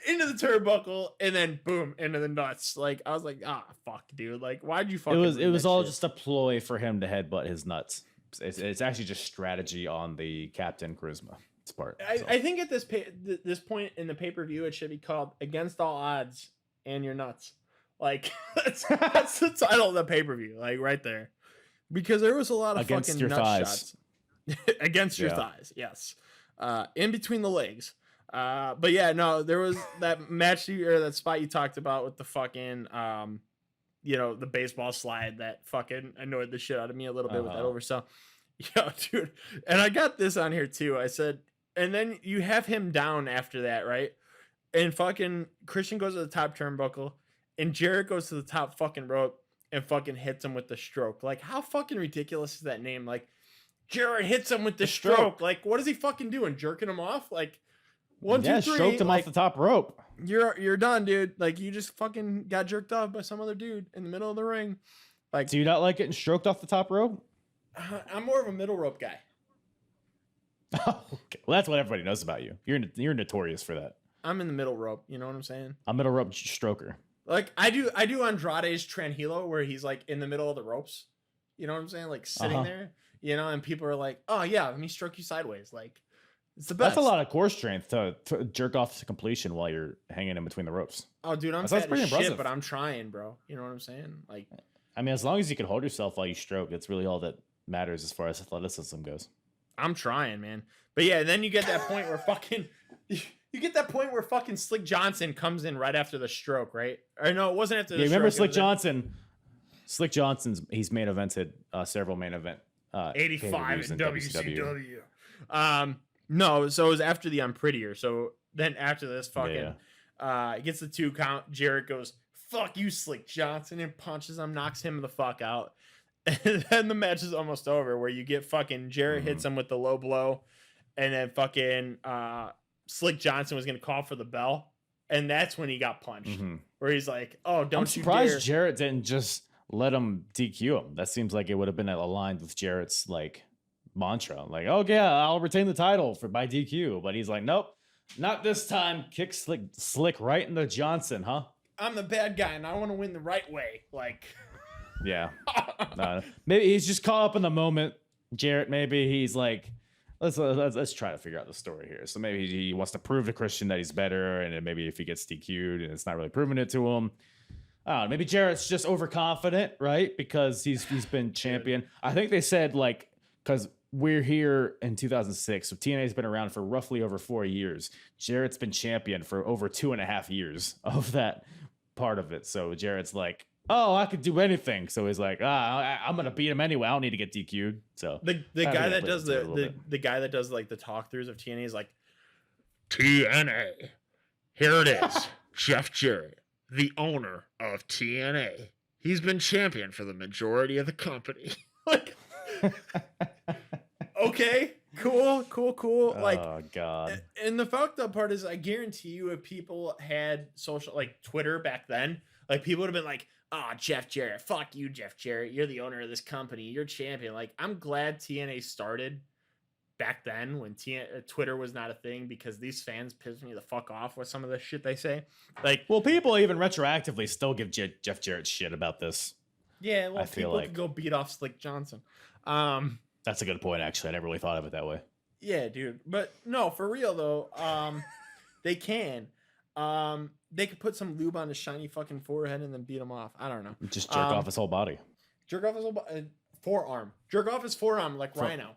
into the turnbuckle and then boom, into the nuts. Like, I was like, fuck, dude. Like, why'd you fucking It was all shit? just a ploy for him to headbutt his nuts. It's actually just strategy on the Captain Charisma part. I think at this point in the pay-per-view, it should be called Against All Odds and Your Nuts. Like, that's the title of the pay-per-view, like, right there. Because there was a lot of Against fucking your nut thighs. shots. Against your thighs, yes. In between the legs. But yeah, no, there was that match or that spot you talked about with the fucking the baseball slide that fucking annoyed the shit out of me a little bit with that oversell. Yo, dude. And I got this on here too. I said, and then you have him down after that, right? And fucking Christian goes to the top turnbuckle and Jarrett goes to the top fucking rope and fucking hits him with the stroke. Like, how fucking ridiculous is that name? Like, Jarrett hits him with the stroke. Like, what is he fucking doing? Jerking him off? Like, 1, 2, 3. Stroked him like, off the top rope. You're done, dude. Like, you just fucking got jerked off by some other dude in the middle of the ring. Like, Do you not like getting stroked off the top rope? I'm more of a middle rope guy. Okay. Well, that's what everybody knows about you. You're notorious for that. I'm in the middle rope. You know what I'm saying? A middle rope stroker. Like, I do Andrade's Tranquilo where he's like in the middle of the ropes. You know what I'm saying? Like, sitting there, and people are like, oh yeah, let me stroke you sideways. Like, it's the best. That's a lot of core strength to jerk off to completion while you're hanging in between the ropes. Oh, dude, I'm That's fat pretty as shit, impressive. but I'm trying, bro. You know what I'm saying? Like, I mean, as long as you can hold yourself while you stroke, that's really all that matters as far as athleticism goes. I'm trying, man. But yeah, then you get that point where fucking Slick Johnson comes in right after the stroke, right? Or no, it wasn't after the stroke. Remember Slick Johnson? Slick Johnson's he's main evented several main event 85 in WCW. No, so it was after the I'm Prettier. So then after this fucking he gets the 2 count. Jarrett goes, fuck you, Slick Johnson, and punches him, knocks him the fuck out. And then the match is almost over where you get fucking Jarrett hits him with the low blow, and then fucking Slick Johnson was gonna call for the bell, and that's when he got punched. Where he's like, "Oh, don't I'm you surprised dare!" Jarrett didn't just let him DQ him. That seems like it would have been aligned with Jarrett's like mantra, like, "Oh yeah, I'll retain the title by DQ." But he's like, "Nope, not this time." Kick Slick right into Johnson, huh? I'm the bad guy, and I want to win the right way. Like, yeah, maybe he's just caught up in the moment. Jarrett, maybe he's like, let's try to figure out the story here. So maybe he wants to prove to Christian that he's better, and then maybe if he gets DQ'd and it's not really proving it to him. I don't know, maybe Jarrett's just overconfident, right? Because he's been champion. I think they said like, because we're here in 2006, so TNA's been around for roughly over 4 years. Jarrett's been champion for over 2.5 years of that part of it. So Jarrett's like oh, I could do anything. So he's like, I'm gonna beat him anyway. I don't need to get DQ'd. So The I guy think that plays does into it a little the bit. the guy that does like the talk throughs of TNA is like, TNA. Here it is. Jeff Jarrett, the owner of TNA. He's been champion for the majority of the company. Like, okay, cool. Like, oh god. and the fucked up part is, I guarantee you, if people had social, like Twitter back then, like people would have been like, "Oh, Jeff Jarrett, fuck you, Jeff Jarrett. You're the owner of this company. You're champion." Like, I'm glad TNA started back then when Twitter was not a thing, because these fans piss me the fuck off with some of the shit they say. Like, Well, people even retroactively still give Jeff Jarrett shit about this. yeah, well, I feel people like- could go beat off Slick Johnson. That's a good point, actually. I never really thought of it that way. Yeah, dude. But no, for real though, they can. They could put some lube on his shiny fucking forehead and then beat him off. I don't know. Just jerk off his whole body. Jerk off his whole forearm. Jerk off his forearm like Rhino.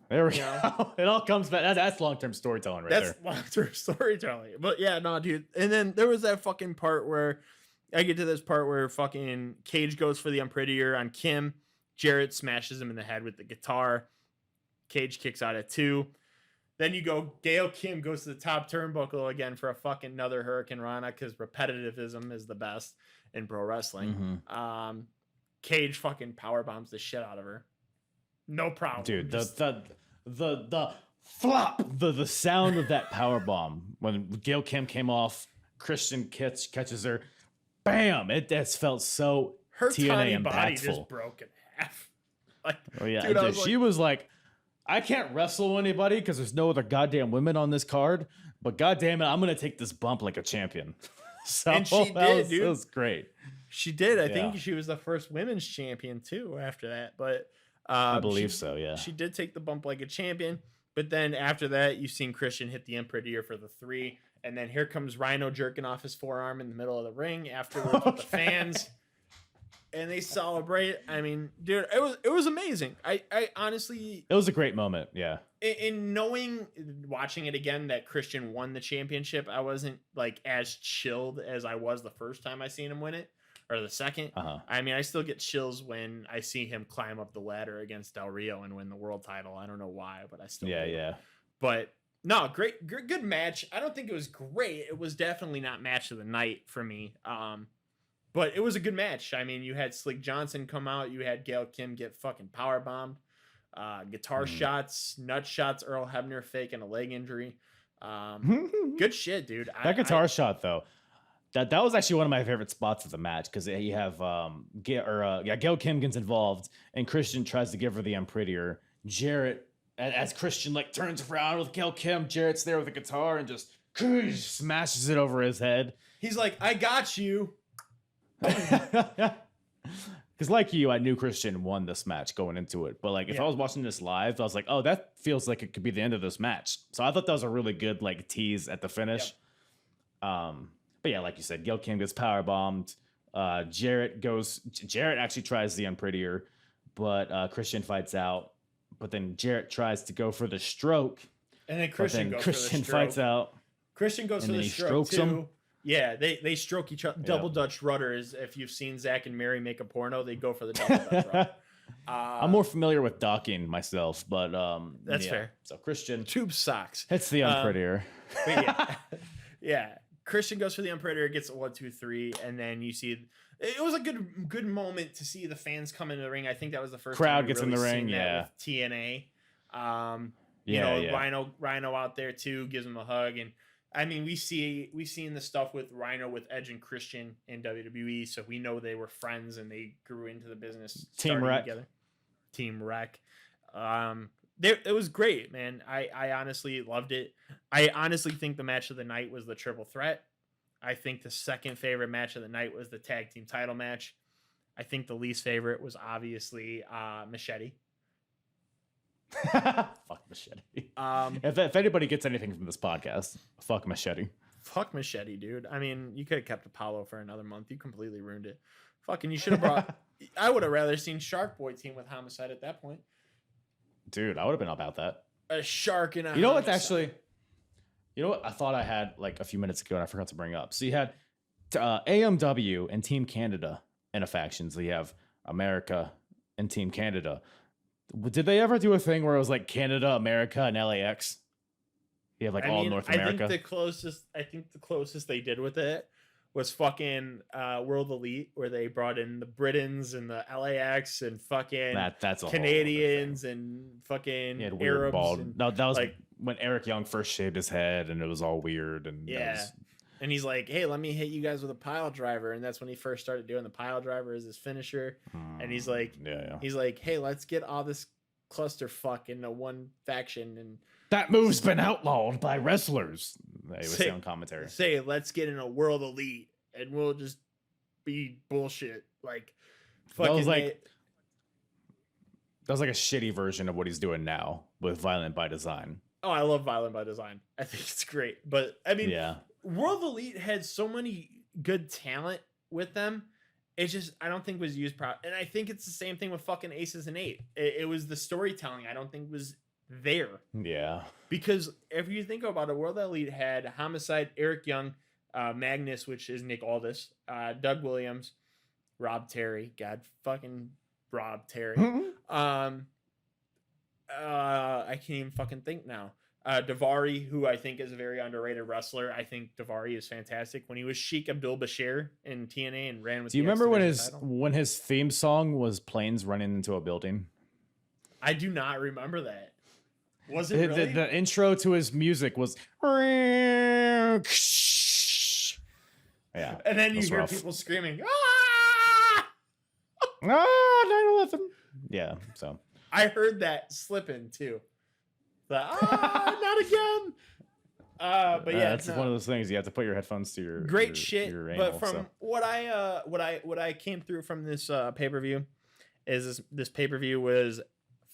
There we Yeah. go. It all comes back. That's long-term storytelling right That's there. long-term storytelling. But yeah, no, dude. And then there was that fucking part where I get to this part where fucking Cage goes for the Unprettier on Kim. Jarrett smashes him in the head with the guitar. Cage kicks out at 2. Then you go, Gail Kim goes to the top turnbuckle again for a fucking another Hurricane Rana, because repetitivism is the best in pro wrestling. Mhm. Cage fucking power bombs the shit out of her. No problem. Dude, Just- the flop, the sound of that power bomb when Gail Kim came off, Christian catches her, bam! It just felt so her TNA tiny body impactful. just broke in half. Like, Oh yeah, dude, I was she was like, I can't wrestle anybody because there's no other goddamn women on this card. But goddamn it, I'm gonna take this bump like a champion. So And she did, dude. It was great. she did. I Yeah. think she was the first women's champion too after that. But I believe so. Yeah. she did take the bump like a champion. But then after that, you've seen Christian hit the Unprettier for the 3. And then here comes Rhino jerking off his forearm in the middle of the ring afterwards with the fans. And they celebrate. I mean, dude, it was amazing. I honestly, It was a great moment. Yeah. in knowing, watching it again, that Christian won the championship, I wasn't like as chilled as I was the first time I seen him win it, or the second. Uh huh. I mean, I still get chills when I see him climb up the ladder against Del Rio and win the world title. I don't know why, but I still Yeah. do. Yeah. But no, good match. I don't think it was great. It was definitely not match of the night for me. But it was a good match. I mean, you had Slick Johnson come out. You had Gail Kim get fucking power bombed. Guitar shots, nut shots, Earl Hebner faking a leg injury. Good shit, dude. That guitar shot though, that was actually one of my favorite spots of the match, because you have Gail Kim gets involved and Christian tries to give her the Unprettier. Jarrett, as Christian like turns around with Gail Kim, Jarrett's there with the guitar and just smashes it over his head. He's like, I got you. Because like you, I knew Christian won this match going into it, but like if Yeah. I was watching this live, I was like, oh, that feels like it could be the end of this match. So I thought that was a really good like tease at the finish. But yeah, like you said, Gail Kim gets power bombed. Jarrett actually tries the Unprettier, but Christian fights out. But then Jarrett tries to go for the stroke. And then But Christian then goes Christian for the stroke. fights out. Christian goes and for then the he stroke strokes too. him. Yeah, they stroke each other. Double Dutch rudders. If you've seen Zach and Mary make a porno, they go for the double Dutch rudder. I'm more familiar with docking myself, but That's yeah. fair. So Christian Tube socks. hits the Unprettier. But yeah, yeah. Christian goes for the Unprettier, gets a 1, 2, 3, and then you see it was a good moment to see the fans come into the ring. I think that was the first Crowd time we gets in really the seen ring, that yeah. with TNA. Yeah, You yeah. know, Rhino out there too, gives him a hug, and I mean we've seen the stuff with Rhino with Edge and Christian in WWE, so we know they were friends and they grew into the business Team starting Wreck. together. Team Wreck. It was great, man. I honestly loved it. I honestly think the match of the night was the triple threat. I think the second favorite match of the night was the tag team title match. I think the least favorite was obviously Machete. Fuck Machete. If anybody gets anything from this podcast, fuck Machete. Fuck Machete, dude. I mean, you could have kept Apollo for another month. You completely ruined it. Fucking, you should have brought. I would have rather seen Shark Boy team with Homicide at that point. Dude, I would have been about that. A shark and a. You know what's homicide. actually, you know what I thought I had like a few minutes ago and I forgot to bring up. So you had AMW and Team Canada in a faction. So you have America and Team Canada. Did they ever do a thing where it was like Canada, America, and LAX? You have like all North America. I think the closest they did with it was fucking World Elite, where they brought in the Britons and the LAX and fucking that's a Canadians and fucking Arabs. And, no, that was like when Eric Young first shaved his head, and it was all weird. And and he's like, "Hey, let me hit you guys with a pile driver," and that's when he first started doing the pile driver as his finisher. And he's like, he's like, "Hey, let's get all this clusterfuck into one faction and." That move's been outlawed by wrestlers. They would say on commentary. Say, let's get in a World Elite and we'll just be bullshit. Like, fucking. That was like a shitty version of what he's doing now with Violent by Design. Oh, I love Violent by Design. I think it's great. But, I mean, World Elite had so many good talent with them. It just, I don't think was used properly. And I think it's the same thing with fucking Aces and Eight. It was the storytelling I don't think was there. Yeah. Because if you think about it, World Elite had Homicide, Eric Young, Magnus, which is Nick Aldis, Doug Williams, Rob Terry. God fucking Rob Terry. I can't even fucking think now. Davari, who I think is a very underrated wrestler. I think Davari is fantastic. When he was Sheik Abdul Bashir in TNA and ran with. Do you remember when his theme song was planes running into a building? I do not remember that. Was it really? The intro to his music was yeah, and then you hear people screaming, ah, 9/11. Yeah, so I heard that slipping too. Not again. But yeah, that's one of those things you have to put your headphones to your great shit. Your anal, but from what I came through from this pay-per-view is this pay-per-view was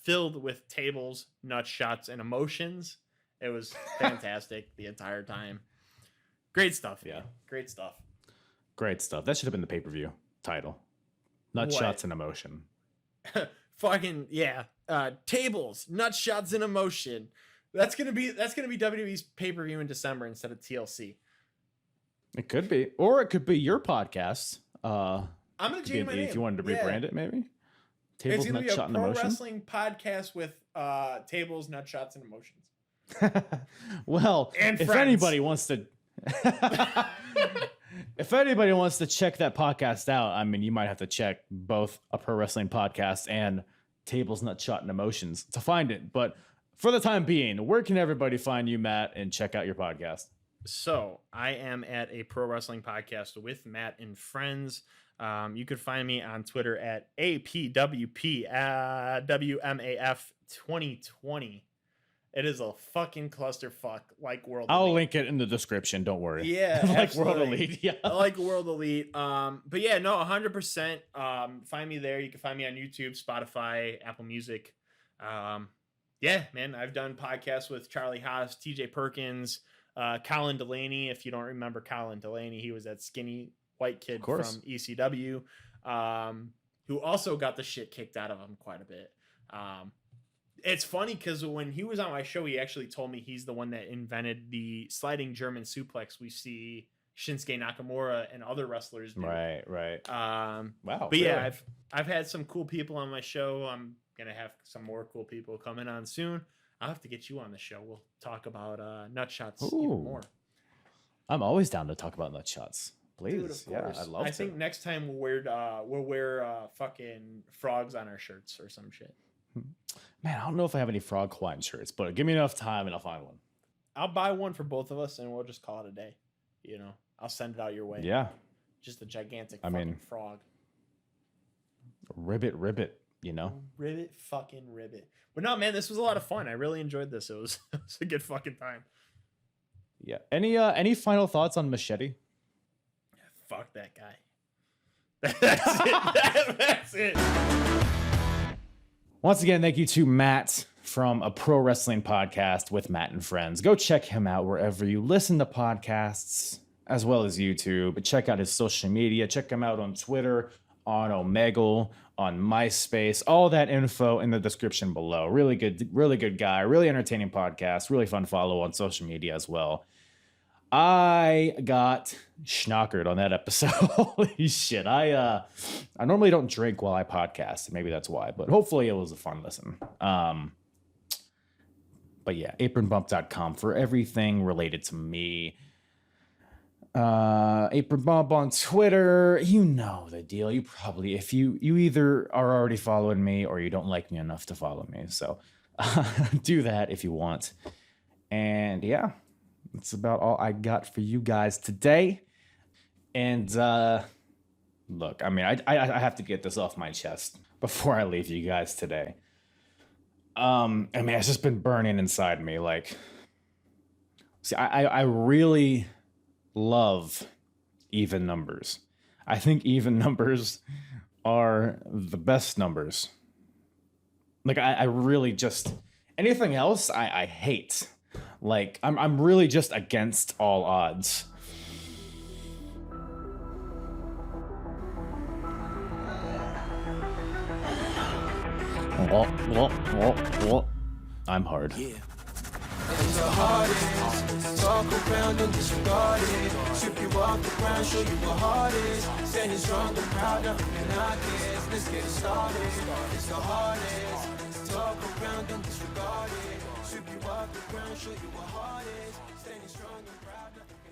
filled with tables, nut shots, and emotions. It was fantastic the entire time. Great stuff. Yeah. Great stuff. Great stuff. That should have been the pay-per-view title. Nut shots and emotion. Fucking yeah. Tables, nut shots, and emotion. That's gonna be WWE's pay-per-view in December instead of TLC. It could be. Or it could be your podcast. I'm gonna change my name. If you wanted to rebrand it, maybe. Tables, it's going to be a pro wrestling podcast with tables, nut shots, and emotions. Well, and if anybody wants to, if anybody wants to check that podcast out, I mean, you might have to check both a pro wrestling podcast and Tables, Nut Shot, and Emotions to find it. But for the time being, where can everybody find you, Matt, and check out your podcast? So I am at a pro wrestling podcast with Matt and friends. You could find me on Twitter at APWP WMAF 2020. It is a fucking clusterfuck like World Elite. I'll link it in the description. Don't worry. Yeah, like World Elite. Yeah, I like World Elite. But yeah, no, 100%. Find me there. You can find me on YouTube, Spotify, Apple Music. Yeah, man, I've done podcasts with Charlie Haas, TJ Perkins, Colin Delaney. If you don't remember Colin Delaney, he was that skinny white kid from ECW, who also got the shit kicked out of him quite a bit. It's funny because when he was on my show, he actually told me he's the one that invented the sliding German suplex we see Shinsuke Nakamura and other wrestlers do. Right. Wow. But really? yeah, I've had some cool people on my show. I'm gonna have some more cool people coming on soon. I'll have to get you on the show. We'll talk about nut shots even more. I'm always down to talk about nut shots. Please. Dude, of course. Yeah, I love it. I think next time we'll wear fucking frogs on our shirts or some shit. Man, I don't know if I have any Frog Hawaiian shirts, but give me enough time and I'll find one. I'll buy one for both of us and we'll just call it a day. You know, I'll send it out your way. Yeah. Just a gigantic frog. Ribbit, you know? Ribbit. But no, man, this was a lot of fun. I really enjoyed this. It was a good fucking time. Yeah. Any final thoughts on Machete? Fuck that guy. That's it. That's it. Once again, thank you to Matt from a pro wrestling podcast with Matt and Friends. Go check him out wherever you listen to podcasts, as well as YouTube. Check out his social media. Check him out on Twitter, on Omegle, on MySpace. All that info in the description below. Really good guy. Really entertaining podcast. Really fun follow on social media as well. I got schnockered on that episode. Holy shit. I normally don't drink while I podcast. Maybe that's why, but hopefully it was a fun listen. But yeah, apronbump.com for everything related to me. Apron Bump on Twitter. You know the deal. You probably, if you either are already following me or you don't like me enough to follow me. So do that if you want. And yeah, that's about all I got for you guys today. And look, I mean, I have to get this off my chest before I leave you guys today. I mean, it's just been burning inside me. Like, see, I really love even numbers. I think even numbers are the best numbers. Like, I really just, anything else I hate. Like, I'm really just against all odds. I'm hard. Yeah. It's the hardest. Talk around and disregard it. Strip you off the ground, show you what heart is. Standing strong and proud, nothing I guess. Let's get it started. It's the hardest. Talk around and disregard it. Strip you off the ground, show you what heart is. Standing strong and proud, nothing